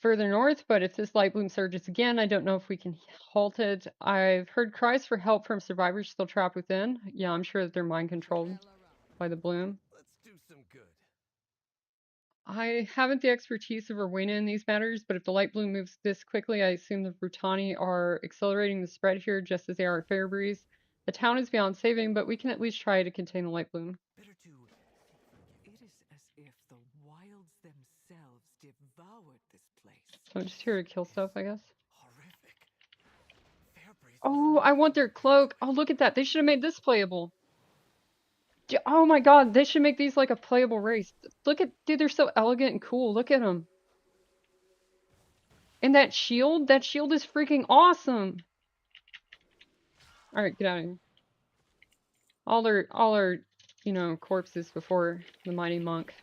further north, but if this light bloom surges again, I don't know if we can halt it. I've heard cries for help from survivors still trapped within. Yeah, I'm sure that they're mind controlled by the bloom. Let's do some good. I haven't the expertise of Rowena in these matters, but if the light bloom moves this quickly, I assume the Brutani are accelerating the spread here just as they are at Fairbreeze. The town is beyond saving, but we can at least try to contain the light bloom. Better to. It is as if the wilds themselves devoured this place. So I'm just here to kill stuff, I guess. Horrific. Fairbreeze. Oh, I want their cloak. Oh, look at that. They should have made this playable. Oh my god, they should make these like a playable race. Look at, dude, they're so elegant and cool. Look at them. And that shield is freaking awesome. Alright, get out of here. All our, you know, corpses before the mighty monk.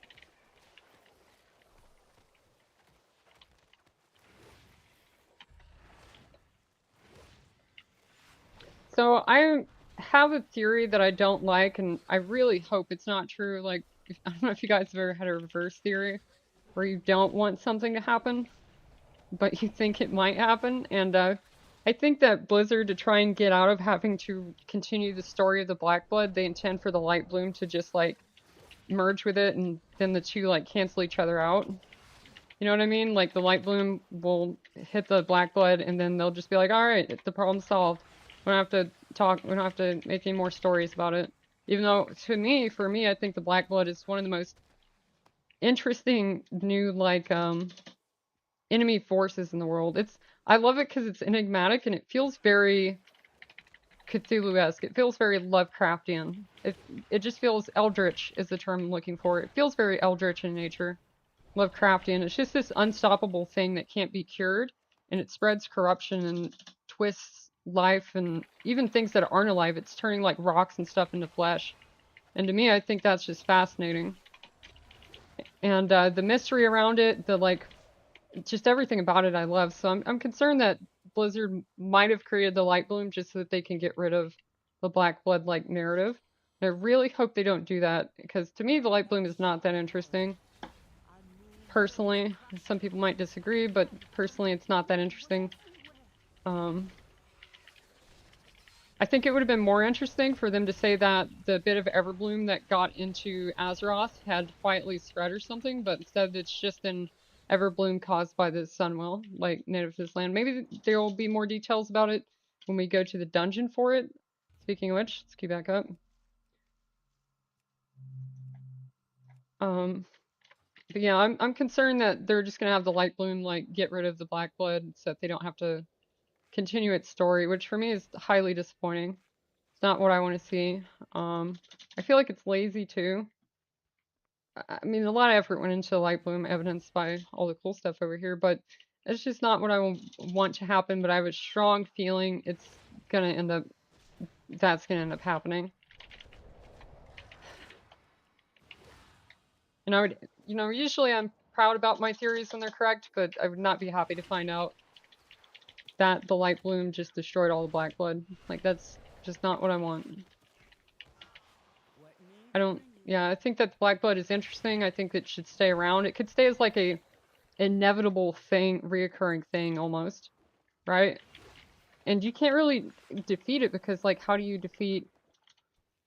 So I have a theory that I don't like, and I really hope it's not true. Like, I don't know if you guys have ever had a reverse theory where you don't want something to happen, but you think it might happen. And I think that Blizzard, to try and get out of having to continue the story of the Blackblood, they intend for the Light Bloom to just like merge with it, and then the two like cancel each other out. You know what I mean? Like the Light Bloom will hit the Blackblood, and then they'll just be like, all right, the problem's solved. We don't have to talk, we don't have to make any more stories about it. Even though, for me, I think the Blackblood is one of the most interesting new, like, enemy forces in the world. I love it because it's enigmatic, and it feels very Cthulhu-esque. It feels very Lovecraftian. It just feels eldritch is the term I'm looking for. It feels very eldritch in nature. Lovecraftian. It's just this unstoppable thing that can't be cured, and it spreads corruption and twists life, and even things that aren't alive. It's turning like rocks and stuff into flesh. And to me, I think that's just fascinating. And the mystery around it, the like, just everything about it I love. So I'm concerned that Blizzard might have created the Light Bloom just so that they can get rid of the Blackblood like narrative. And I really hope they don't do that, because to me the Light Bloom is not that interesting. Personally, some people might disagree, but personally it's not that interesting. I think it would have been more interesting for them to say that the bit of Everbloom that got into Azeroth had quietly spread or something, but instead it's just an Everbloom caused by the Sunwell, like native to this land. Maybe there will be more details about it when we go to the dungeon for it. Speaking of which, let's keep back up. But yeah, I'm concerned that they're just gonna have the Light Bloom like get rid of the Blackblood so that they don't have to continue its story, which for me is highly disappointing. It's not what I want to see. I feel like it's lazy too. I mean, a lot of effort went into Light Bloom, evidenced by all the cool stuff over here, but it's just not what I want to happen. But I have a strong feeling it's gonna end up, that's gonna end up happening. And I would, you know, usually I'm proud about my theories when they're correct, but I would not be happy to find out that the Light Bloom just destroyed all the Blackblood. Like, that's just not what I want. Yeah, I think that the Blackblood is interesting. I think it should stay around. It could stay as like a inevitable thing, reoccurring thing almost, right? And you can't really defeat it because, like, how do you defeat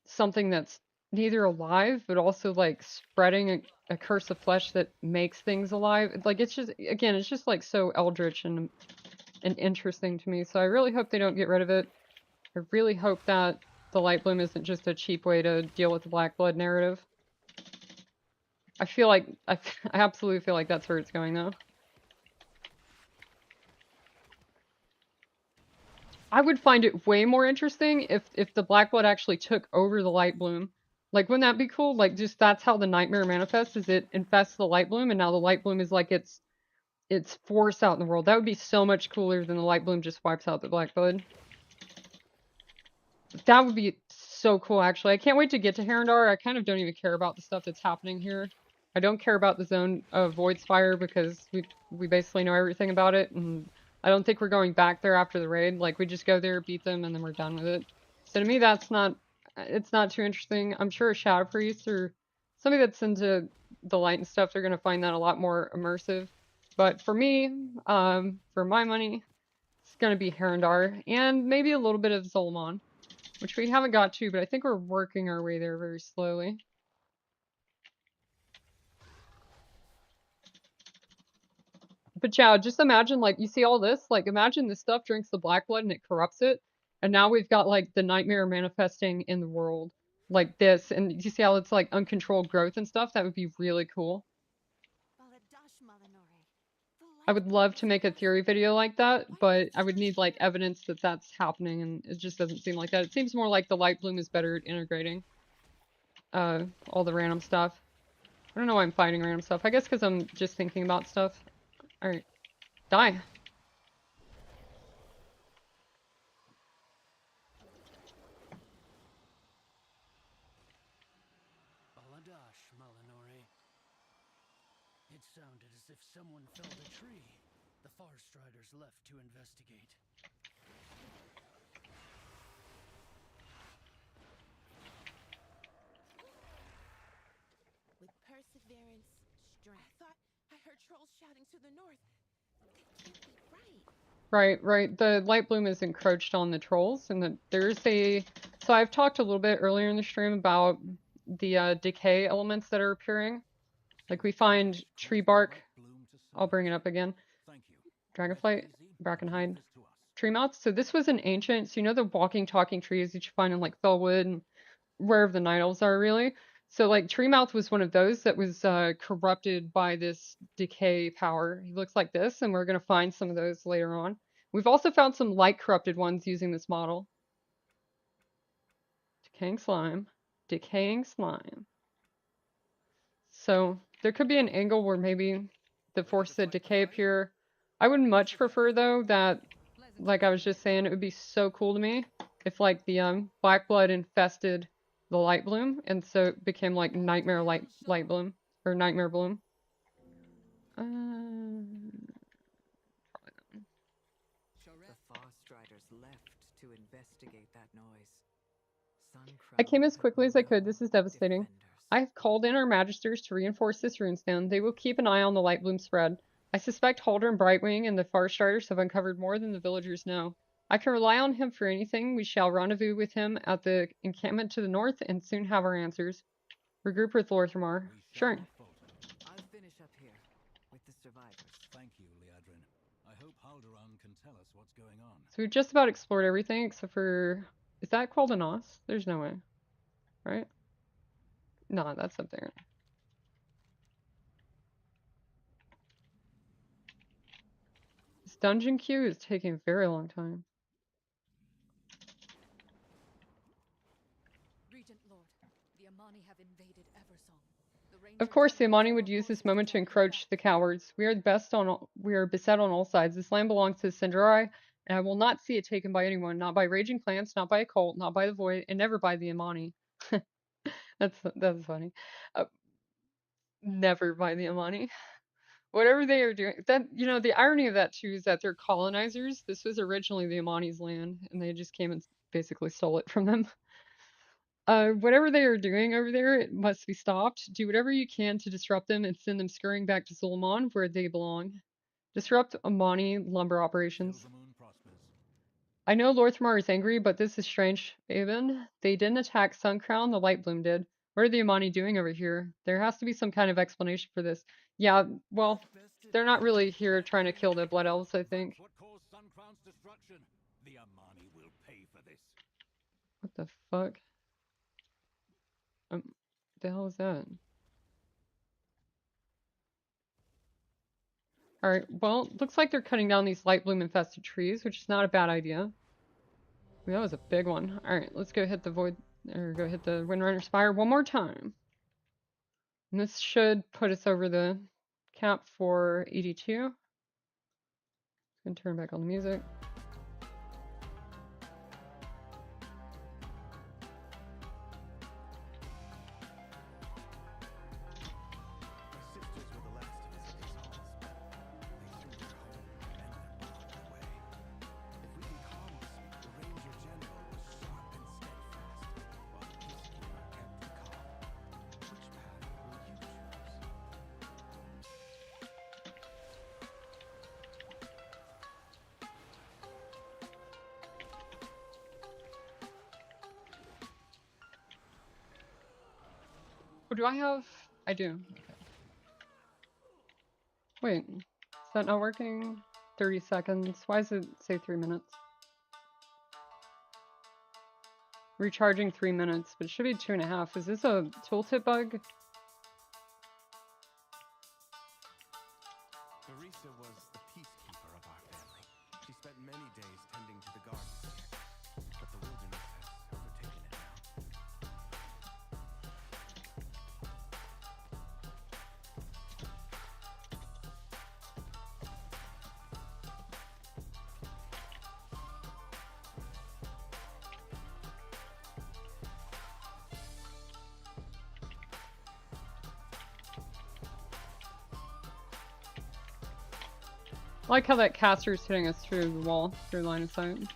something that's neither alive but also like spreading a curse of flesh that makes things alive? Like, it's just, again, it's just like so eldritch and interesting to me. So I really hope they don't get rid of it. I really hope that the Light Bloom isn't just a cheap way to deal with the Blackblood narrative. I feel like, I absolutely feel like that's where it's going though. I would find it way more interesting if the Blackblood actually took over the Light Bloom. Like, wouldn't that be cool? Like, just that's how the Nightmare manifests, is it infests the Light Bloom, and now the Light Bloom is like its force out in the world. That would be so much cooler than the Light Bloom just wipes out the Blackblood. That would be so cool, actually. I can't wait to get to Herondar. I kind of don't even care about the stuff that's happening here. I don't care about the zone of Voidspire because we basically know everything about it, and I don't think we're going back there after the raid. Like, we just go there, beat them, and then we're done with it. So to me, it's not too interesting. I'm sure a Shadow Priest or somebody that's into the light and stuff, they're going to find that a lot more immersive. But for me, for my money, it's gonna be Herondar and maybe a little bit of Zolomon, which we haven't got to, but I think we're working our way there very slowly. But yeah, just imagine, like, you see all this? Like, imagine this stuff drinks the black blood and it corrupts it. And now we've got, like, the nightmare manifesting in the world. Like this. And you see how it's, like, uncontrolled growth and stuff? That would be really cool. I would love to make a theory video like that, but I would need, like, evidence that that's happening, and it just doesn't seem like that. It seems more like the Light Bloom is better at integrating all the random stuff. I don't know why I'm fighting random stuff. I guess because I'm just thinking about stuff. Alright. Die. Baladash, Malinori. It sounded as if someone felled a tree. The Farstriders left to investigate. With perseverance, strength. I thought I heard trolls shouting to the north. That can't be right. Right. The Light Bloom is encroached on the trolls, and there's a... So I've talked a little bit earlier in the stream about the decay elements that are appearing. Like, we find tree bark. I'll bring it up again. Dragonflight, Brackenhide, tree mouths. So this was an ancient... So you know the walking, talking trees that you find in, like, Felwood and wherever the Night Elves are, really? So, like, Treemouth was one of those that was corrupted by this decay power. He looks like this, and we're going to find some of those later on. We've also found some light-corrupted ones using this model. Decaying slime. Decaying slime. So, there could be an angle where maybe the forces that decay appear. I would much prefer, though, that, like I was just saying, it would be so cool to me if, like, the Black Blood infested the Light Bloom, and so it became like Nightmare Light Bloom, or Nightmare Bloom. The Farstriders left to investigate that noise. I came as quickly as I could. This is devastating. I have called in our Magisters to reinforce this runestone. They will keep an eye on the Light Bloom spread. I suspect Haldern Brightwing and the Farstriders have uncovered more than the villagers know. I can rely on him for anything. We shall rendezvous with him at the encampment to the north and soon have our answers. Regroup with Lorthmar. Sure. I'll finish up here with the survivors. Thank you, Liadrin. I hope Haldoran can tell us what's going on. So we've just about explored everything except for... Is that called a Nos? There's no way. Right? No, that's up there. This dungeon queue is taking a very long time. Of course, the Amani would use this moment to encroach the cowards. We are beset on all sides. This land belongs to the Sindarai, and I will not see it taken by anyone. Not by raging clans, not by a cult, not by the Void, and never by the Amani. That's funny. Never by the Amani. Whatever they are doing, that, you know, the irony of that too is that they're colonizers. This was originally the Amani's land, and they just came and basically stole it from them. Whatever they are doing over there, it must be stopped. Do whatever you can to disrupt them and send them scurrying back to Zul'Aman, where they belong. Disrupt Amani lumber operations. I know Lorthmar is angry, but this is strange, Aven. They didn't attack Suncrown, the Light Bloom did. What are the Amani doing over here? There has to be some kind of explanation for this. Yeah, well, they're not really here trying to kill the Blood Elves, I think. What caused Suncrown's destruction? The Amani will pay for this. What the fuck? The hell is that? Alright, well, looks like they're cutting down these Light Bloom infested trees, which is not a bad idea. That was a big one. Alright, let's go hit the Void, or go hit the Windrunner Spire one more time. And this should put us over the cap for 82. Gonna turn back on the music. Oh, do I have? I do. Okay. Wait, is that not working? 30 seconds. Why does it say 3 minutes? Recharging 3 minutes, but it should be 2.5. Is this a tooltip bug? Verisa was the peacekeeper of our family. She spent many days tending to the gardens here, but the wilderness has overtaken it now. I like how that caster's hitting us through the wall, through line of sight. The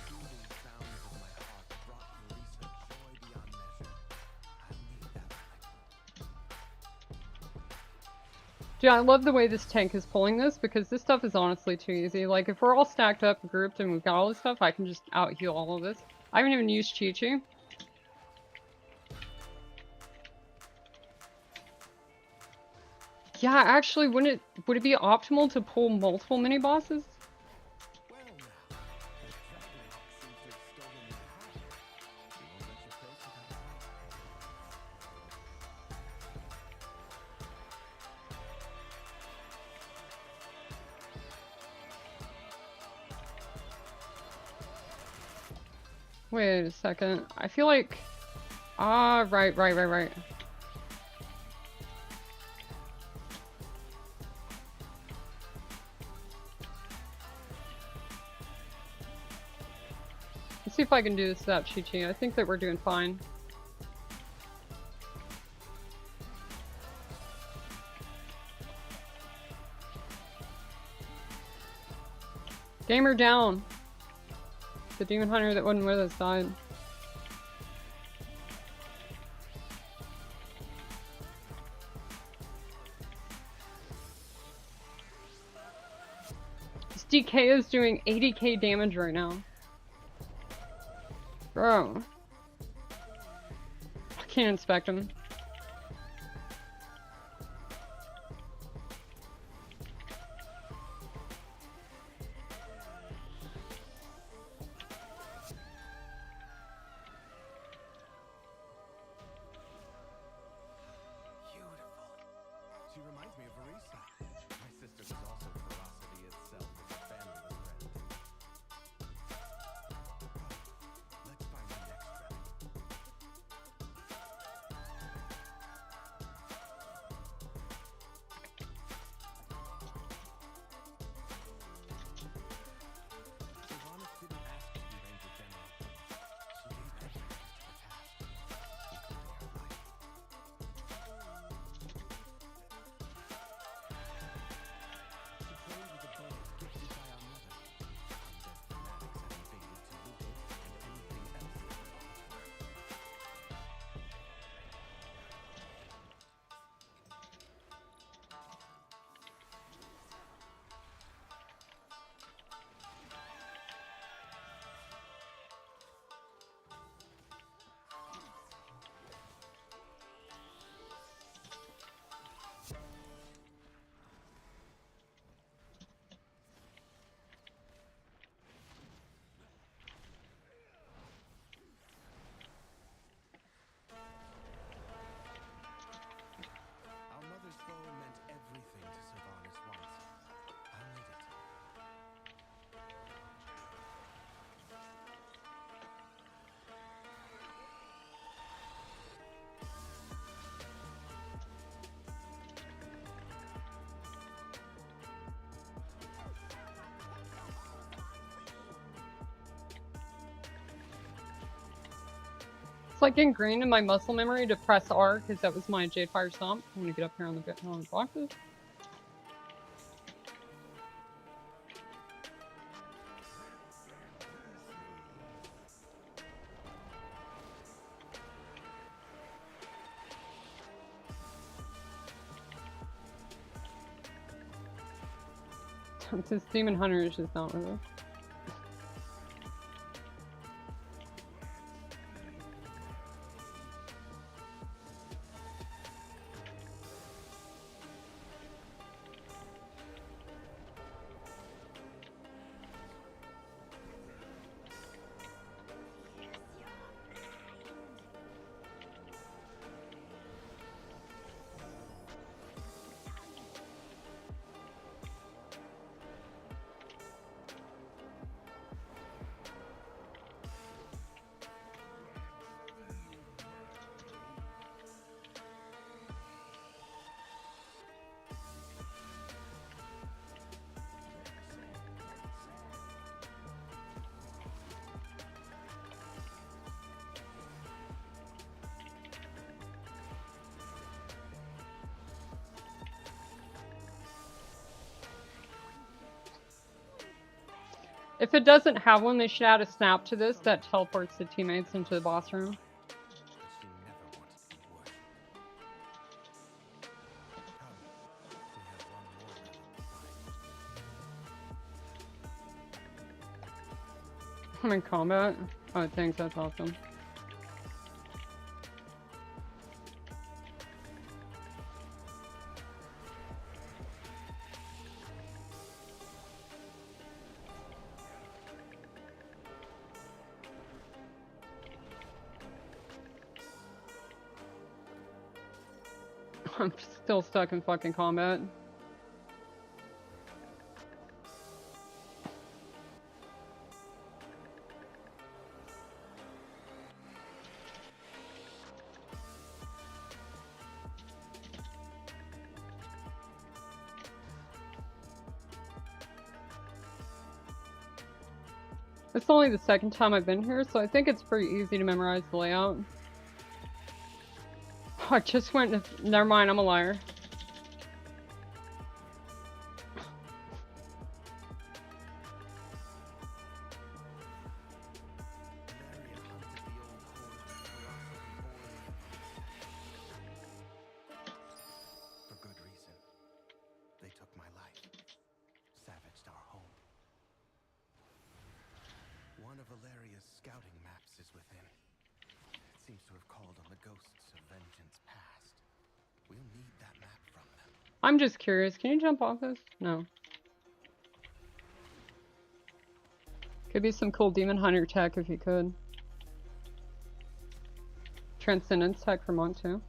soothing sounds of my heart brought Verisa joy beyond measure. I need that relic. Dude, I love the way this tank is pulling this, because this stuff is honestly too easy. Like, if we're all stacked up, grouped, and we've got all this stuff, I can just out-heal all of this. I haven't even used Chi-Chi. Yeah, actually, would it be optimal to pull multiple mini-bosses? Well now, the Dreadnought seems to have stolen your heart. We won't let you close to that. Wait a second. I feel like... Ah, right. Let's see if I can do this without Chi-Chi. I think that we're doing fine. Gamer down! The demon hunter that wasn't with us died. This DK is doing 80k damage right now. Bro. I can't inspect him. Beautiful. She reminds me of Verisa. My sister was also ferocity itself as her family was threatened. Let's find the next relic. Sylvanas didn't ask to be Ranger General. She gave everything to her task, including her life. She trained with a bow gifted by our mother. Undead fanatics had invaded to loot it and anything else that belonged to her. Our mother's bow meant everything to Sylvanas once. I'll need it. It's like ingrained in my muscle memory to press R, because that was my Jadefire Stomp. I'm gonna get up here on the boxes. This demon hunter is just not with us. If it doesn't have one, they should add a snap to this that teleports the teammates into the boss room. I'm in combat. Oh, thanks, that's awesome. I'm still stuck in fucking combat. It's only the second time I've been here, so I think it's pretty easy to memorize the layout. I just went to... Never mind, I'm a liar. For good reason. They took my life. Savaged our home. One of Valeria's scouting maps is within. It seems to have called on the ghosts of vengeance past. We'll need that map from them. I'm just curious. Can you jump off this? No. Could be some cool demon hunter tech if you could. Transcendence tech for Monk too.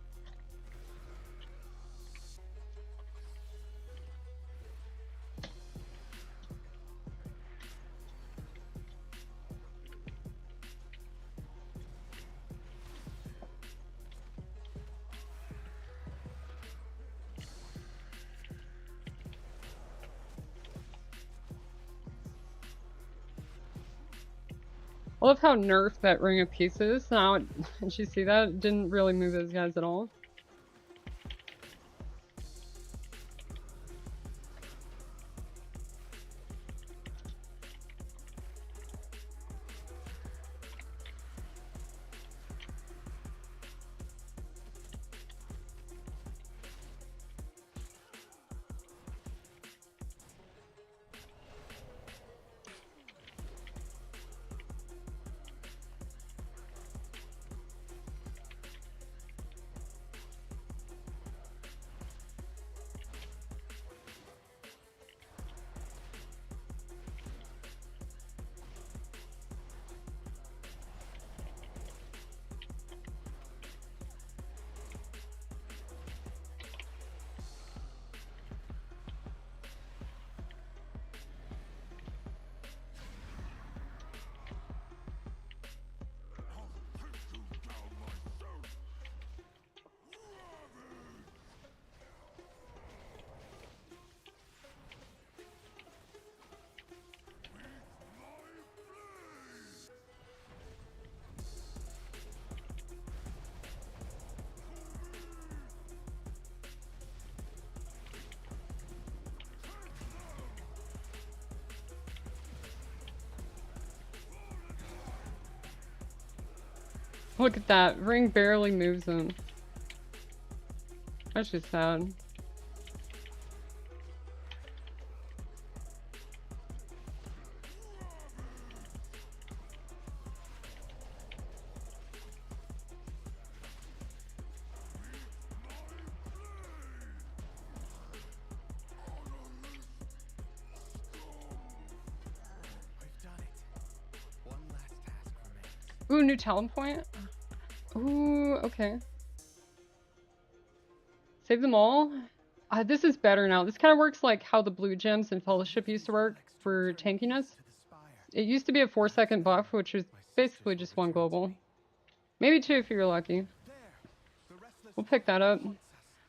I love how nerfed that Ring of Peace is. Now, did you see that? It didn't really move those guys at all. Look at that. Ring barely moves him. That's just sad. Ooh, new talent point. Ooh, okay. Save them all. This is better now. This kind of works like how the blue gems in Fellowship used to work for tankiness. It used to be a 4-second buff, which was basically just 1 global. Maybe 2 if you're lucky. We'll pick that up.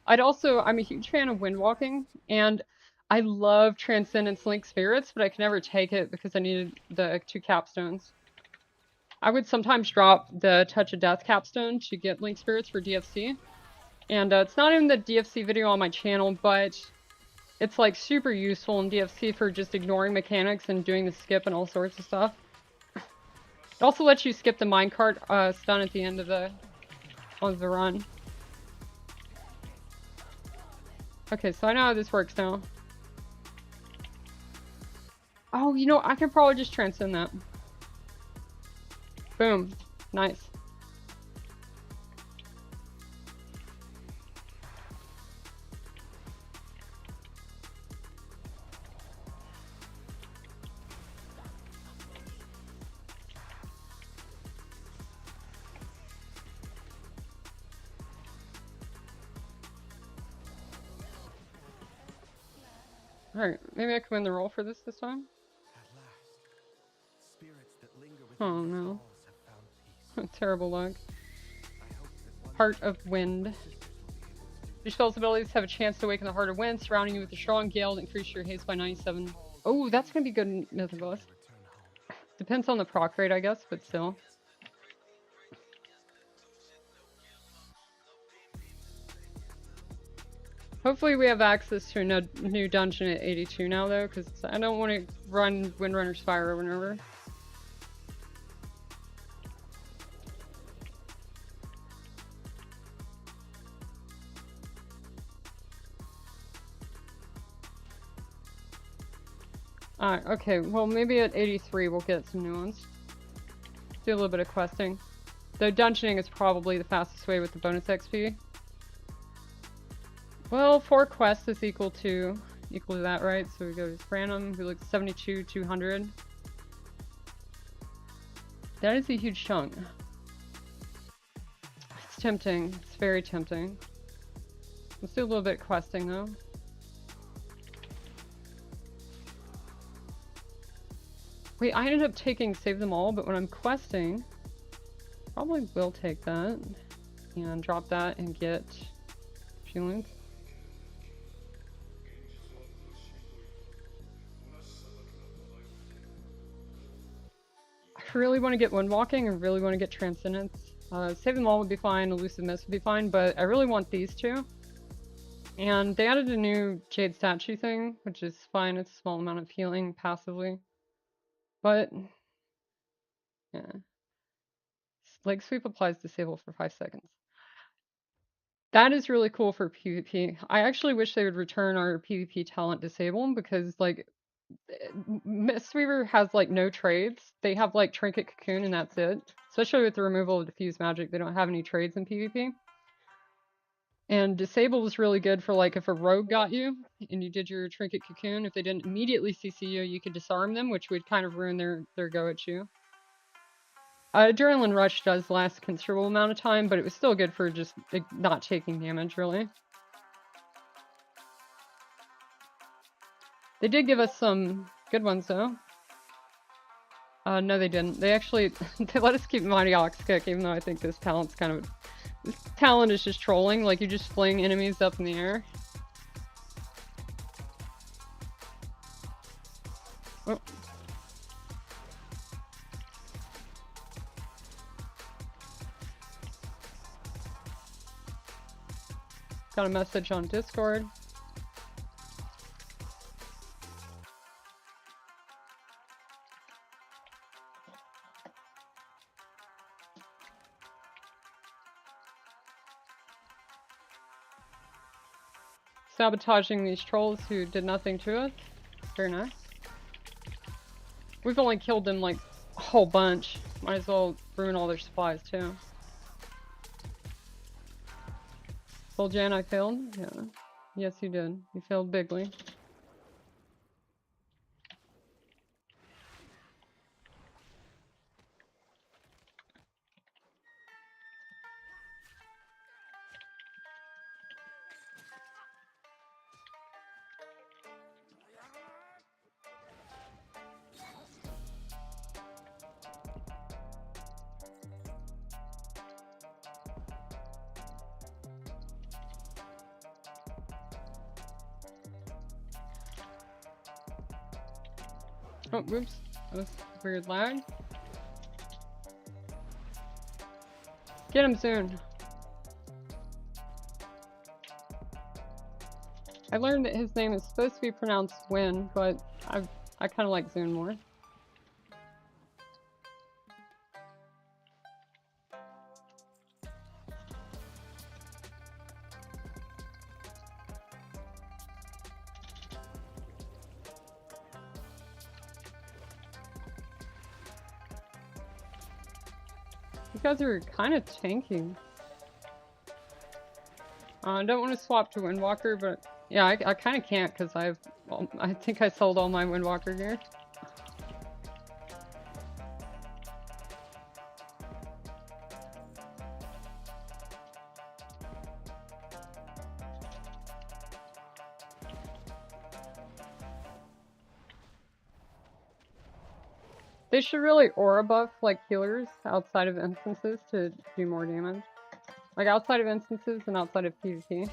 I'm a huge fan of Windwalking, and I love Transcendence Link Spirits, but I can never take it because I needed the 2 capstones. I would sometimes drop the Touch of Death capstone to get Link Spirits for DFC. And it's not in the DFC video on my channel, but it's like super useful in DFC for just ignoring mechanics and doing the skip and all sorts of stuff. It also lets you skip the minecart stun at the end of the run. Okay, so I know how this works now. Oh, you know, I can probably just transcend that. Boom. Nice. Alright, maybe I can win the roll for this time? Oh no. Terrible luck. Heart of Wind. Your spell's abilities have a chance to awaken the Heart of Wind, surrounding you with a strong gale that increases your haste by 97. Oh, that's gonna be good in Mythos. Depends on the proc rate, I guess, but still. Hopefully we have access to a new dungeon at 82 now, though, because I don't want to run Windrunner's Fire over and over. Alright, okay, well maybe at 83 we'll get some new ones. Do a little bit of questing. Though dungeoning is probably the fastest way with the bonus XP. Well, 4 quests is equal to that, right? So we go to random, we look at 72, 200. That is a huge chunk. It's tempting. It's very tempting. Let's do a little bit of questing though. Wait, I ended up taking Save Them All, but when I'm questing, probably will take that and drop that and get Fuelings. I really want to get Windwalking, I really want to get Transcendence. Save Them All would be fine, Elusive Mist would be fine, but I really want these two. And they added a new Jade Statue thing, which is fine, it's a small amount of healing passively. But, yeah. Leg Sweep applies Disable for 5 seconds. That is really cool for PvP. I actually wish they would return our PvP talent Disable, because, like, Mistweaver has, like, no trades. They have, like, Trinket Cocoon and that's it. Especially with the removal of Diffuse Magic, they don't have any trades in PvP. And Disable was really good for, like, if a rogue got you and you did your Trinket Cocoon, if they didn't immediately CC you, you could disarm them, which would kind of ruin their go at you. Adrenaline Rush does last a considerable amount of time, but it was still good for just like, not taking damage, really. They did give us some good ones, though. No, they didn't. They actually they let us keep Mighty Ox Kick, even though I think this talent's kind of... This talent is just trolling, like you just fling enemies up in the air. Oh. Got a message on Discord. Sabotaging these trolls who did nothing to us. Very nice. We've only killed them like a whole bunch. Might as well ruin all their supplies too. Told Jan I failed? Yeah. Yes, you did. You failed bigly. Oh, whoops. That was weird lag. Get him soon. I learned that his name is supposed to be pronounced Win, but I kind of like Zune more. You guys are kind of tanky. I don't want to swap to Windwalker, but yeah, I kind of can't because I think I sold all my Windwalker gear. They should really aura buff like healers outside of instances to do more damage. Like outside of instances and outside of PvP.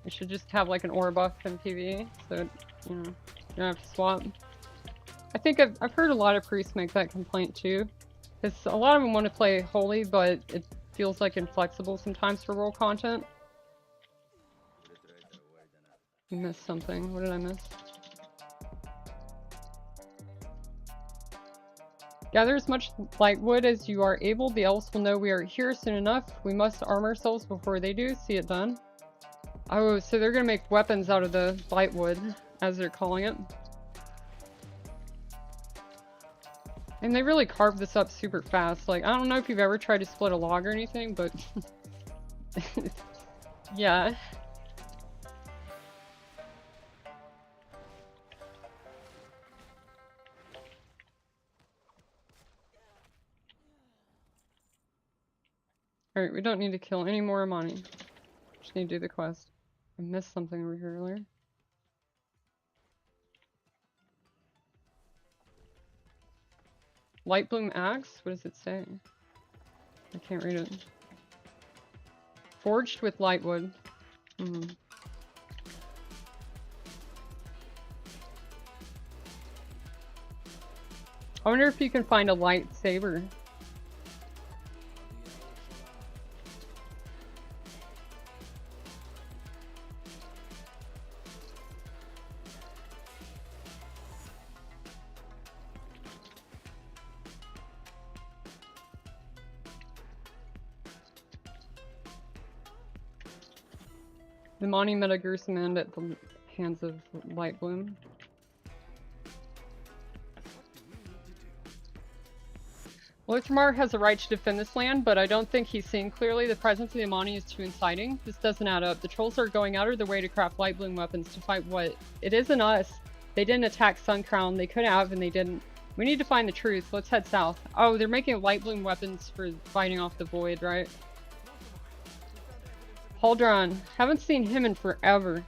You should just have like an aura buff in PvE, so you know, you don't have to swap. I think I've heard a lot of priests make that complaint too. Because a lot of them want to play holy, but it feels like inflexible sometimes for role content. You missed something. What did I miss? Gather as much light wood as you are able. The elves will know we are here soon enough. We must arm ourselves before they do. See it done. Oh, so they're gonna make weapons out of the light wood, as they're calling it. And they really carved this up super fast. Like, I don't know if you've ever tried to split a log or anything, but yeah. Alright, we don't need to kill any more Amani. Just need to do the quest. I missed something over here earlier. Lightbloom Axe? What does it say? I can't read it. Forged with lightwood. I wonder if you can find a lightsaber. The Mani met a gruesome end at the hands of Lightbloom. Lorthmar has a right to defend this land, but I don't think he's seeing clearly. The presence of the Amani is too inciting. This doesn't add up. The trolls are going out of their way to craft Lightbloom weapons to fight what? It isn't us. They didn't attack Suncrown. They could have, and they didn't. We need to find the truth. Let's head south. Oh, they're making Lightbloom weapons for fighting off the void, right? Haldron. Haven't seen him in forever.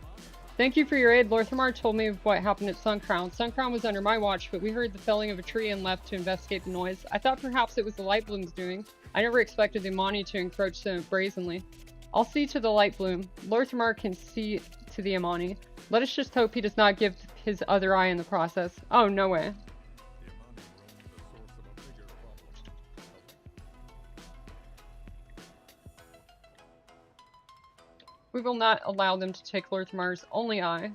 Thank you for your aid. Lorthmar told me of what happened at Suncrown. Suncrown was under my watch, but we heard the felling of a tree and left to investigate the noise. I thought perhaps it was the Lightbloom's doing. I never expected the Amani to encroach so brazenly. I'll see to the Lightbloom. Lorthmar can see to the Amani. Let us just hope he does not give his other eye in the process. Oh, no way. We will not allow them to take Lorthmar's only eye.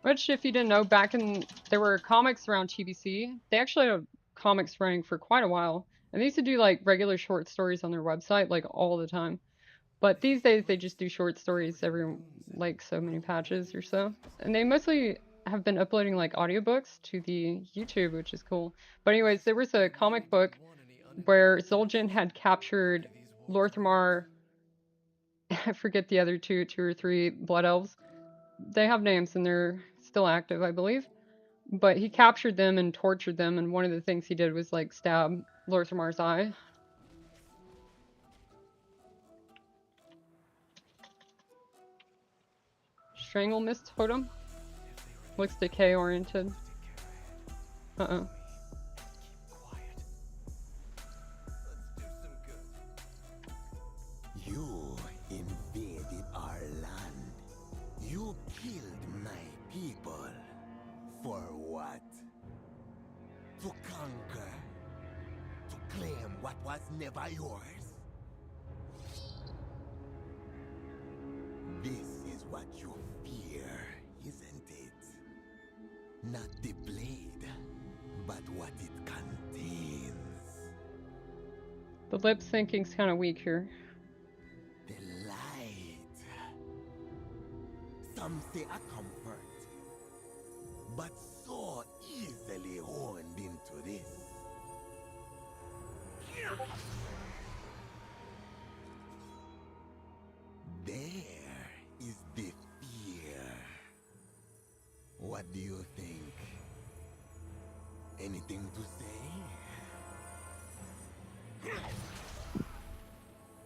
Which, if you didn't know, back in... there were comics around TBC. They actually had comics running for quite a while. And they used to do, like, regular short stories on their website, like, all the time. But these days, they just do short stories every, like, so many patches or so. And they mostly have been uploading, like, audiobooks to the YouTube, which is cool. But anyways, there was a comic book where Zul'jin had captured Lorthmar... I forget the other two or three blood elves. They have names and they're still active, I believe. But he captured them and tortured them, and one of the things he did was like stab Lorthmar's eye. Strangle Mist Totem. Looks decay oriented. Uh-oh. You invaded our land. You killed my people. For what? To conquer? To claim what was never yours? This is what you fear, isn't it? Not the blade, but what it contains. The lip syncing's kind of weak here. The light. Some say a comfort, but so easily honed into this. There is the fear. What do you think? Anything to say?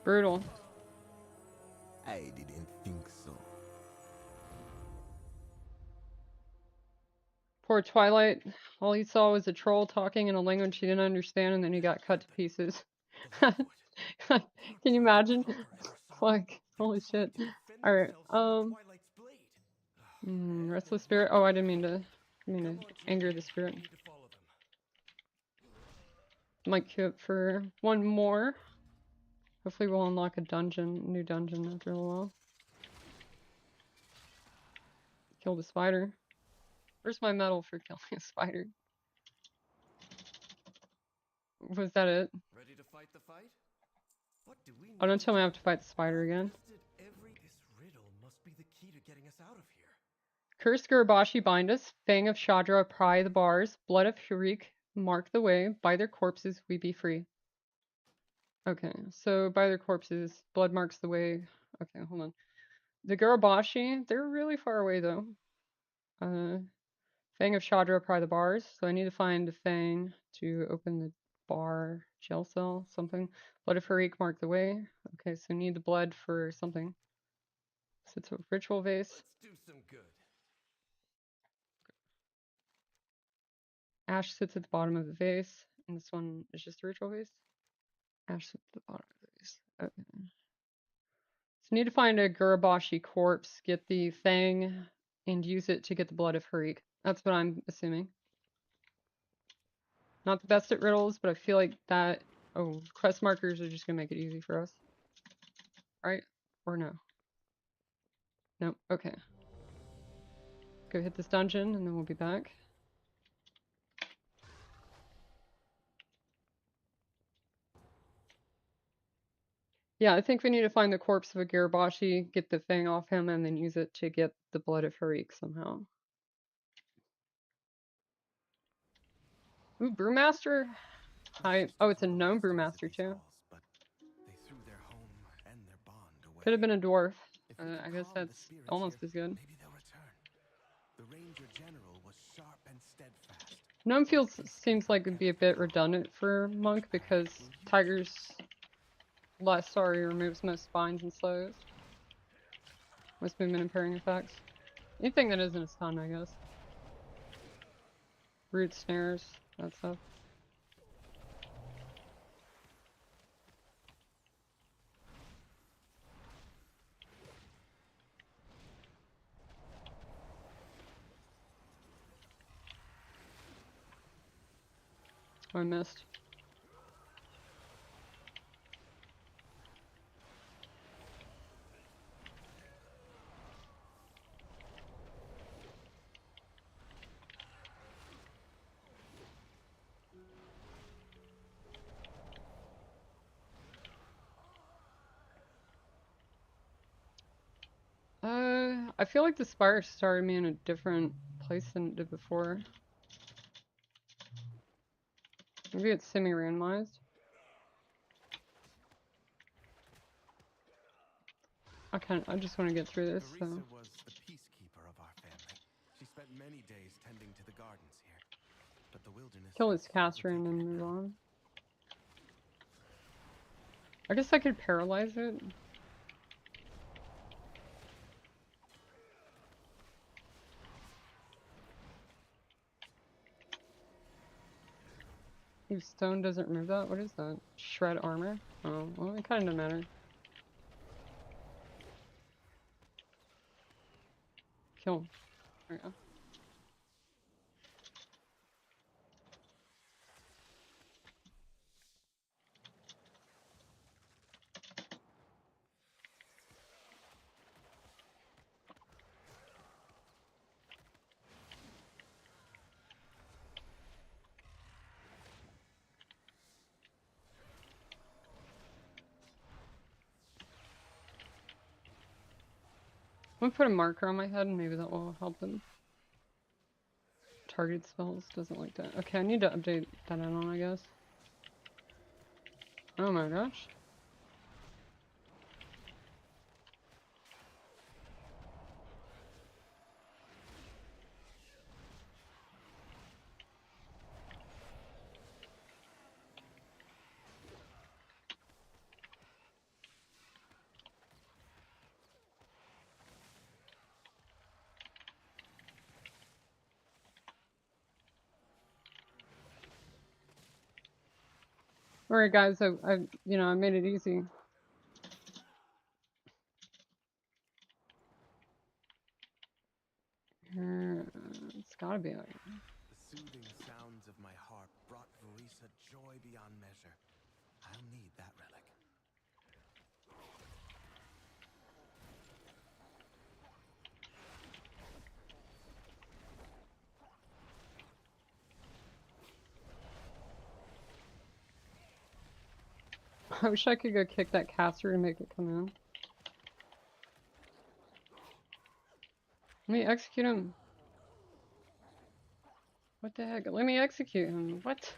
Brutal. I didn't think so. Poor Twilight. All he saw was a troll talking in a language he didn't understand, and then he got cut to pieces. Can you imagine? Like, holy shit. Alright, Restless Spirit. Oh, I didn't mean to anger the spirit. Might queue up for one more. Hopefully we'll unlock a new dungeon after a while. Kill the spider. Where's my medal for killing a spider? Was that it? Ready to fight the fight? What do we Oh, don't tell me I have to fight the spider again. This riddle must be the key to getting us out of here. Curse Gurabashi bind us, Fang of Shadra pry the bars, Blood of Hurik mark the way, by their corpses we be free. Okay, so by their corpses, blood marks the way. Okay, hold on. The Gurabashi, they're really far away though. Fang of Shadra pry the bars, so I need to find a Fang to open the bar, jail cell, something. Blood of Hurik mark the way. Okay, so need the blood for something. So it's a ritual vase. Let's do some good. Ash sits at the bottom of the vase, and this one is just a ritual vase. Ash sits at the bottom of the vase. Okay. So need to find a Gurabashi corpse, get the Fang, and use it to get the blood of Hurik. That's what I'm assuming. Not the best at riddles, but I feel like that... Oh, quest markers are just gonna make it easy for us. Right? Or no? Nope, okay. Go hit this dungeon, and then we'll be back. Yeah, I think we need to find the corpse of a Gurabashi, get the Fang off him, and then use it to get the blood of Hurik somehow. Ooh, Brewmaster? Hi. Oh, it's a gnome Brewmaster too. Could have been a dwarf. I guess that's almost as good. Gnome seems like it'd be a bit redundant for Monk because Tiger's last sorry removes most spines and slows. Most movement impairing effects. Anything that isn't a stun, I guess. Root snares, that stuff. Oh, I missed. I feel like the spire started me in a different place than it did before. Maybe it's semi-randomized. I just want to get through this, so. Was the peacekeeper of our family. She spent many days tending to the gardens here, but the wilderness. Kill this caster and then move on. I guess I could paralyze it. If stone doesn't remove that, what is that? Shred armor? Oh, well, it kind of doesn't matter. Kill him. There we go. I'm gonna put a marker on my head and maybe that will help them. Target spells doesn't like that. Okay, I need to update that add-on, I guess. Oh my gosh. Alright guys, I you know, I made it easy. It's gotta be like... The soothing sounds of my harp brought Vereesa joy beyond measure. I'll need that relic. I wish I could go kick that caster and make it come in. Let me execute him. What the heck? Let me execute him. What?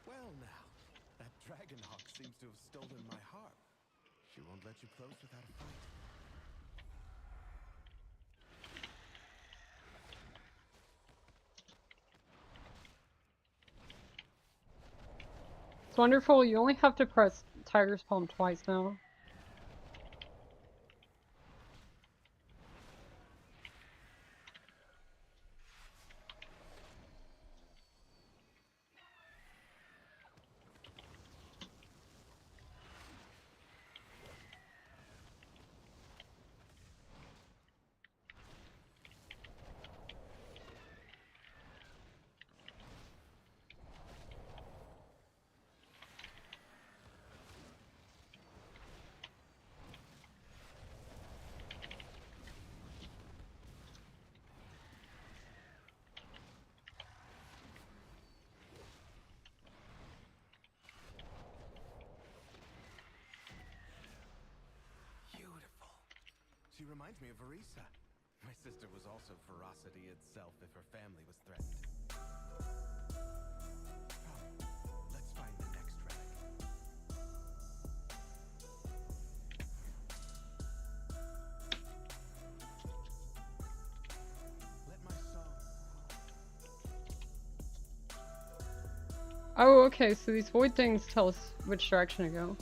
Well now, that Dragonhawk seems to have stolen my harp. She won't let you close without a fight. It's wonderful. You only have to press Tiger's Palm twice now. She reminds me of Vereesa. My sister was also ferocity itself if her family was threatened. Come, let's find the next relic. Let my song. Oh, okay, so these void things tell us which direction to go.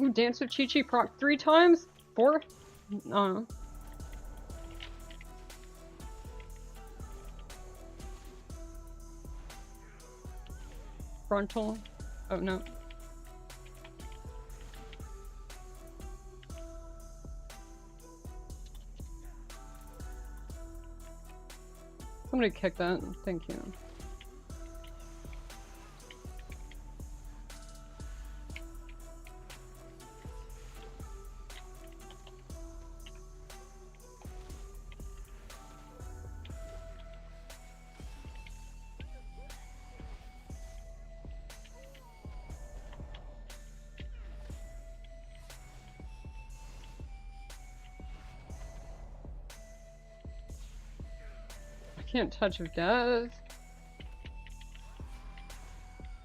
Ooh, Dance with Chi-Chi proc 3 times? 4? No. Frontal. Oh, no. Somebody kick that. Thank you. Can't touch of death.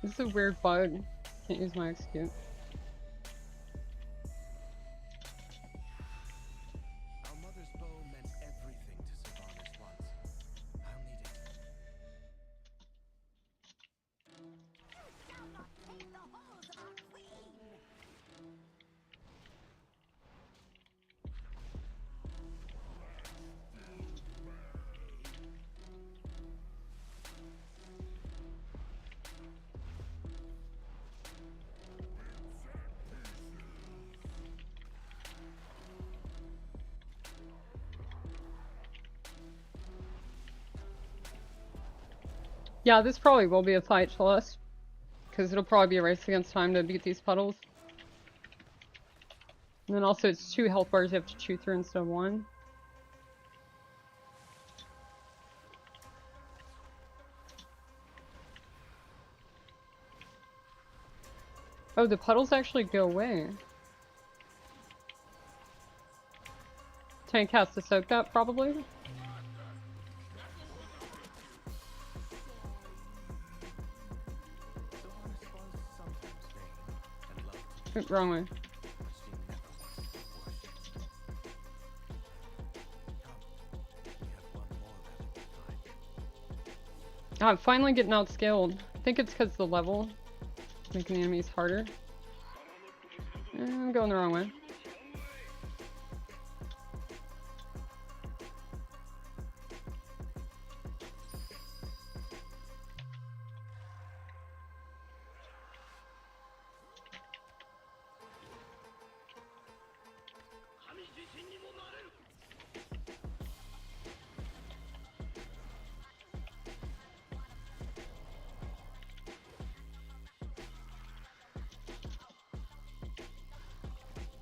This is a weird bug. Can't use my execute. Our mother's bow meant everything to Sylvanas once. I'll need it. Yeah, this probably will be a fight, Celeste. Because it'll probably be a race against time to beat these puddles. And then also it's 2 health bars you have to chew through instead of 1. Oh, the puddles actually go away. Tank has to soak that, probably. Wrong way. Oh, I'm finally getting outscaled. I think it's because the level is making the enemies harder. I'm going the wrong way.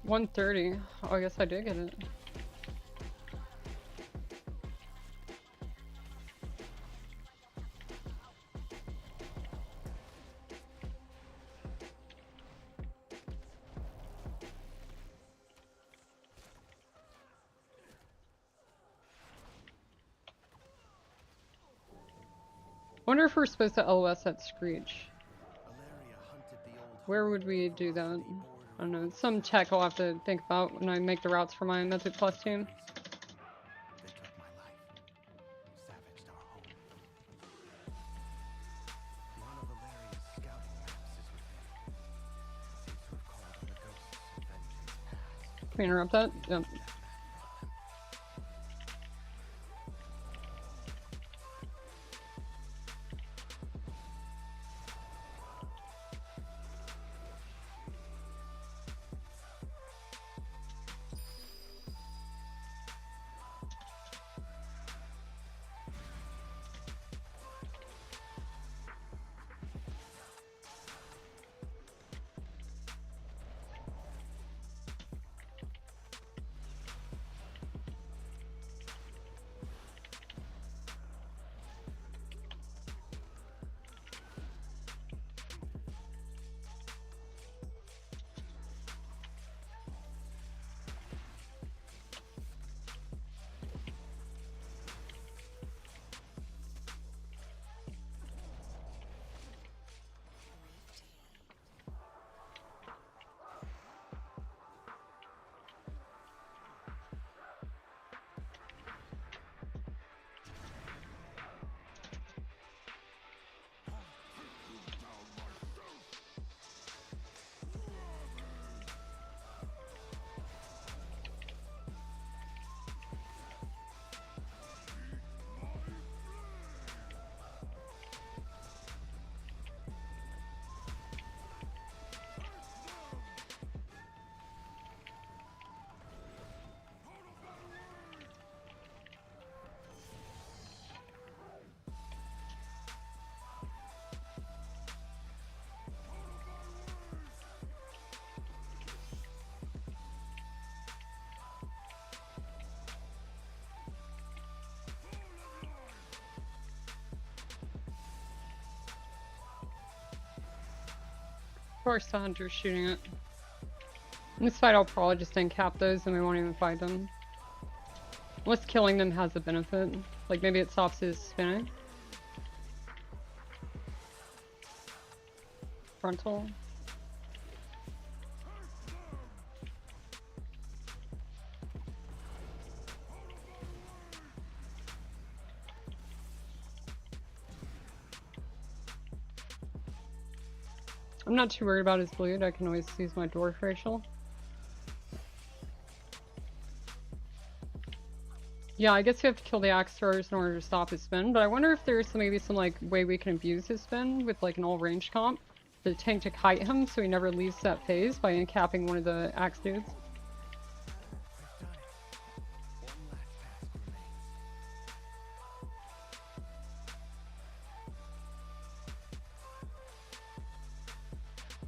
$130. Oh, I guess I did get it. Wonder if we're supposed to LOS that Screech. Where would we do that? I don't know. It's some tech I'll have to think about when I make the routes for my Mythic Plus team. They took my life, savaged our home. One of Valeria's scouting maps is within. Seems to have called on the ghosts of vengeance past. Can we interrupt that? Yep. Of course the hunter's shooting it. In this fight I'll probably just uncap those and we won't even fight them. Unless killing them has a benefit. Like maybe it stops his spinning. Frontal. I'm not too worried about his bleed. I can always use my dwarf racial. Yeah, I guess you have to kill the axe throwers in order to stop his spin, but I wonder if there's maybe some like way we can abuse his spin with like an all range comp. The tank to kite him so he never leaves that phase by uncapping one of the axe dudes.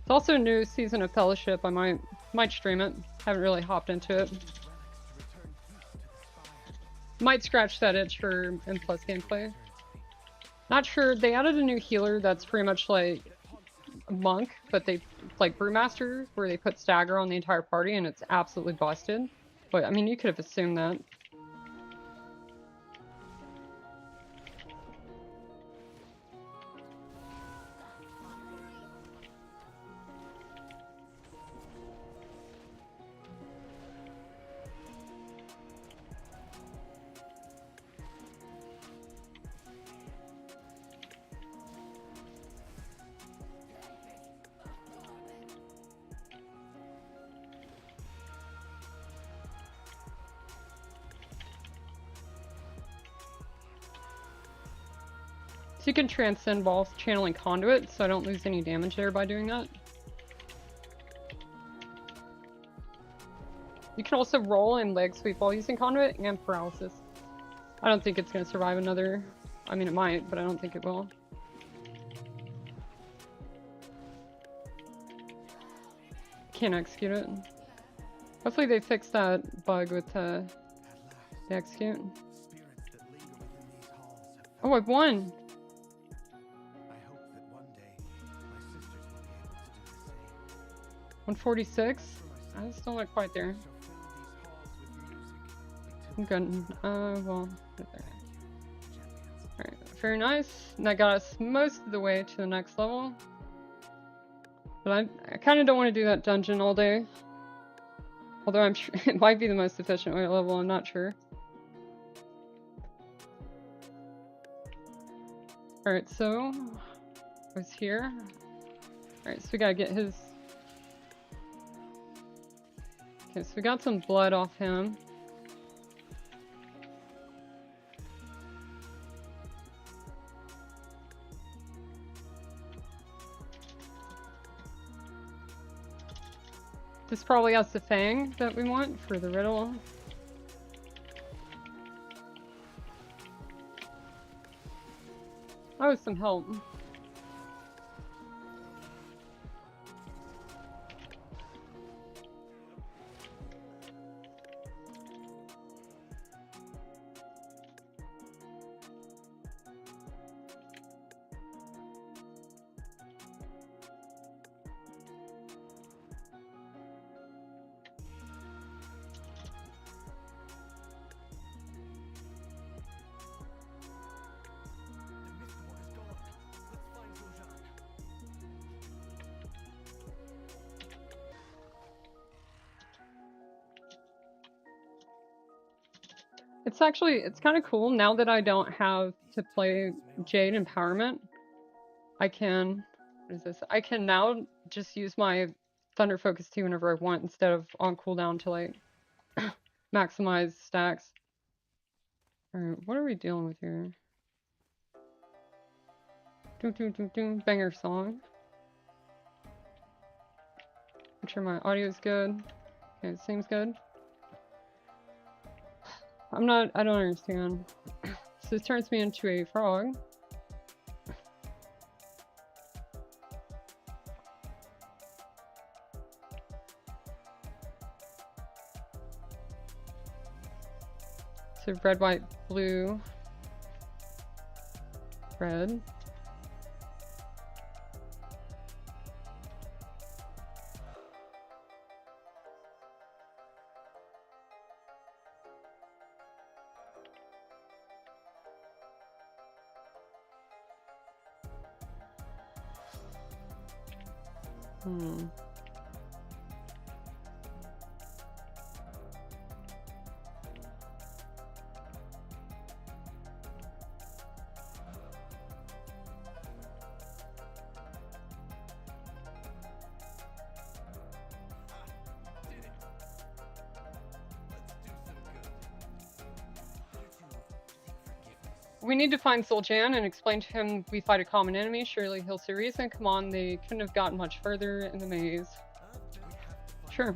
It's also a new season of Fellowship. I might stream it. Haven't really hopped into it. Might scratch that itch for M+ gameplay. Not sure. They added a new healer that's pretty much like a monk, but they like Brewmaster, where they put stagger on the entire party, and it's absolutely busted. But I mean, you could have assumed that. So you can transcend while channeling Conduit, so I don't lose any damage there by doing that. You can also roll and leg sweep while using Conduit and Paralysis. I don't think it's going to survive another... I mean, it might, but I don't think it will. Can't execute it. Hopefully they fix that bug with the execute. Oh, I've won! 146? I'm still not quite there. I'm good. Well, alright, very nice. And that got us most of the way to the next level. But I kind of don't want to do that dungeon all day. Although I'm sure it might be the most efficient way to level, I'm not sure. Alright, so I was here. Alright, so we gotta get his... Okay, so we got some blood off him. This probably has the fang that we want for the riddle. Oh, some help. It's kind of cool now that I don't have to play Jade Empowerment. I can, what is this? I can now just use my Thunder Focus Tea whenever I want instead of on cooldown to like maximize stacks. Alright, what are we dealing with here? Doom, doom, doom, doom, banger song. Make sure my audio is good. Okay, it seems good. I don't understand. So this turns me into a frog. So red, white, blue, red. Hmm. We need to find Zul'Jan and explain to him we fight a common enemy. Surely he'll see reason. Come on, they couldn't have gotten much further in the maze. Sure.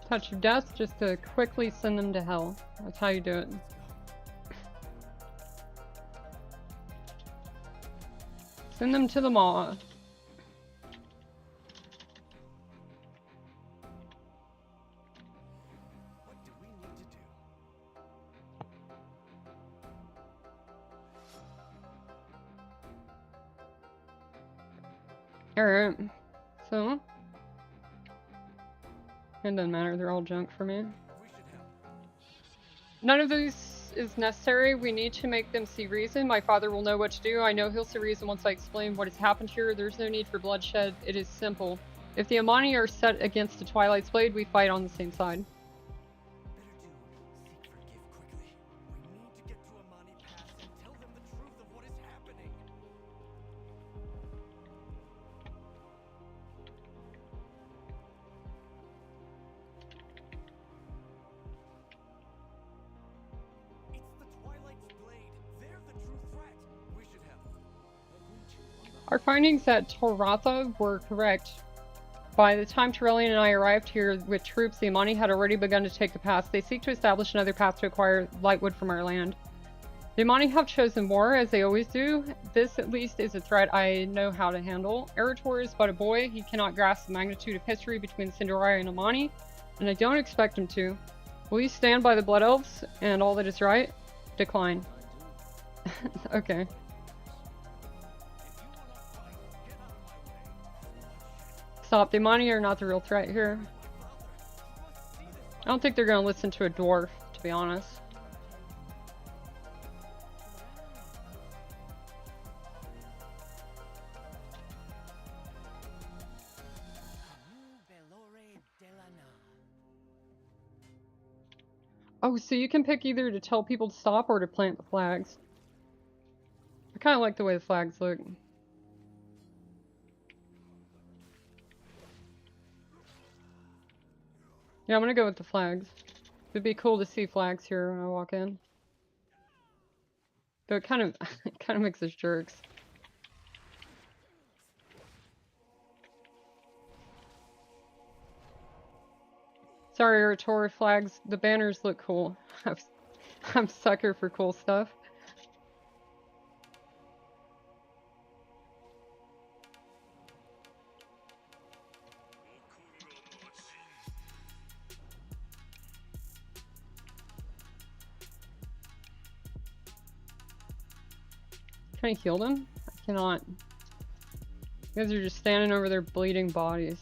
Touch of death, just to quickly send them to hell. That's how you do it. Send them to the maw. Alright, so it doesn't matter, they're all junk for me. None of these is necessary. We need to make them see reason. My father will know what to do. I know he'll see reason once I explain what has happened here. There's no need for bloodshed. It is simple. If the Amani are set against the Twilight's Blade, we fight on the same side. Our findings at Torratha were correct. By the time Turellian and I arrived here with troops, the Amani had already begun to take the pass. They seek to establish another path to acquire Lightwood from our land. The Amani have chosen war, as they always do. This, at least, is a threat I know how to handle. Erator is but a boy. He cannot grasp the magnitude of history between Cinderaya and Amani, and I don't expect him to. Will you stand by the Blood Elves and all that is right? Decline. Okay. Stop. The Amani are not the real threat here. I don't think they're going to listen to a dwarf, to be honest. Oh, so you can pick either to tell people to stop or to plant the flags. I kind of like the way the flags look. Yeah, I'm gonna go with the flags. It'd be cool to see flags here when I walk in. Though it kind of makes us jerks. Sorry, Erator, flags. The banners look cool. I'm a sucker for cool stuff. Can I heal them? I cannot. You guys are just standing over their bleeding bodies.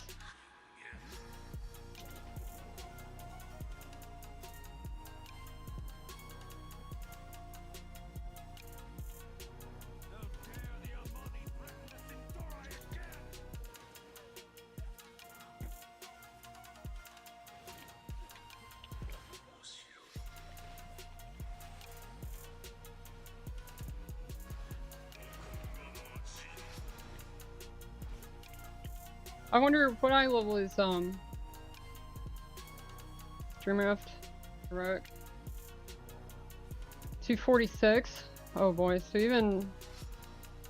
I wonder what eye level is, Dreamrift, Heroic. 246. Oh boy, so even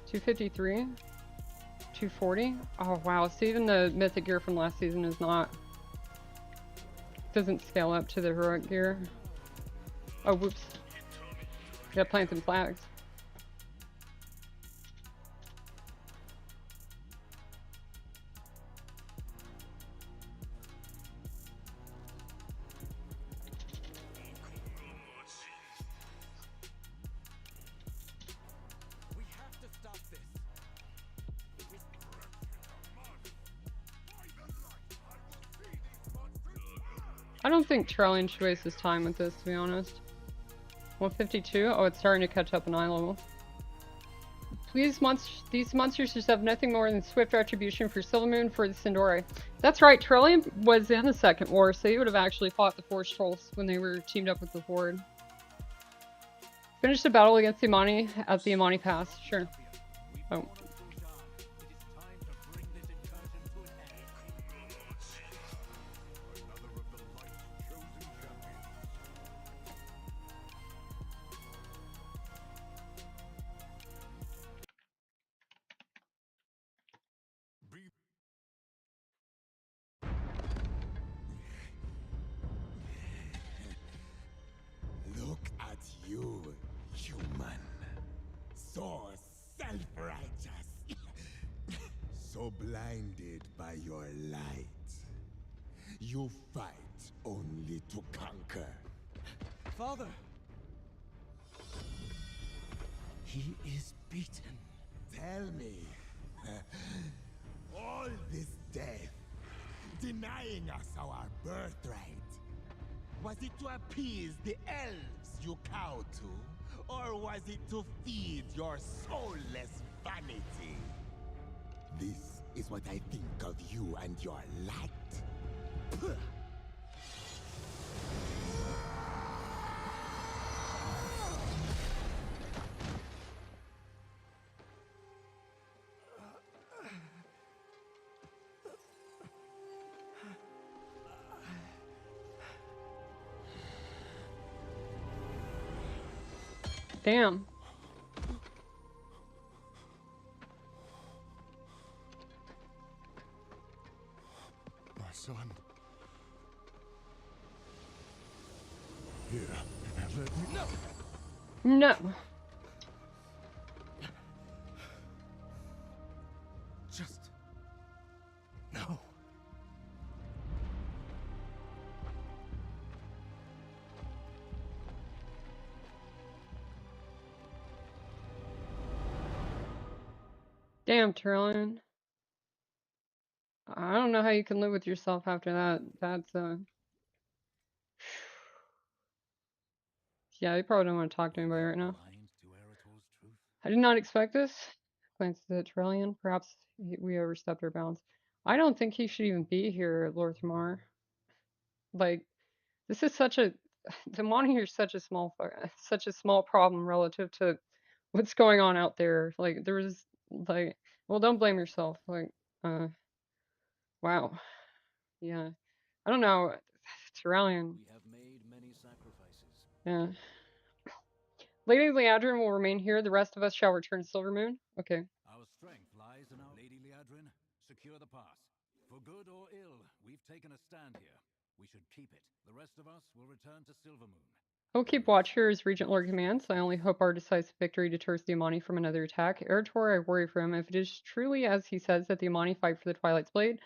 253, 240. Oh wow, so even the mythic gear from last season is not, doesn't scale up to the heroic gear. Oh whoops. Gotta plant them flags. I don't think Trillian should waste his time with this, to be honest. 152? Oh, it's starting to catch up in eye level. These monsters just have nothing more than swift retribution for Silvermoon for the Sindori. That's right, Trillian was in the Second War, so he would have actually fought the Force Trolls when they were teamed up with the Horde. Finish the battle against the Imani at the Imani Pass. Sure. Oh. Look at you, human. So self-righteous. So blinded by your light. You fight only to conquer. Father! He is beaten. Tell me, all this death, denying us our birthright, was it to appease the elves you cow to, or was it to feed your soulless vanity? This is what I think of you and your light. Damn. My son. Here, let me... No! No. Just... no. Damn, Trillian. I don't know how you can live with yourself after that. That's, yeah, you probably don't want to talk to anybody right now. I did not expect this. Glances at Trillian. Perhaps we overstepped our bounds. I don't think he should even be here, Lord Thamar. Like, this is such a... The Monitor is such a small problem relative to what's going on out there. Like, there was, like... Well, don't blame yourself. Like, wow. Yeah. I don't know. Trillian. We have made many sacrifices. Yeah. Lady Liadrin will remain here. The rest of us shall return to Silvermoon. Okay. Our strength lies in our Lady Liadrin. Secure the pass. For good or ill, we've taken a stand here. We should keep it. The rest of us will return to Silvermoon. I'll keep watch here as Regent Lord commands. I only hope our decisive victory deters the Imani from another attack. Erator, I worry for him. If it is truly as he says that the Imani fight for the Twilight's Blade,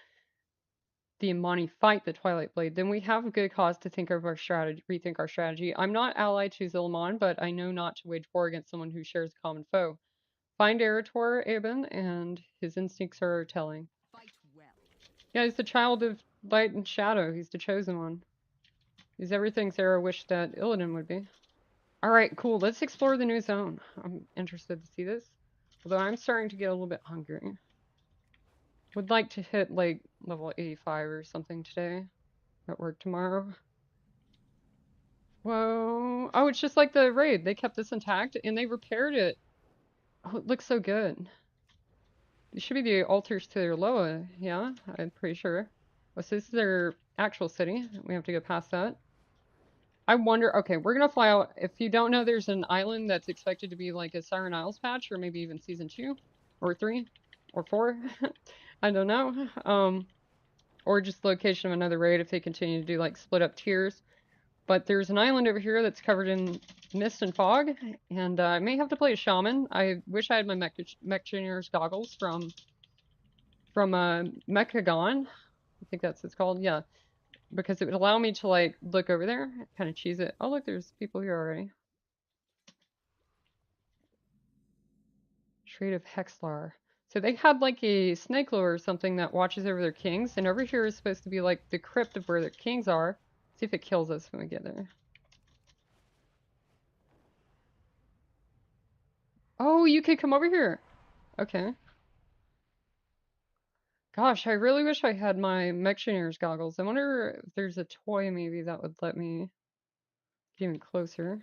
then we have good cause to think of our strategy, rethink our strategy. I'm not allied to Zilliman, but I know not to wage war against someone who shares a common foe. Find Erator, Aben, and his instincts are telling. Fight well. Yeah, he's the child of light and shadow. He's the chosen one. He's everything Sarah wished that Illidan would be. Alright, cool. Let's explore the new zone. I'm interested to see this. Although I'm starting to get a little bit hungry. Would like to hit, like, level 85 or something today. At work tomorrow. Whoa. Oh, it's just like the raid. They kept this intact and they repaired it. Oh, it looks so good. These should be the altars to their Loa. Yeah, I'm pretty sure. Oh, so this is their actual city. We have to go past that. I wonder, okay, we're gonna fly out. If you don't know, there's an island that's expected to be like a Siren Isles patch, or maybe even season 2, or 3, or 4. I don't know. Or just the location of another raid if they continue to do like split up tiers. But there's an island over here that's covered in mist and fog, and I may have to play a shaman. I wish I had my Mechaniers goggles from Mechagon. I think that's what it's called, yeah. Because it would allow me to, like, look over there, kind of cheese it. Oh, look, there's people here already. Trade of Hexlar. So they had, like, a snake lure or something that watches over their kings, and over here is supposed to be, like, the crypt of where their kings are. See if it kills us when we get there. Oh, you could come over here. Okay. Gosh, I really wish I had my Mechaniers goggles. I wonder if there's a toy maybe that would let me get even closer.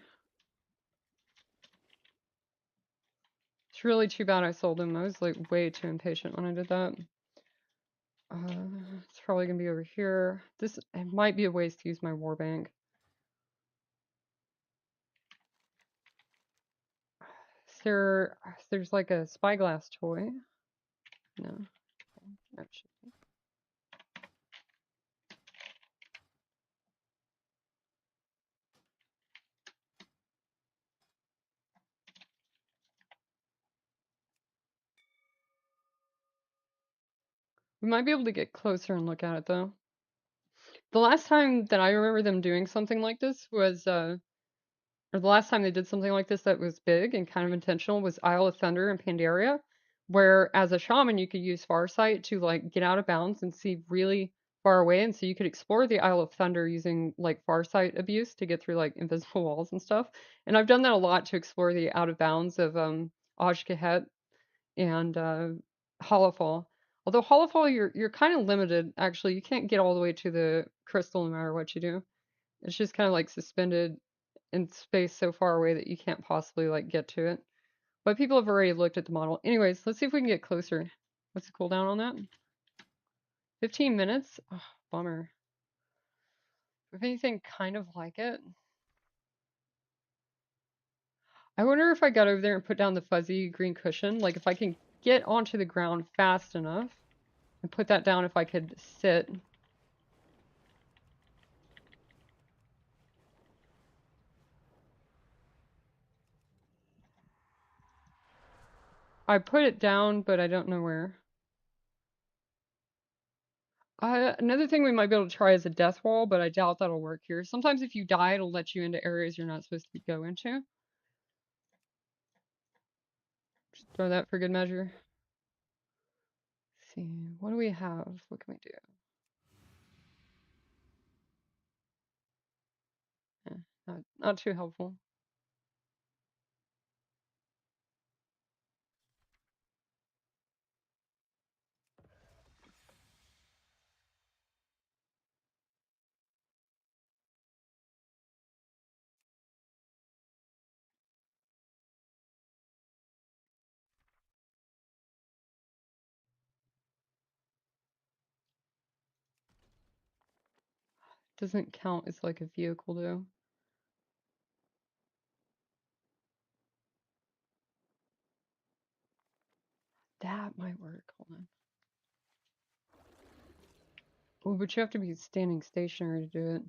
It's really too bad I sold them. I was like way too impatient when I did that. It's probably gonna be over here. This it might be a waste to use my Warbank. There's like a spyglass toy. No. That should be. We might be able to get closer and look at it though. The last time that I remember them doing something like this was or the last time they did something like this that was big and kind of intentional was Isle of Thunder in Pandaria, where as a shaman you could use Farsight to like get out of bounds and see really far away, and so you could explore the Isle of Thunder using like Farsight abuse to get through like invisible walls and stuff. And I've done that a lot to explore the out of bounds of Ajkahet and Hollowfall. Although Hollowfall you're kind of limited actually. You can't get all the way to the crystal no matter what you do. It's just kind of like suspended in space so far away that you can't possibly like get to it. But people have already looked at the model. Anyways, let's see if we can get closer. What's the cooldown on that? 15 minutes? Oh, bummer. If anything kind of like it. I wonder if I got over there and put down the fuzzy green cushion, like if I can get onto the ground fast enough and put that down if I could sit. I put it down, but I don't know where. Another thing we might be able to try is a death wall, but I doubt that'll work here. Sometimes if you die, it'll let you into areas you're not supposed to go into. Just throw that for good measure. Let's see, what do we have? What can we do? Not too helpful. Doesn't count as like a vehicle though. That might work. Hold on. Oh, but you have to be standing stationary to do it.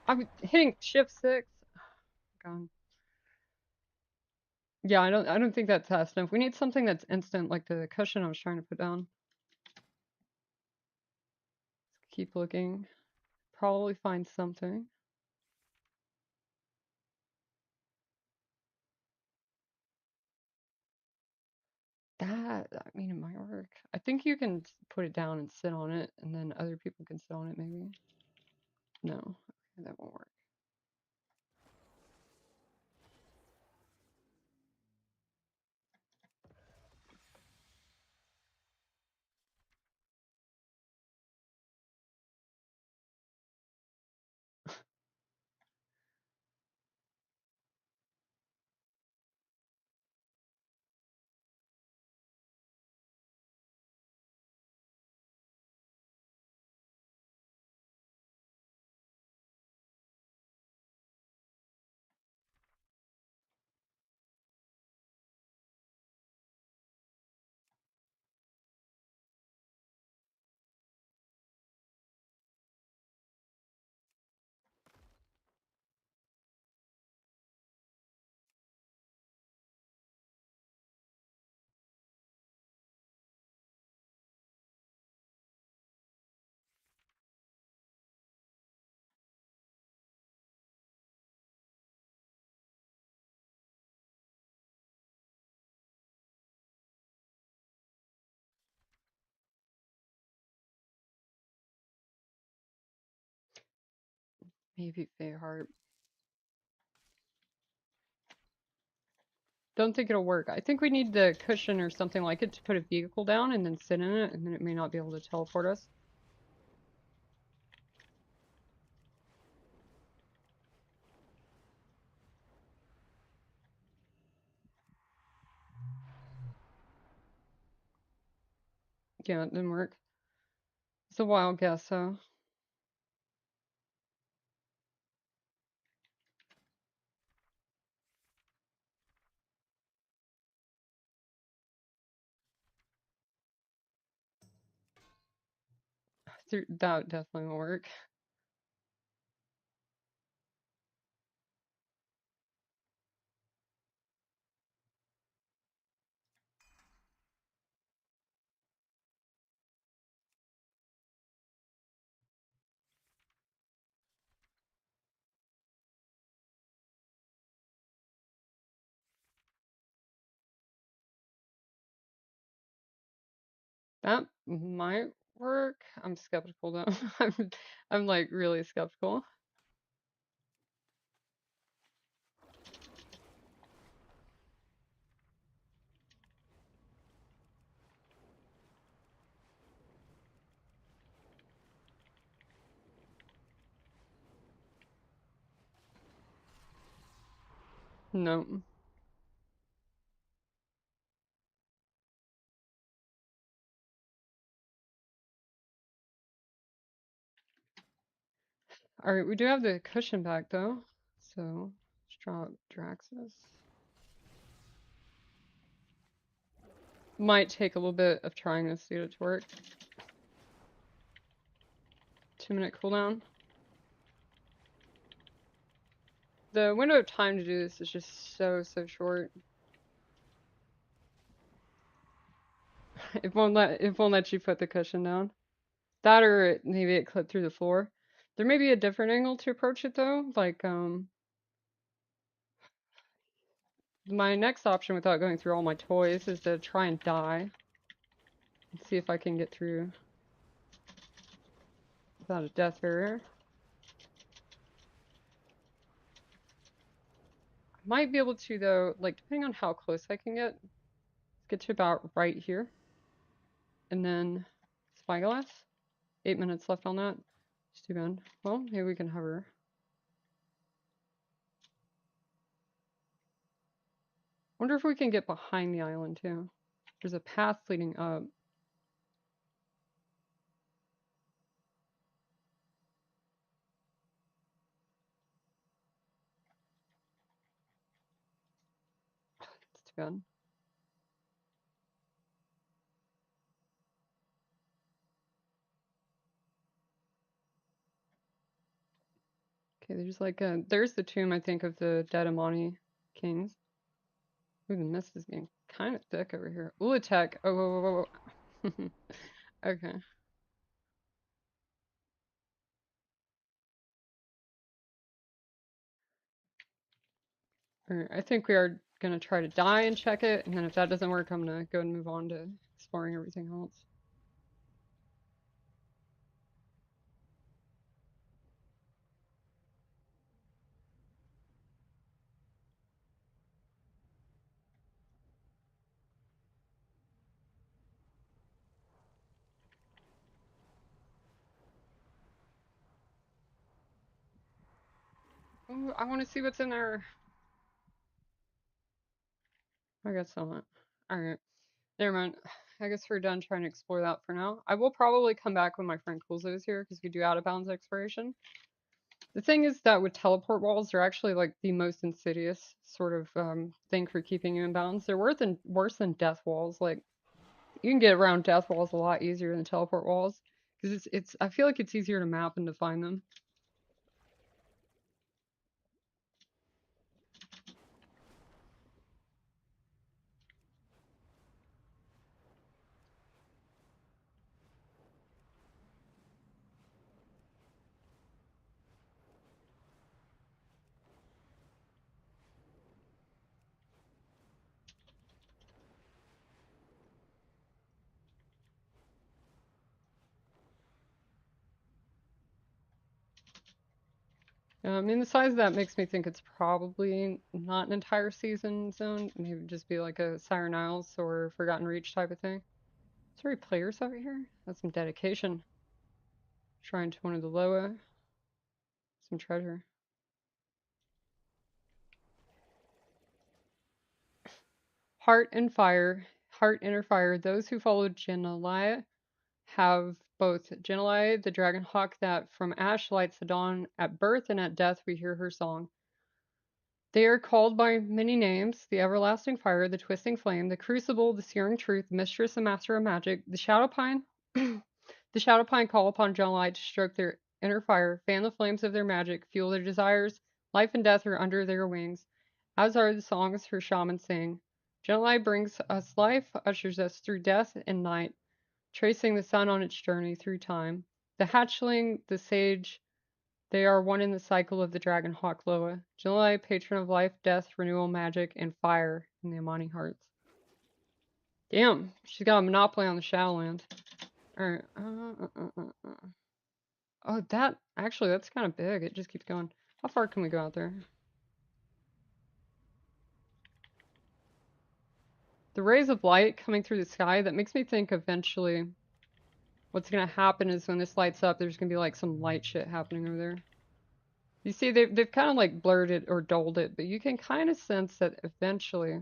I'm hitting shift 6. Gone. Yeah, I don't think that's fast enough. We need something that's instant, like the cushion I was trying to put down. Let's keep looking. Probably find something. I mean, it might work. I think you can put it down and sit on it, and then other people can sit on it, maybe. No, okay, that won't work. Maybe Feyheart. Don't think it'll work. I think we need the cushion or something like it to put a vehicle down and then sit in it, and then it may not be able to teleport us. Yeah, it didn't work. It's a wild guess, though. That definitely won't work. That might work. I'm skeptical though. I'm like really skeptical. No. Alright, we do have the cushion back though. So let's drop Draxus. Might take a little bit of trying this to get it to work. 2-minute cooldown. The window of time to do this is just so short. It won't let you put the cushion down. That or maybe it clipped through the floor. There may be a different angle to approach it though. Like my next option without going through all my toys is to try and die. And see if I can get through without a death barrier. I might be able to though, like depending on how close I can get to about right here. And then Spyglass. 8 minutes left on that. It's too bad. Well, maybe we can hover. Wonder if we can get behind the island too. There's a path leading up. It's too bad. Okay, there's like there's the tomb, I think, of the dead Amani kings. Ooh, the mist is getting kind of thick over here. Ooh, attack. Oh, whoa, whoa, whoa. Okay. Alright, I think we are gonna try to die and check it, and then if that doesn't work, I'm gonna go and move on to exploring everything else. Ooh, I want to see what's in there. I guess not. Alright. Never mind. I guess we're done trying to explore that for now. I will probably come back when my friend Coolzo is here because we do out of bounds exploration. The thing is that with teleport walls, they're actually like the most insidious sort of thing for keeping you in bounds. They're worse than death walls. Like you can get around death walls a lot easier than teleport walls because it's I feel like it's easier to map and to find them. I mean, the size of that makes me think it's probably not an entire season zone. Maybe just be like a Siren Isles or Forgotten Reach type of thing. Is there any players over here? That's some dedication. Shrine to one of the Loa. Some treasure. Heart and fire. Heart, inner fire. Those who follow Genelai have both. Genelai, the dragon hawk that from ash lights the dawn. At birth and at death we hear her song. They are called by many names: the everlasting fire, the twisting flame, the crucible, the searing truth, the mistress and master of magic. The shadow pine the shadow pine call upon Genelai to stroke their inner fire, fan the flames of their magic, fuel their desires. Life and death are under their wings, as are the songs her shamans sing. Genelai brings us life, ushers us through death and night, tracing the sun on its journey through time. The hatchling, the sage, they are one in the cycle of the dragon hawk Loa. Genelai, patron of life, death, renewal, magic, and fire in the Amani hearts. Damn, she's got a monopoly on the Shadowlands. Alright. Oh, that's kind of big. It just keeps going. How far can we go out there? The rays of light coming through the sky, that makes me think eventually what's going to happen is when this lights up, there's going to be like some light shit happening over there. You see, they've kind of like blurred it or dulled it, but you can kind of sense that eventually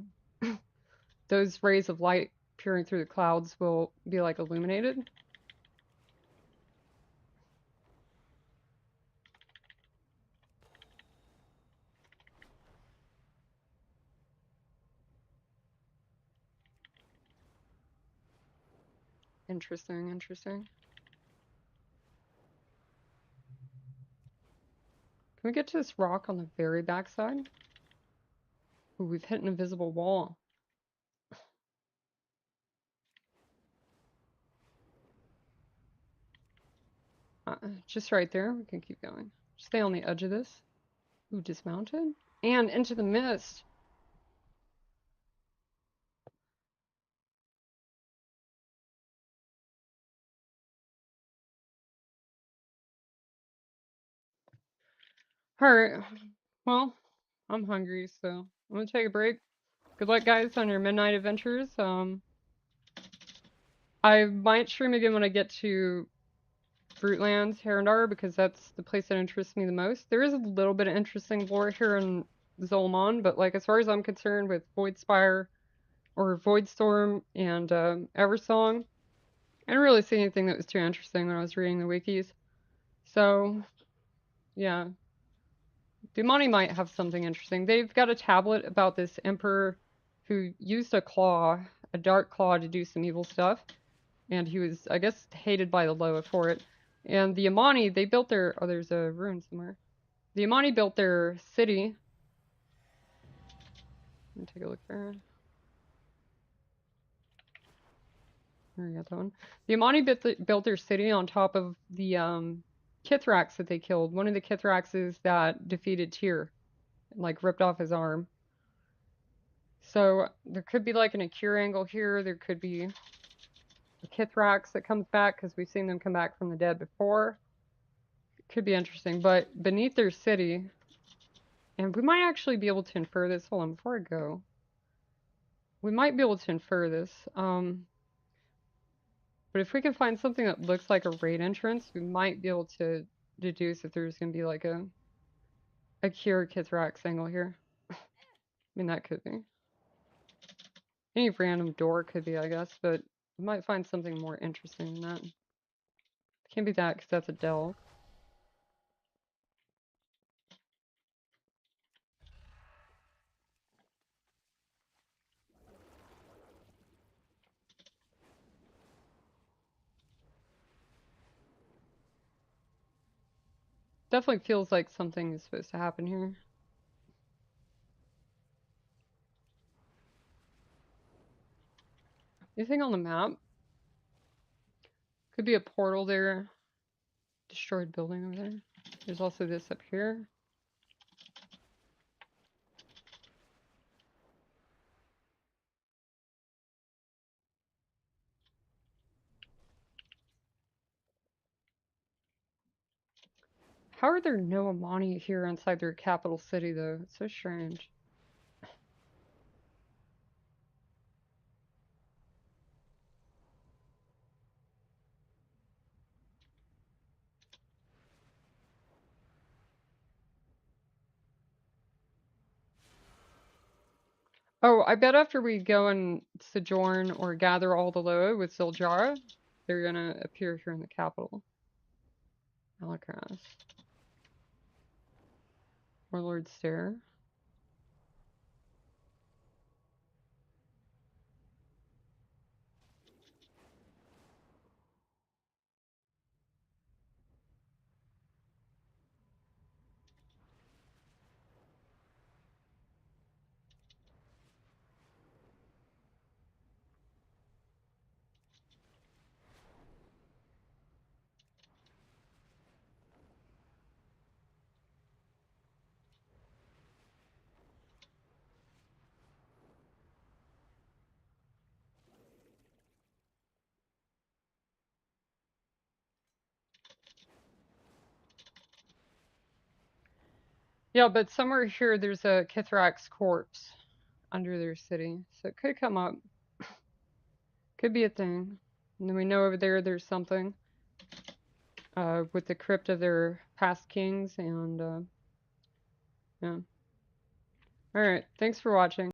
those rays of light peering through the clouds will be like illuminated. Interesting, interesting. Can we get to this rock on the very backside? Ooh, we've hit an invisible wall. Just right there. We can keep going. Stay on the edge of this. Ooh, dismounted. And into the mist. Alright. Well, I'm hungry, so I'm gonna take a break. Good luck, guys, on your midnight adventures. I might stream again when I get to Fruitlands, Herondar, because that's the place that interests me the most. There is a little bit of interesting lore here in Zolomon, but like as far as I'm concerned with Voidspire or Voidstorm and Eversong, I didn't really see anything that was too interesting when I was reading the wikis. So, yeah. Dumani might have something interesting. They've got a tablet about this emperor who used a claw, a dark claw, to do some evil stuff. And he was, I guess, hated by the Loa for it. And the Amani, they built their... Oh, there's a ruin somewhere. The Amani built their city. Let me take a look there. There we got that one. The Amani built their city on top of the Kithrax that they killed. One of the Kithraxes that defeated Tyr. Like, ripped off his arm. So, there could be like an Akira angle here. There could be a Kithrax that comes back, because we've seen them come back from the dead before. It could be interesting. But beneath their city... And we might actually be able to infer this. Hold on, before I go. We might be able to infer this. But if we can find something that looks like a raid entrance, we might be able to deduce if there's going to be like a Kira Kithrax angle here. I mean, that could be. Any random door could be, I guess, but we might find something more interesting than that. Can't be that, because that's a delve. Definitely feels like something is supposed to happen here. Anything on the map? Could be a portal there. Destroyed building over there. There's also this up here. How are there no Amani here inside their capital city, though? It's so strange. Oh, I bet after we go and sojourn or gather all the Loa with Zildjiara, they're gonna appear here in the capital. Alakras. Warlord Stair. Yeah, but somewhere here there's a Kithrak's corpse under their city, so it could come up. Could be a thing. And then we know over there there's something with the crypt of their past kings, and yeah. Alright, thanks for watching.